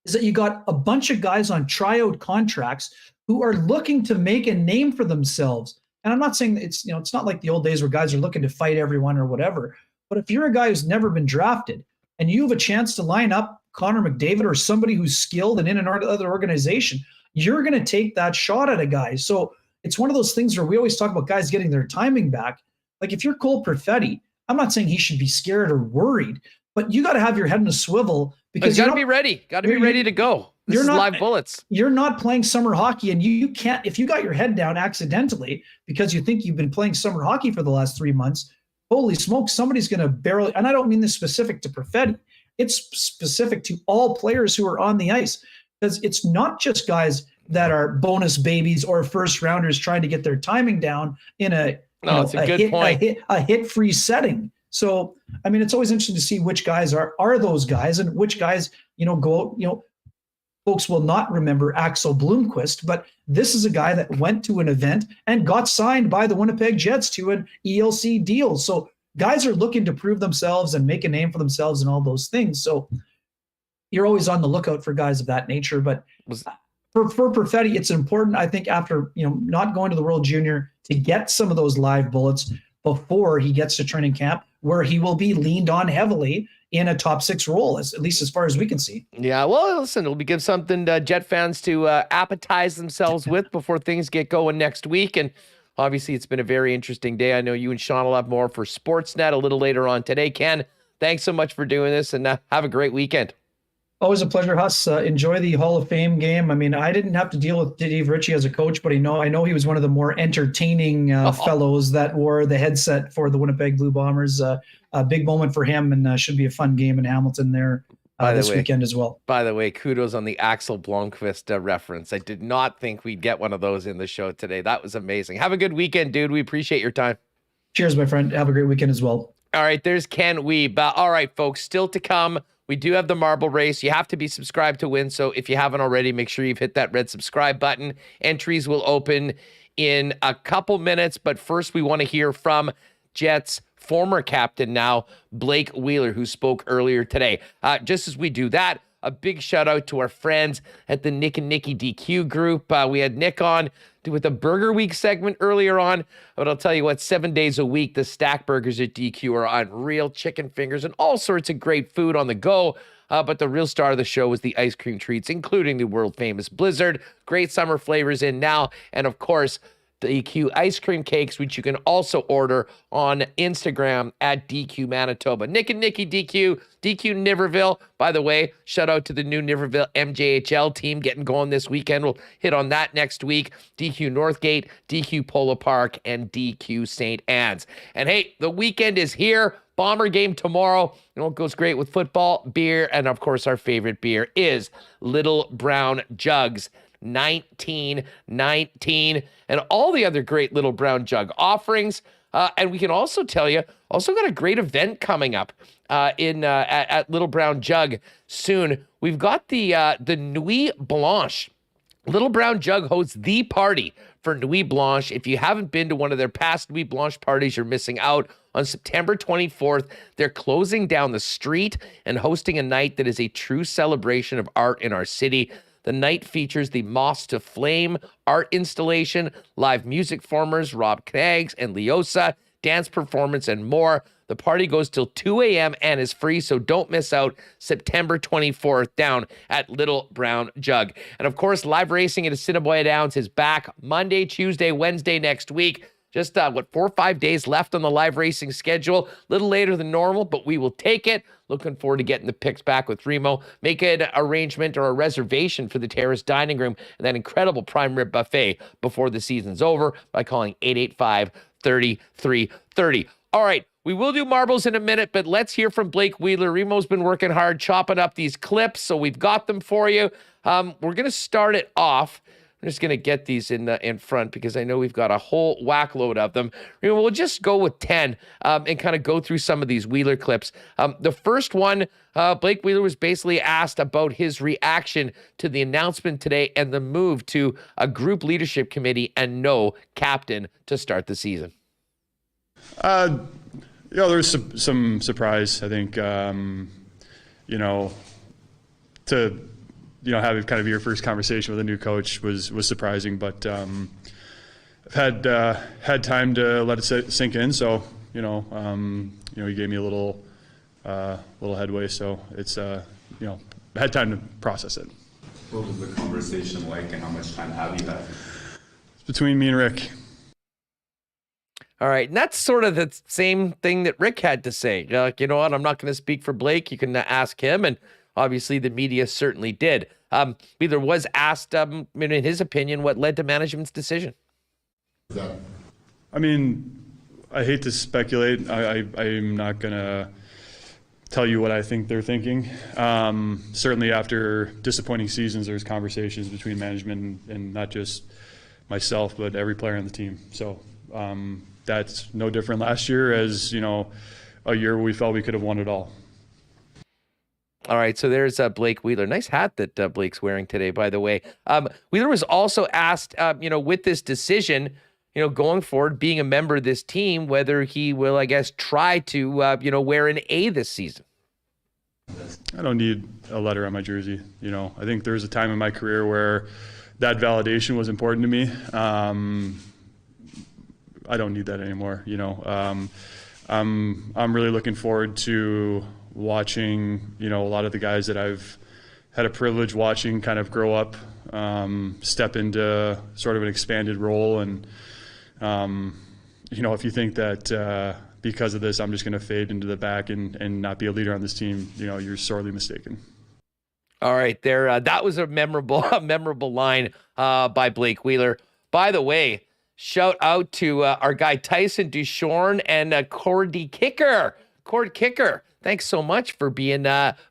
is that you got a bunch of guys on tryout contracts who are looking to make a name for themselves. And I'm not saying it's not like the old days where guys are looking to fight everyone or whatever. But if you're a guy who's never been drafted and you have a chance to line up Connor McDavid or somebody who's skilled and in another organization, you're going to take that shot at a guy. So it's one of those things where we always talk about guys getting their timing back. Like if you're Cole Perfetti, I'm not saying he should be scared or worried, but you got to have your head in a swivel because you got to be ready. Got to be ready to go. This is live bullets. You're not playing summer hockey, and you can't, if you got your head down accidentally because you think you've been playing summer hockey for the last 3 months, holy smoke, somebody's going to barrel. And I don't mean this specific to Perfetti. It's specific to all players who are on the ice, because it's not just guys that are bonus babies or first rounders trying to get their timing down in a hit-free setting. So, I mean, it's always interesting to see which guys are those guys and which guys, go out, folks will not remember Axel Bloomquist, but this is a guy that went to an event and got signed by the Winnipeg Jets to an ELC deal. So guys are looking to prove themselves and make a name for themselves and all those things. So you're always on the lookout for guys of that nature. But for Perfetti, it's important, I think, after not going to the World Junior, to get some of those live bullets before he gets to training camp, where he will be leaned on heavily in a top 6 role, at least as far as we can see. Yeah, well, listen, it'll give something Jet fans to appetize themselves with before things get going next week. And obviously, it's been a very interesting day. I know you and Sean will have more for Sportsnet a little later on today. Ken, thanks so much for doing this, and have a great weekend. Always a pleasure, Huss. Enjoy the Hall of Fame game. I mean, I didn't have to deal with Dave Ritchie as a coach, but I know he was one of the more entertaining fellows that wore the headset for the Winnipeg Blue Bombers. A big moment for him, and should be a fun game in Hamilton there this weekend as well. By the way, kudos on the Axel Blomqvist reference. I did not think we'd get one of those in the show today. That was amazing. Have a good weekend, dude. We appreciate your time. Cheers, my friend. Have a great weekend as well. All right, there's Ken Wiebe. All right, folks, still to come. We do have the marble race. You have to be subscribed to win. So if you haven't already, make sure you've hit that red subscribe button. Entries will open in a couple minutes. But first, we want to hear from Jets former captain now, Blake Wheeler, who spoke earlier today. Just as we do that, a big shout out to our friends at the Nick and Nicky DQ group. We had Nick on with a Burger Week segment earlier on, but I'll tell you what, 7 days a week, the stack burgers at DQ are on real chicken fingers and all sorts of great food on the go. But the real star of the show was the ice cream treats, including the world famous Blizzard, great summer flavors in now, and of course, DQ ice cream cakes, which you can also order on Instagram at DQ Manitoba. Nick and Nicky DQ Niverville. By the way, shout out to the new Niverville MJHL team getting going this weekend. We'll hit on that next week. DQ Northgate, DQ Polo Park, and DQ St. Anne's. And hey, the weekend is here. Bomber game tomorrow. You know what goes great with football? Beer. And of course, our favorite beer is Little Brown Jugs. 1919 and all the other great Little Brown Jug offerings. And we can also tell you, also got a great event coming up at Little Brown Jug soon. We've got the Nuit Blanche. Little Brown Jug hosts the party for Nuit Blanche. If you haven't been to one of their past Nuit Blanche parties, you're missing out. On September 24th, they're closing down the street and hosting a night that is a true celebration of art in our city. The night features the Moss to Flame art installation, live music performers Rob Knaggs and Leosa, dance performance, and more. The party goes till 2 a.m. and is free, so don't miss out. September 24th down at Little Brown Jug. And of course, live racing at Assiniboia Downs is back Monday, Tuesday, Wednesday next week. Just 4 or 5 days left on the live racing schedule. A little later than normal, but we will take it. Looking forward to getting the picks back with Remo. Make an arrangement or a reservation for the Terrace Dining Room and that incredible prime rib buffet before the season's over by calling 885-3330. All right, we will do marbles in a minute, but let's hear from Blake Wheeler. Remo's been working hard chopping up these clips, so we've got them for you. We're going to start it off. I'm just going to get these in front because I know we've got a whole whack load of them. We'll just go with 10 and kind of go through some of these Wheeler clips. The first one, Blake Wheeler was basically asked about his reaction to the announcement today and the move to a group leadership committee and no captain to start the season. There was some surprise, I think, having kind of your first conversation with a new coach was surprising, but I've had time to let it sink in. So he gave me a little headway. So it's I had time to process it. What was the conversation like, and how much time have you had? It's between me and Rick. All right, and that's sort of the same thing that Rick had to say. Like, you know what? I'm not going to speak for Blake. You can ask him, and obviously the media certainly did. Wheeler was asked, in his opinion, what led to management's decision. I mean, I hate to speculate. I'm not going to tell you what I think they're thinking. Certainly after disappointing seasons, there's conversations between management and not just myself, but every player on the team. So that's no different last year as, a year where we felt we could have won it all. All right, so there's Blake Wheeler. Nice hat that Blake's wearing today, by the way. Wheeler was also asked, with this decision, going forward, being a member of this team, whether he will, I guess, try to, wear an A this season. I don't need a letter on my jersey. I think there was a time in my career where that validation was important to me. I don't need that anymore. I'm really looking forward to watching, a lot of the guys that I've had a privilege watching kind of grow up, step into sort of an expanded role. And, if you think that because of this, I'm just going to fade into the back and not be a leader on this team, you're sorely mistaken. All right, there. That was a memorable line by Blake Wheeler. By the way, shout out to our guy Tyson Duchorn and Cord Kicker. Thanks so much for being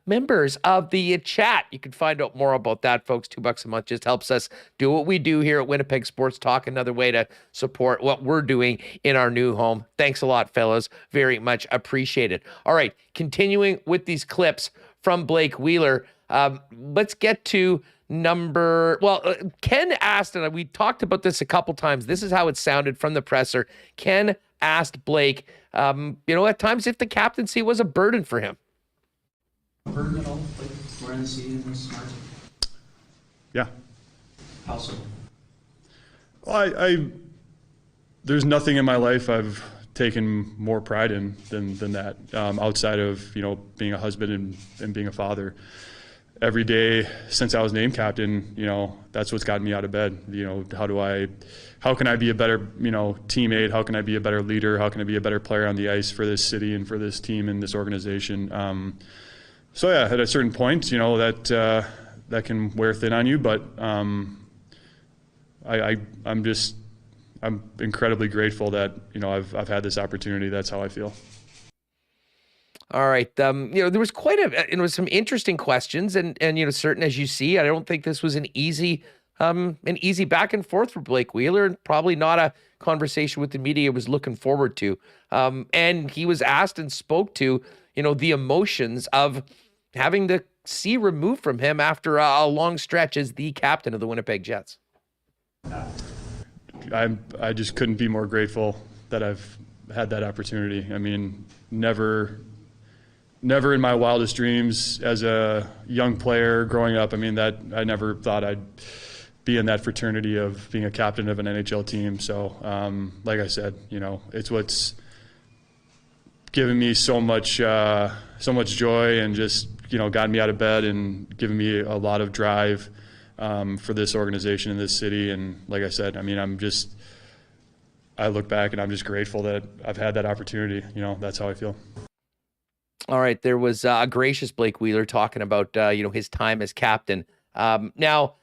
members of the chat. You can find out more about that, folks. $2 a month just helps us do what we do here at Winnipeg Sports Talk. Another way to support what we're doing in our new home. Thanks a lot, fellas. Very much appreciated. All right, continuing with these clips from Blake Wheeler. Let's get to Ken asked, and we talked about this a couple times. This is how it sounded from the presser. Ken asked Blake, at times if the captaincy was a burden for him. Burden at all, like wearing the season this March? Yeah. How so? Well, there's nothing in my life I've taken more pride in than that, outside of, being a husband and being a father. Every day since I was named captain, that's what's gotten me out of bed. How can I be a better, teammate? How can I be a better leader? How can I be a better player on the ice for this city and for this team and this organization? At a certain point, that can wear thin on you, but I'm incredibly grateful that, I've had this opportunity. That's how I feel. All right. There was some interesting questions and certain as you see, I don't think this was an easy back and forth for Blake Wheeler, and probably not a conversation with the media was looking forward to. And he was asked and spoke to, the emotions of having the C removed from him after a long stretch as the captain of the Winnipeg Jets. I just couldn't be more grateful that I've had that opportunity. I mean, never in my wildest dreams as a young player growing up, I mean, that I never thought I'd be in that fraternity of being a captain of an NHL team. So, like I said, it's what's given me so much joy and just, gotten me out of bed and given me a lot of drive for this organization in this city. And like I said, I mean, I look back and I'm just grateful that I've had that opportunity. That's how I feel. All right. There was a gracious Blake Wheeler talking about, his time as captain. Now,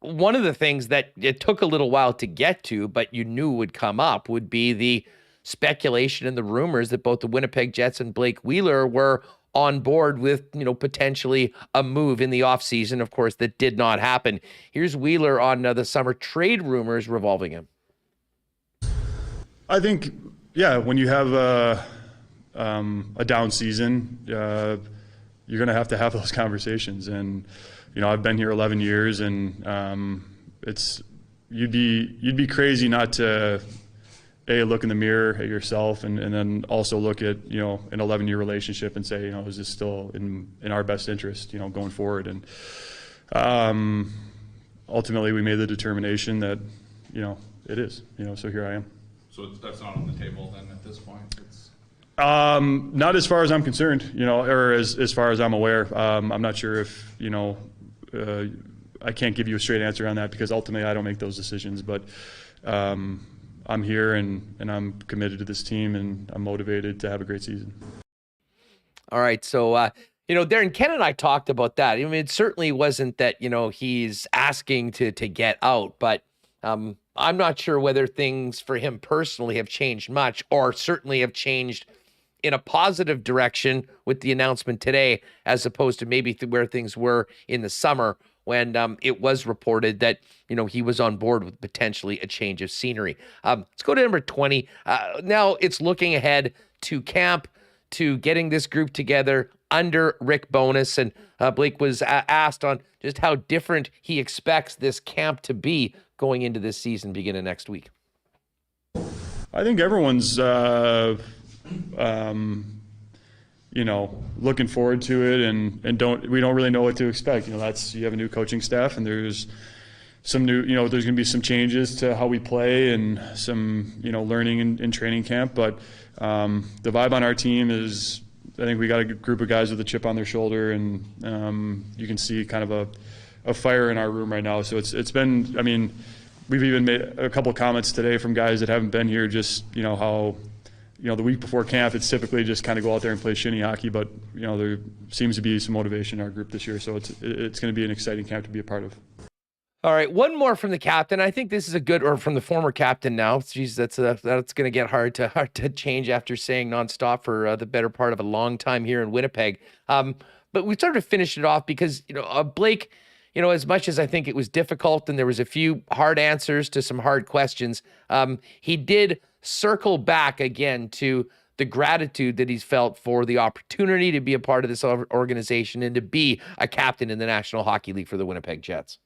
one of the things that it took a little while to get to, but you knew would come up, would be the speculation and the rumors that both the Winnipeg Jets and Blake Wheeler were on board with, potentially a move in the offseason. Of course, that did not happen. Here's Wheeler on the summer trade rumors revolving him. I think, when you have a down season, you're going to have those conversations. And, I've been here 11 years and you'd be crazy not to look in the mirror at yourself and then also look at, an 11-year relationship and say, is this still in our best interest, going forward? And ultimately we made the determination that, it is, so here I am. So that's not on the table then at this point? Not as far as I'm concerned, or as far as I'm aware. I'm not sure if, I can't give you a straight answer on that because ultimately I don't make those decisions. But I'm here and I'm committed to this team and I'm motivated to have a great season. All right. So, Darren, Ken and I talked about that. I mean, it certainly wasn't that, he's asking to get out, but I'm not sure whether things for him personally have changed much or certainly have changed in a positive direction with the announcement today, as opposed to maybe where things were in the summer when it was reported that, he was on board with potentially a change of scenery. Let's go to number 20. Now it's looking ahead to camp, to getting this group together under Rick Bowness. And Blake was asked on just how different he expects this camp to be going into this season beginning next week. I think everyone's looking forward to it and we don't really know what to expect. You have a new coaching staff and there's some new, there's going to be some changes to how we play and some, learning in training camp. But the vibe on our team is, I think we got a group of guys with a chip on their shoulder and you can see kind of a fire in our room right now. So it's been, I mean, we've even made a couple of comments today from guys that haven't been here, just, how, the week before camp, it's typically just kind of go out there and play shinny hockey, but, there seems to be some motivation in our group this year. So it's going to be an exciting camp to be a part of. All right, one more from the captain. I think this is or from the former captain now. Jeez, that's going to get hard to change after saying nonstop for the better part of a long time here in Winnipeg. But we sort of finished it off because, Blake, as much as I think it was difficult and there was a few hard answers to some hard questions, he did circle back again to the gratitude that he's felt for the opportunity to be a part of this organization and to be a captain in the National Hockey League for the Winnipeg Jets.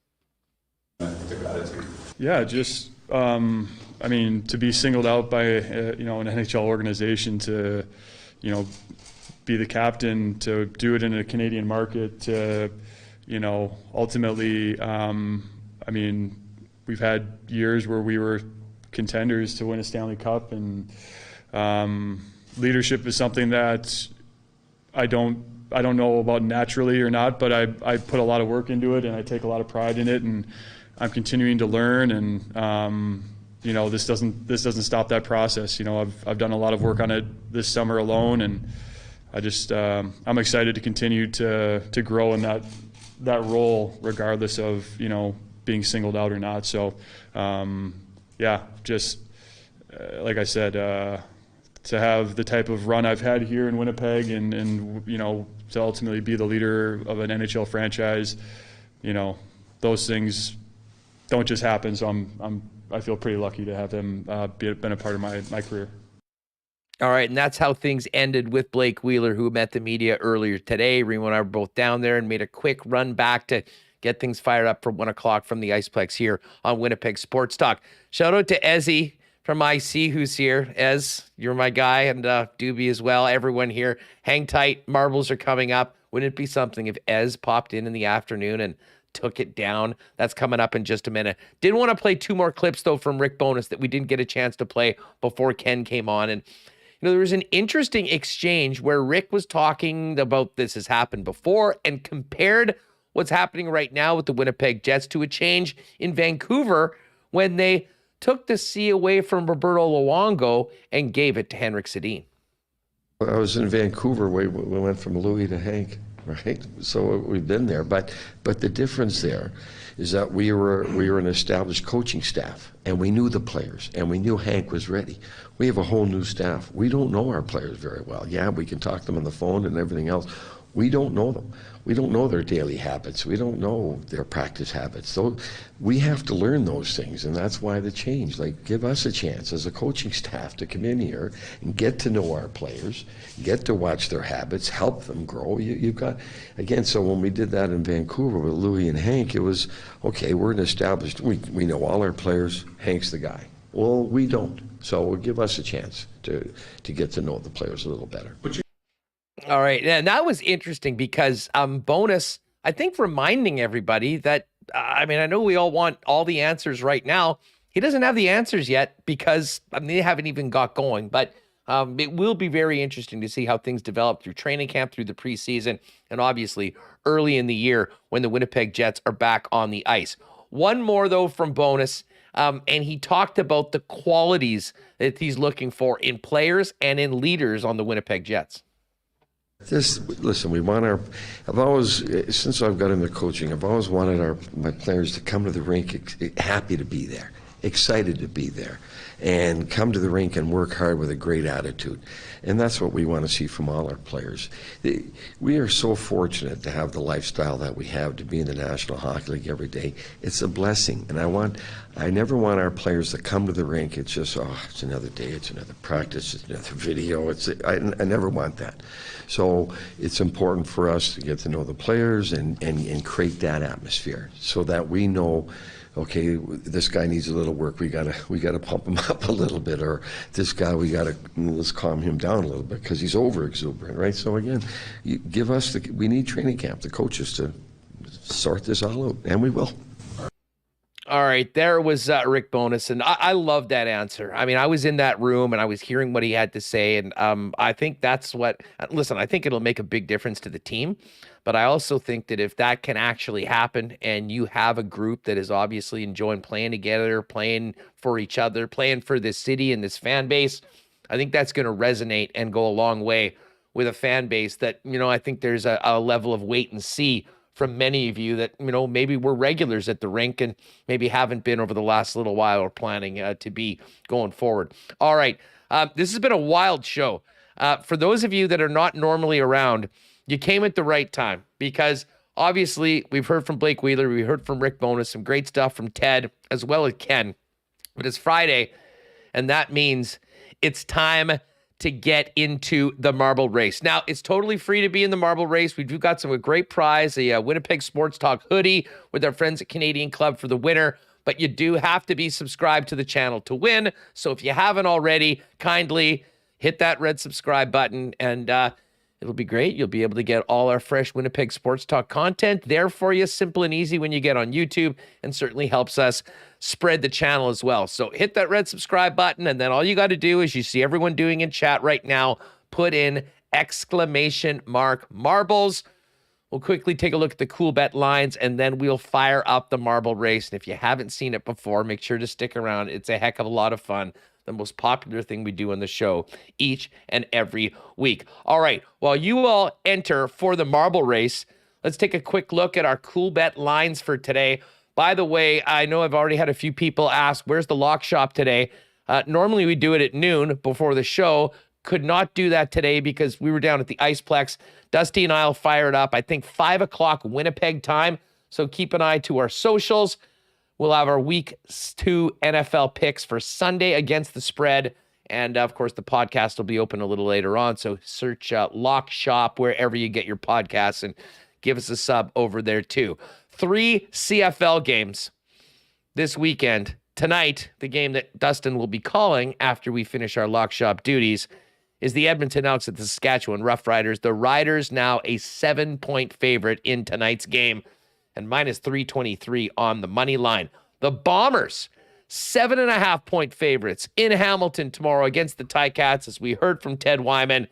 Yeah, just, to be singled out by, an NHL organization to, be the captain, to do it in a Canadian market, to, ultimately, we've had years where we were contenders to win a Stanley Cup, and leadership is something that I don't know about naturally or not, but I put a lot of work into it and I take a lot of pride in it, and I'm continuing to learn, and this doesn't stop that process. I've done a lot of work on it this summer alone, and I just I'm excited to continue to grow in that role, regardless of being singled out or not. So like I said, to have the type of run I've had here in Winnipeg and to ultimately be the leader of an NHL franchise, those things don't just happen. So I feel pretty lucky to have him been a part of my career. All right, and that's how things ended with Blake Wheeler, who met the media earlier today. Remo and I were both down there and made a quick run back to get things fired up for 1 o'clock from the Iceplex here on Winnipeg Sports Talk. Shout out to Ezzy from IC, who's here. Ez, you're my guy, and Doobie as well. Everyone here, hang tight. Marbles are coming up. Wouldn't it be something if Ez popped in the afternoon and took it down? That's coming up in just a minute. Did want to play 2 more clips, though, from Rick Bowness that we didn't get a chance to play before Ken came on. And there was an interesting exchange where Rick was talking about this has happened before and compared what's happening right now with the Winnipeg Jets to a change in Vancouver when they took the C away from Roberto Luongo and gave it to Henrik Sedin. I was in Vancouver. We went from Louis to Hank, right? So we've been there, but the difference there is that we were an established coaching staff, and we knew the players, and we knew Hank was ready. We have a whole new staff. We don't know our players very well. Yeah, we can talk to them on the phone and everything else. We don't know them. We don't know their daily habits. We don't know their practice habits. So we have to learn those things, and that's why the change. Like, give us a chance as a coaching staff to come in here and get to know our players, get to watch their habits, help them grow. You've got, again, so when we did that in Vancouver with Louis and Hank, it was, okay, we're an established, we know all our players, Hank's the guy. Well, we don't. So give us a chance to get to know the players a little better. All right. And that was interesting because Bowness, I think, reminding everybody that, I know we all want all the answers right now. He doesn't have the answers yet because they haven't even got going. But it will be very interesting to see how things develop through training camp, through the preseason, and obviously early in the year when the Winnipeg Jets are back on the ice. One more, though, from Bowness. And he talked about the qualities that he's looking for in players and in leaders on the Winnipeg Jets. Listen, I've always, since I've got into coaching, I've always wanted my players to come to the rink happy to be there, excited to be there, and come to the rink and work hard with a great attitude. And that's what we want to see from all our players. We are so fortunate to have the lifestyle that we have, to be in the National Hockey League every day. It's a blessing. And I never want our players to come to the rink. It's just, it's another day, it's another practice, it's another video. I never want that. So it's important for us to get to know the players and create that atmosphere so that we know, okay, this guy needs a little work. We gotta pump him up a little bit, or this guy let's calm him down a little bit because he's over exuberant, right? So again, we need training camp, the coaches, to sort this all out, and we will. All right, there was Rick Bowness, and I love that answer. I was in that room, and I was hearing what he had to say, and I think that's I think it'll make a big difference to the team, but I also think that if that can actually happen, and you have a group that is obviously enjoying playing together, playing for each other, playing for this city and this fan base, I think that's going to resonate and go a long way with a fan base that, I think there's a level of wait and see from many of you that, maybe we're regulars at the rink and maybe haven't been over the last little while or planning to be going forward. All right. This has been a wild show. For those of you that are not normally around, you came at the right time because obviously we've heard from Blake Wheeler. We heard from Rick Bowness, some great stuff from Ted as well as Ken. But it's Friday, and that means it's time to get into the marble race. Now, it's totally free to be in the marble race. We've got some great prize, a Winnipeg Sports Talk hoodie with our friends at Canadian Club for the winner, but you do have to be subscribed to the channel to win. So if you haven't already, kindly hit that red subscribe button, and it'll be great. You'll be able to get all our fresh Winnipeg Sports Talk content there for you, simple and easy when you get on YouTube, and certainly helps us spread the channel as well. So hit that red subscribe button, and then all you got to do is you see everyone doing in chat right now, put in !marbles. We'll quickly take a look at the Coolbet lines, and then we'll fire up the marble race. And if you haven't seen it before, make sure to stick around. It's a heck of a lot of fun. The most popular thing we do on the show each and every week. All right, while you all enter for the marble race, let's take a quick look at our Coolbet lines for today. By the way, I know I've already had a few people ask, where's the lock shop today? Normally we do it at noon before the show. Could not do that today because we were down at the Iceplex. Dusty and I'll fire it up, I think 5 o'clock Winnipeg time. So keep an eye to our socials. We'll have our week 2 NFL picks for Sunday against the spread. And of course, the podcast will be open a little later on. So search Lock Shop wherever you get your podcasts and give us a sub over there too. 3 CFL games this weekend. Tonight, the game that Dustin will be calling after we finish our Lock Shop duties is the Edmonton Elks at the Saskatchewan Roughriders. The Riders now a 7-point favorite in tonight's game and minus 323 on the money line. The Bombers, 7.5-point favorites in Hamilton tomorrow against the TiCats. As we heard from Ted Wyman,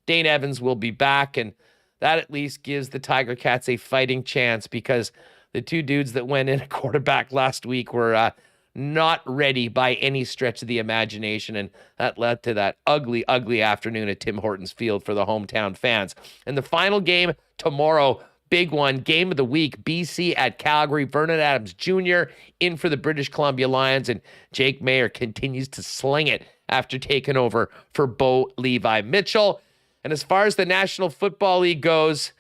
Dane Evans will be back, and that at least gives the Tiger Cats a fighting chance because the 2 dudes that went in at quarterback last week were not ready by any stretch of the imagination, and that led to that ugly, ugly afternoon at Tim Hortons Field for the hometown fans. And the final game tomorrow, big one, game of the week, BC at Calgary. Vernon Adams Jr. in for the British Columbia Lions, and Jake Mayer continues to sling it after taking over for Bo Levi Mitchell. And as far as the National Football League goes,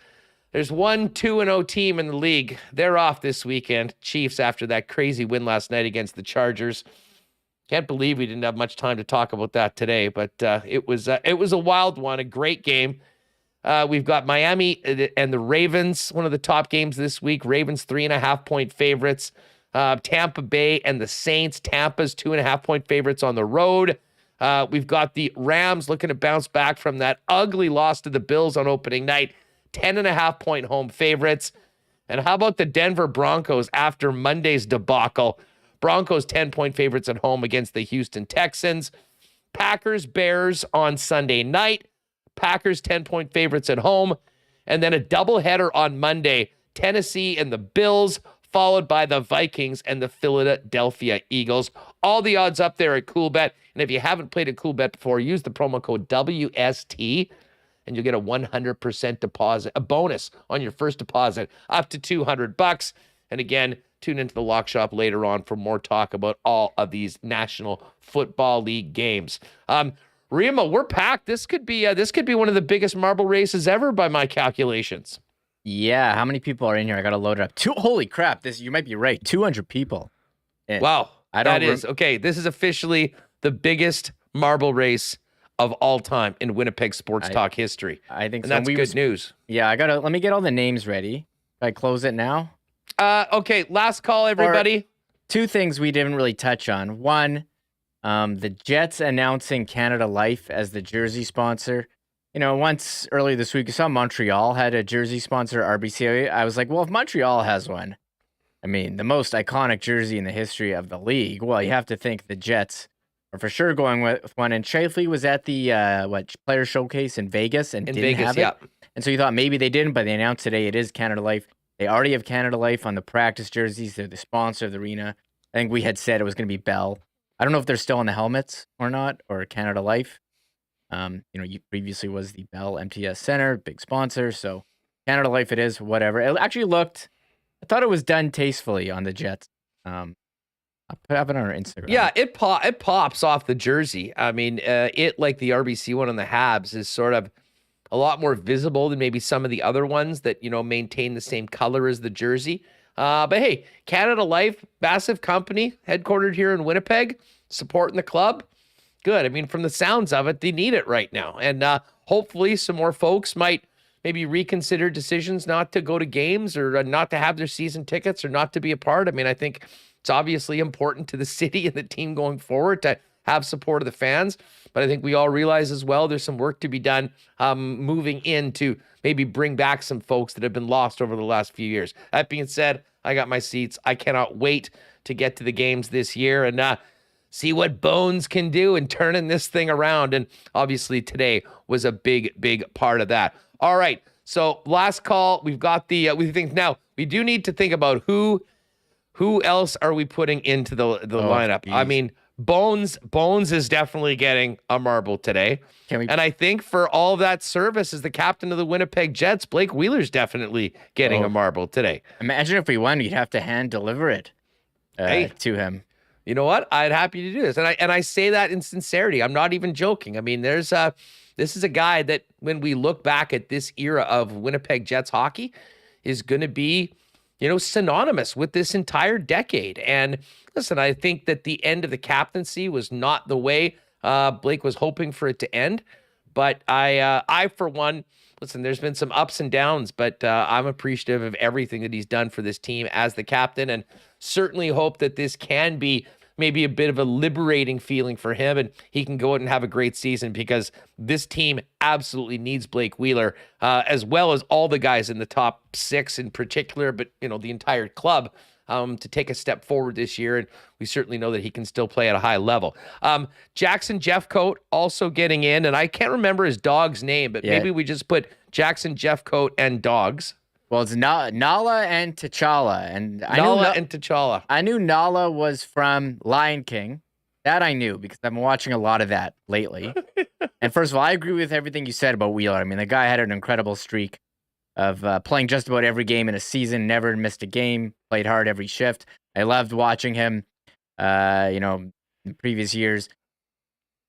there's one 2-0 team in the league. They're off this weekend. Chiefs after that crazy win last night against the Chargers. Can't believe we didn't have much time to talk about that today, but it was a wild one, a great game. We've got Miami and the Ravens, one of the top games this week. Ravens 3.5-point favorites. Tampa Bay and the Saints. Tampa's 2.5-point favorites on the road. We've got the Rams looking to bounce back from that ugly loss to the Bills on opening night. 10.5-point home favorites. And how about the Denver Broncos after Monday's debacle? Broncos 10-point favorites at home against the Houston Texans. Packers Bears on Sunday night. Packers 10-point favorites at home. And then a doubleheader on Monday. Tennessee and the Bills, followed by the Vikings and the Philadelphia Eagles. All the odds up there at Coolbet. And if you haven't played at Coolbet before, use the promo code WST. And you'll get a 100% deposit, a bonus on your first deposit, up to $200. And again, tune into the Lock Shop later on for more talk about all of these National Football League games. Rima, we're packed. This could be one of the biggest marble races ever by my calculations. Yeah, how many people are in here? I gotta load it up. Holy crap! You might be right. 200 people. Wow, okay. This is officially the biggest marble race of all time in Winnipeg sports talk history. I think and so. That's good news. Yeah, let me get all the names ready. Can I close it now? Okay, last call, everybody. 2 things we didn't really touch on. One, the Jets announcing Canada Life as the jersey sponsor. You know, once earlier this week, I saw Montreal had a jersey sponsor, RBC. I was like, well, if Montreal has one, I mean, the most iconic jersey in the history of the league, well, you have to think the Jets are for sure going with one. And Shifley was at the player showcase in Vegas and didn't have it. Yeah. And so you thought maybe they didn't, but they announced today it is Canada Life. They already have Canada Life on the practice jerseys. They're the sponsor of the arena. I think we had said it was going to be Bell. I don't know if they're still on the helmets or not, or Canada Life. You previously was the Bell MTS Center, big sponsor. So Canada Life it is, whatever. It actually I thought it was done tastefully on the Jets. I'll have it on our Instagram. Yeah, it pops off the jersey. I mean, it, like the RBC one on the Habs, is sort of a lot more visible than maybe some of the other ones that, maintain the same color as the jersey. But hey, Canada Life, massive company, headquartered here in Winnipeg, supporting the club. Good. I mean, from the sounds of it, they need it right now. And hopefully some more folks might maybe reconsider decisions not to go to games or not to have their season tickets or not to be a part. I mean, I think it's obviously important to the city and the team going forward to have support of the fans. But I think we all realize as well there's some work to be done moving in to maybe bring back some folks that have been lost over the last few years. That being said, I got my seats. I cannot wait to get to the games this year and see what Bones can do in turning this thing around. And obviously today was a big, big part of that. All right, so last call. We've got we think now we do need to think about who else are we putting into the lineup? Geez. I mean, Bones is definitely getting a marble today. And I think for all that service as the captain of the Winnipeg Jets, Blake Wheeler's definitely getting a marble today. Imagine if we won, you'd have to hand deliver it to him. you know what? I'd happy to do this. And I say that in sincerity. I'm not even joking. I mean, this is a guy that when we look back at this era of Winnipeg Jets hockey is going to be, synonymous with this entire decade. And listen, I think that the end of the captaincy was not the way Blake was hoping for it to end. But I for one, listen, there's been some ups and downs, but I'm appreciative of everything that he's done for this team as the captain, and certainly hope that this can be maybe a bit of a liberating feeling for him, and he can go out and have a great season, because this team absolutely needs Blake Wheeler, as well as all the guys in the top 6 in particular, but the entire club, to take a step forward this year. And we certainly know that he can still play at a high level. Jackson Jeffcoat also getting in, and I can't remember his dog's name, but maybe we just put Jackson Jeffcoat and dogs. Well, it's Nala and T'Challa. And T'Challa. I knew Nala was from Lion King. That I knew, because I've been watching a lot of that lately. And first of all, I agree with everything you said about Wheeler. I mean, the guy had an incredible streak of playing just about every game in a season, never missed a game, played hard every shift. I loved watching him, in previous years,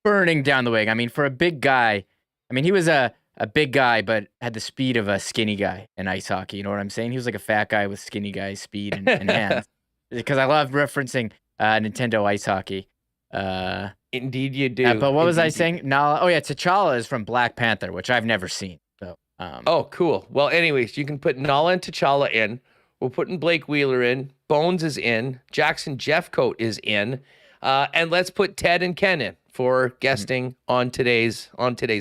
burning down the wing. I mean, for a big guy, he was a big guy, but had the speed of a skinny guy in ice hockey. You know what I'm saying? He was like a fat guy with skinny guy speed and hands. Because I love referencing Nintendo ice hockey. Indeed you do. But what was I saying? Nala. Oh yeah, T'Challa is from Black Panther, which I've never seen. So. Oh, cool. Well, anyways, you can put Nala and T'Challa in. We're putting Blake Wheeler in. Bones is in. Jackson Jeffcoat is in. And let's put Ted and Ken in for guesting on today's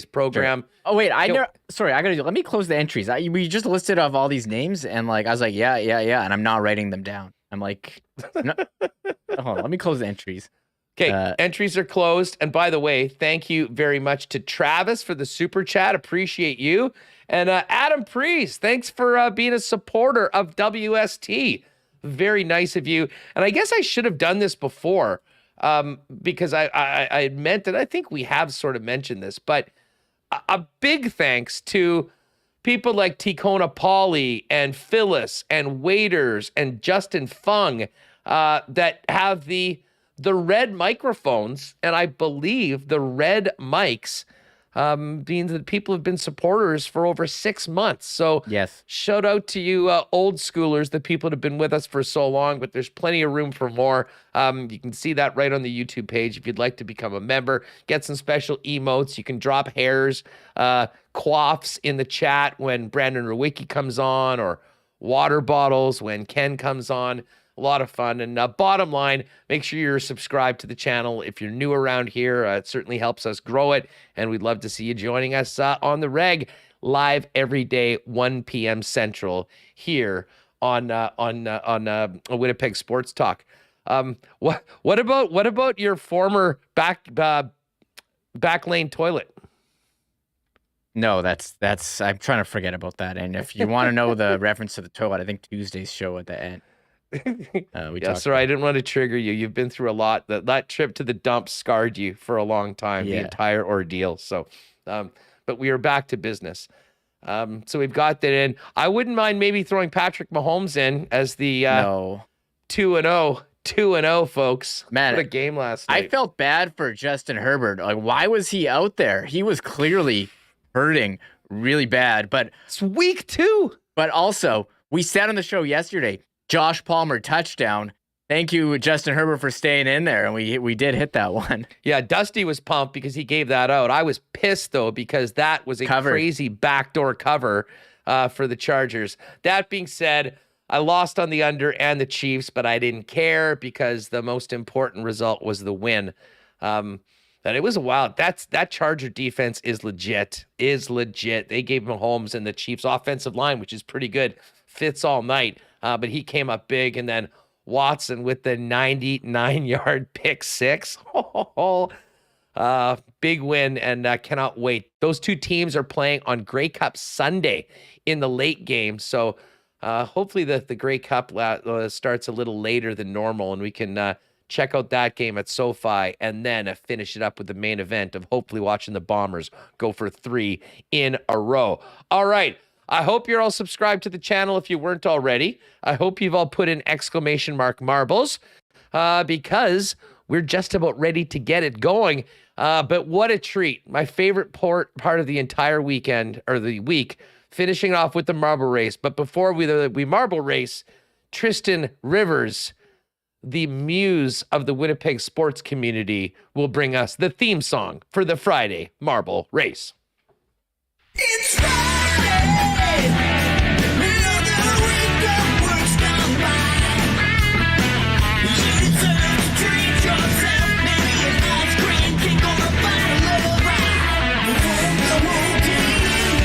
program. Sure. Oh wait, let me close the entries. We just listed off all these names, and I was like, yeah, and I'm not writing them down. I'm like, no. Hold on, let me close the entries. Okay, entries are closed. And by the way, thank you very much to Travis for the super chat. Appreciate you. And Adam Priest, thanks for being a supporter of WST. Very nice of you. And I guess I should have done this before, because I meant that I think we have sort of mentioned this, but a big thanks to people like Tikona Pauly and Phyllis and Waiters and Justin Fung that have the red microphones, and I believe the red mics, being that people have been supporters for over 6 months. So yes, shout out to you old schoolers, the people that have been with us for so long, but there's plenty of room for more. You can see that right on the YouTube page if you'd like to become a member. Get some special emotes. You can drop hairs, quaffs in the chat when Brandon Rewicki comes on, or water bottles when Ken comes on. A lot of fun. And bottom line, make sure you're subscribed to the channel. If you're new around here, it certainly helps us grow it. And we'd love to see you joining us on the reg, live every day, 1 p.m. Central, here on Winnipeg Sports Talk. What about your former back lane toilet? No, that's I'm trying to forget about that. And if you want to know the reference to the toilet, I think Tuesday's show at the end. Sorry, I didn't want to trigger you. You've been through a lot. That trip to the dump scarred you for a long time, the entire ordeal. So, but we are back to business. So we've got that in. I wouldn't mind maybe throwing Patrick Mahomes in as the 2-0, folks. Man, what a game last night. I felt bad for Justin Herbert. Like, why was he out there? He was clearly hurting really bad. But it's week 2. But also, we said on the show yesterday, Josh Palmer touchdown. Thank you, Justin Herbert, for staying in there, and we did hit that one. Yeah, Dusty was pumped because he gave that out. I was pissed, though, because that was a crazy backdoor cover for the Chargers. That being said, I lost on the under and the Chiefs, but I didn't care because the most important result was the win. And it was a wild. That Charger defense is legit. They gave Mahomes and the Chiefs offensive line, which is pretty good, fits all night. But he came up big, and then Watson with the 99-yard pick six. Big win, and cannot wait. Those two teams are playing on Grey Cup Sunday in the late game, so hopefully the Grey Cup starts a little later than normal, and we can check out that game at SoFi, and then finish it up with the main event of hopefully watching the Bombers go for 3 in a row. All right. I hope you're all subscribed to the channel if you weren't already. I hope you've all put in !marbles. because we're just about ready to get it going. But what a treat. My favorite part of the entire weekend, or the week, finishing off with the marble race. But before we marble race, Tristan Rivers, the muse of the Winnipeg sports community, will bring us the theme song for the Friday marble race. It's Friday! Another week of work's gone by. You deserve to treat yourself. Maybe an ice cream cake or a bottle of wine. Before the whole day,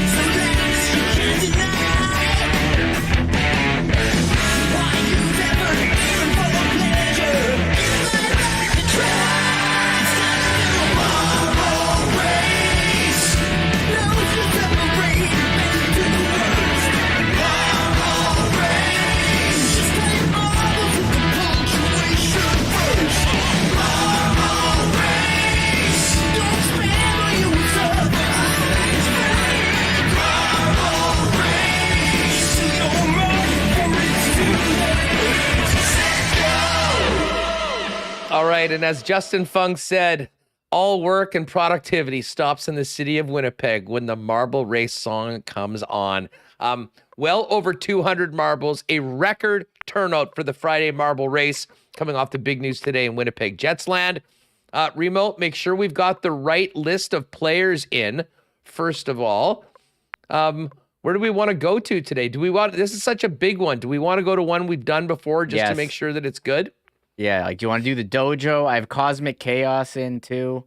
so last you can't deny. Why use effort even for the pleasure? You might like to try. It's time to do a marble race. Now it's just separate better to the worst. Marble race. Just play marbles with the punctuation first. Marble race. Don't spare you with surprise. Marble race. You're right for it's too late. Set go. All right, and as Justin Fung said, all work and productivity stops in the city of Winnipeg when the marble race song comes on. Well over 200 marbles, a record turnout for the Friday marble race, coming off the big news today in Winnipeg Jets land. Remo, make sure we've got the right list of players in, first of all. Where do we want to go to today? This is such a big one. Do we want to go to one we've done before just to Yes. make sure that it's good? Yeah, like, do you want to do the dojo? I have Cosmic Chaos in too.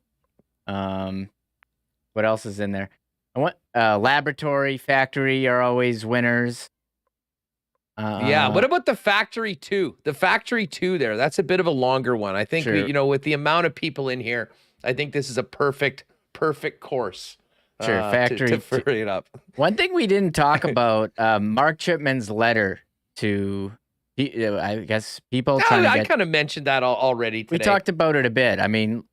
What else is in there? I want Laboratory, Factory are always winners. Yeah. What about the Factory 2? The Factory 2 there. That's a bit of a longer one. I think, Sure. with the amount of people in here, I think this is a perfect course. Sure, Factory to hurry it up. One thing we didn't talk about, Mark Chipman's letter to, I guess, people trying to I get... kind of mentioned that already today. We talked about it a bit. I mean,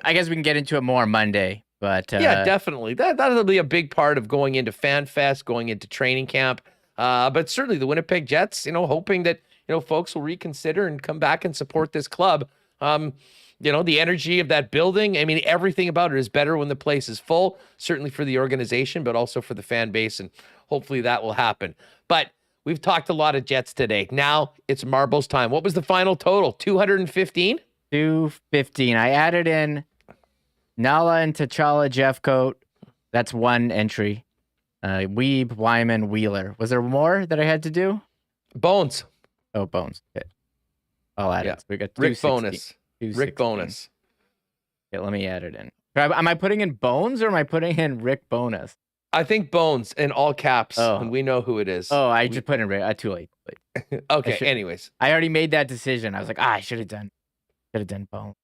I guess we can get into it more Monday, but... Yeah, definitely. That'll be a big part of going into Fan Fest, going into training camp. But certainly the Winnipeg Jets, hoping that, folks will reconsider and come back and support this club. The energy of that building, I mean, everything about it is better when the place is full, certainly for the organization, but also for the fan base, and hopefully that will happen. But we've talked a lot of Jets today. Now it's marbles time. What was the final total? 215? 215. I added in Nala and T'Challa Jeffcoat. That's one entry. Wiebe, Wyman, Wheeler. Was there more that I had to do? Bones. Oh, Bones. Okay. I'll add it. So we got Rick 216. Bowness. Rick Bowness. Okay, let me add it in. Am I putting in Bones or am I putting in Rick Bowness? I think Bones in all caps, Oh. and we know who it is. Oh, I just put in Rick. Too late. Okay, anyways. I already made that decision. I was like, I should have done Bones.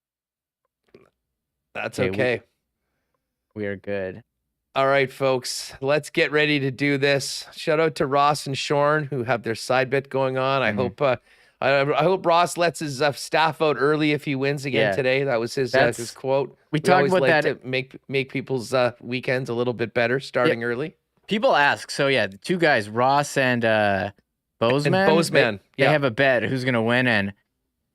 That's Okay, okay. We are good. All right, folks, let's get ready to do this. Shout out to Ross and Shorn, who have their side bet going on. I hope Ross lets his staff out early if he wins again today. That was his quote. We talked always about like that. to make people's weekends a little bit better, starting early. People ask. So yeah, the two guys, Ross and Bozeman. And Bozeman, They have a bet who's gonna win, and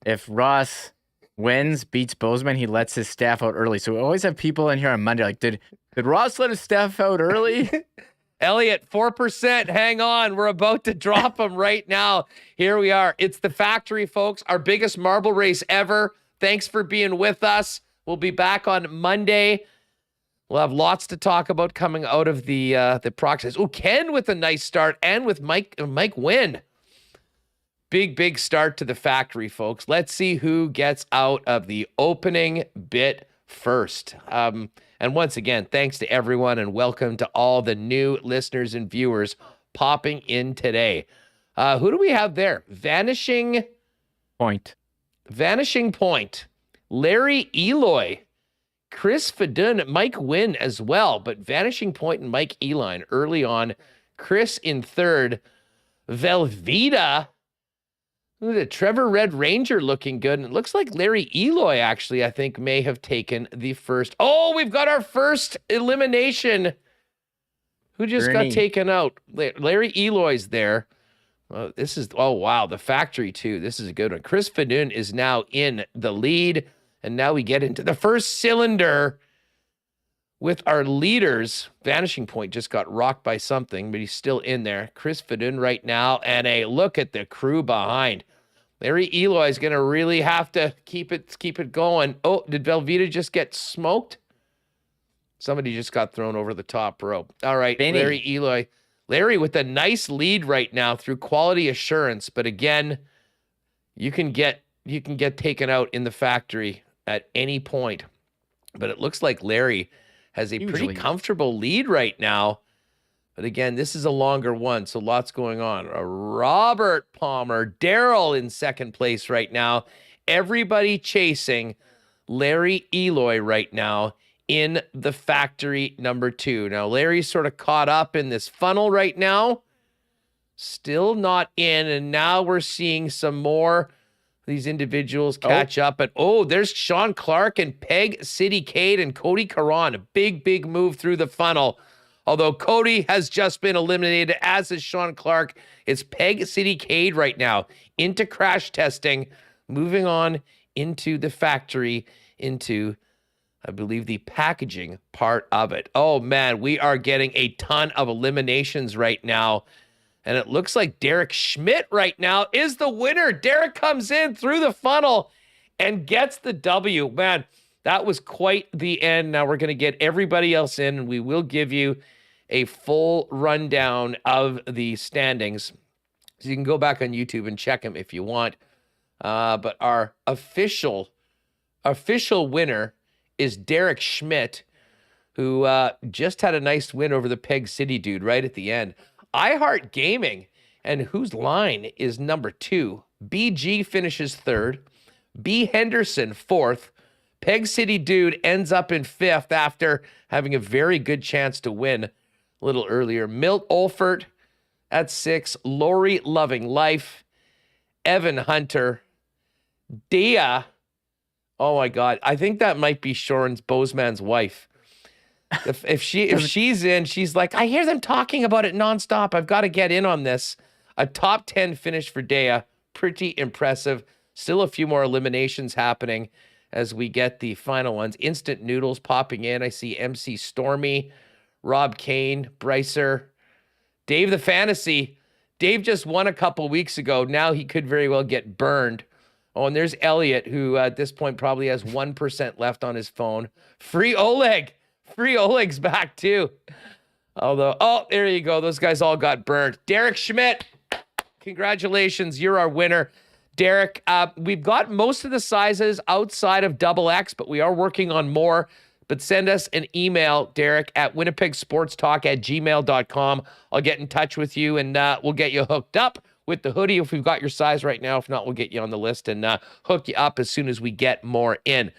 if Ross wins, beats Bozeman, he lets his staff out early. So we always have people in here on Monday like, did Ross let his staff out early? Elliot, 4%. Hang on. We're about to drop them right now. Here we are. It's the Factory, folks. Our biggest marble race ever. Thanks for being with us. We'll be back on Monday. We'll have lots to talk about coming out of the process. Oh, Ken with a nice start, and with Mike Wynn. Big start to the Factory, folks. Let's see who gets out of the opening bit first. And once again, thanks to everyone, and welcome to all the new listeners and viewers popping in today. Who do we have there? Vanishing Point. Larry Eloy. Chris Fadun, Mike Wynn as well, but Vanishing Point and Mike Eline early on. Chris in third. Velveeta. The Trevor Red Ranger looking good. And it looks like Larry Eloy, actually, I think, may have taken the first. Oh, we've got our first elimination. Who just got taken out? Larry Eloy's there. Oh, wow. The factory, too. This is a good one. Chris Fedun is now in the lead. And now we get into the first cylinder with our leaders. Vanishing Point just got rocked by something, but he's still in there. Chris Fedun right now. And a look at the crew behind. Larry Eloy is going to really have to keep it going. Oh, did Velveeta just get smoked? Somebody just got thrown over the top rope. All right, Benny. Larry Eloy. Larry with a nice lead right now through quality assurance. But again, you can get taken out in the factory at any point. But it looks like Larry has a pretty comfortable lead right now. But again, this is a longer one, so lots going on. Robert Palmer, Daryl in second place right now. Everybody chasing Larry Eloy right now in the factory number 2. Now, Larry's sort of caught up in this funnel right now. Still not in, and now we're seeing some more these individuals catch up. And there's Sean Clark and Peg City Cade and Cody Caron. A big move through the funnel. Although Cody has just been eliminated, as is Sean Clark. It's Peg City Cade right now into crash testing, moving on into the factory, into, I believe, the packaging part of it. Oh, man, we are getting a ton of eliminations right now. And it looks like Derek Schmidt right now is the winner. Derek comes in through the funnel and gets the W. Man, that was quite the end. Now we're going to get everybody else in, and we will give you a full rundown of the standings. So you can go back on YouTube and check them if you want. But our official winner is Derek Schmidt, who just had a nice win over the Peg City dude right at the end. iHeart Gaming, and whose line is number 2. BG finishes 3rd. B Henderson 4th. Peg City Dude ends up in 5th after having a very good chance to win a little earlier. Milt Olfert at 6. Lori Loving Life. Evan Hunter. Dia. Oh my God. I think that might be Shoren's Bozeman's wife. If she's in, she's like, I hear them talking about it nonstop. I've got to get in on this. A top 10 finish for Dea. Pretty impressive. Still a few more eliminations happening as we get the final ones. Instant Noodles popping in. I see MC Stormy, Rob Kane, Brycer, Dave the Fantasy. Dave just won a couple weeks ago. Now he could very well get burned. Oh, and there's Elliot, who at this point probably has 1% left on his phone. Free Oleg. Free Oleg's back too. Although, there you go. Those guys all got burned. Derek Schmidt, congratulations. You're our winner. Derek, we've got most of the sizes outside of XX, but we are working on more. But send us an email, Derek, at winnipegsportstalk@gmail.com. I'll get in touch with you, and we'll get you hooked up with the hoodie if we've got your size right now. If not, we'll get you on the list and hook you up as soon as we get more in.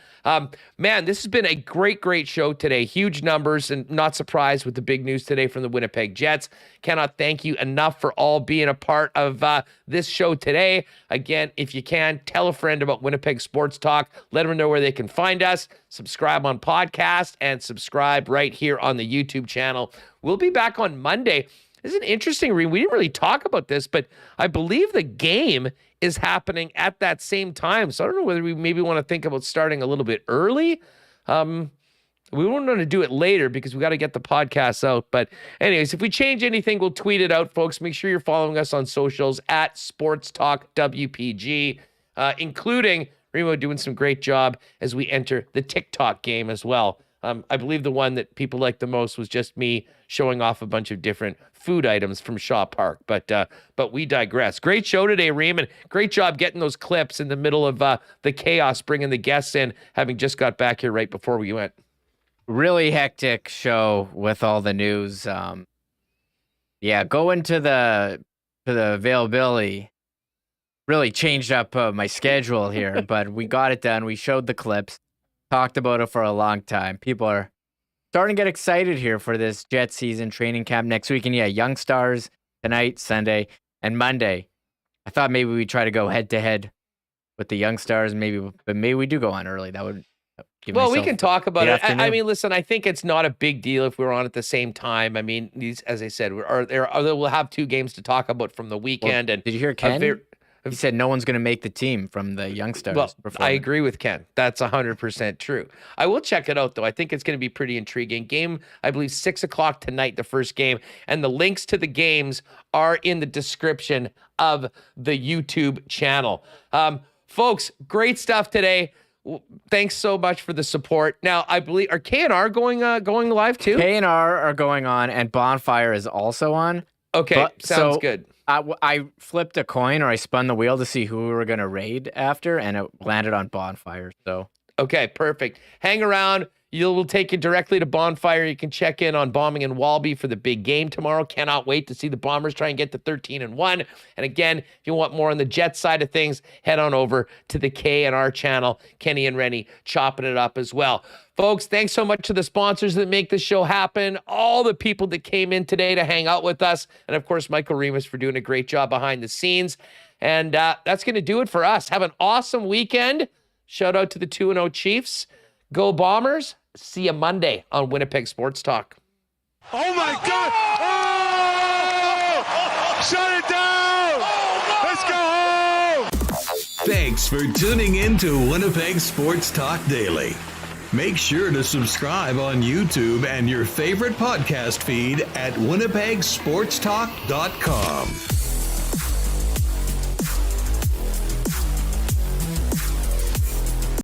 Man, this has been a great show today. Huge numbers, and not surprised with the big news today from the Winnipeg Jets. Cannot thank you enough for all being a part of this show today. Again, if you can, tell a friend about Winnipeg Sports Talk. Let them know where they can find us. Subscribe on podcast and subscribe right here on the YouTube channel. We'll be back on Monday. This is an interesting read. We didn't really talk about this, but I believe the game is happening at that same time. So I don't know whether we maybe want to think about starting a little bit early. We won't want to do it later because we got to get the podcast out. But anyways, if we change anything, we'll tweet it out, folks. Make sure you're following us on socials at Sports Talk WPG, including Remo doing some great job as we enter the TikTok game as well. I believe the one that people liked the most was just me showing off a bunch of different food items from Shaw Park. But we digress. Great show today, Reem, great job getting those clips in the middle of the chaos, bringing the guests in, having just got back here right before we went. Really hectic show with all the news. Going to the availability really changed up my schedule here, but we got it done. We showed the clips. Talked about it for a long time. People are starting to get excited here for this Jet season training camp next week. And Young Stars tonight, Sunday, and Monday. I thought maybe we'd try to go head to head with the Young Stars, but maybe we do go on early. That would Well, we can talk about it. I mean, listen, I think it's not a big deal if we're on at the same time. I mean, these, as I said, we'll have 2 games to talk about from the weekend. Well, and did you hear Ken? He said no one's going to make the team from the youngsters. Well, I agree with Ken. That's 100% true. I will check it out, though. I think it's going to be pretty intriguing. Game, I believe, 6 o'clock tonight, the first game. And the links to the games are in the description of the YouTube channel. Folks, great stuff today. Thanks so much for the support. Now, I believe, are K&R going live too? K&R are going on, and Bonfire is also on. Okay, sounds good. I flipped a coin, or I spun the wheel to see who we were going to raid after, and it landed on Bonfire. So okay, perfect. Hang around. We'll take you directly to Bonfire. You can check in on Bombing in Walby for the big game tomorrow. Cannot wait to see the Bombers try and get to 13-1. And again, if you want more on the Jets side of things, head on over to the K&R channel. Kenny and Rennie chopping it up as well. Folks, thanks so much to the sponsors that make this show happen, all the people that came in today to hang out with us, and of course, Michael Remis for doing a great job behind the scenes. And that's going to do it for us. Have an awesome weekend. Shout out to the 2-0 Chiefs. Go Bombers. See you Monday on Winnipeg Sports Talk. Oh my God! Oh! Shut it down! Let's go home! Thanks for tuning in to Winnipeg Sports Talk Daily. Make sure to subscribe on YouTube and your favorite podcast feed at winnipegsportstalk.com.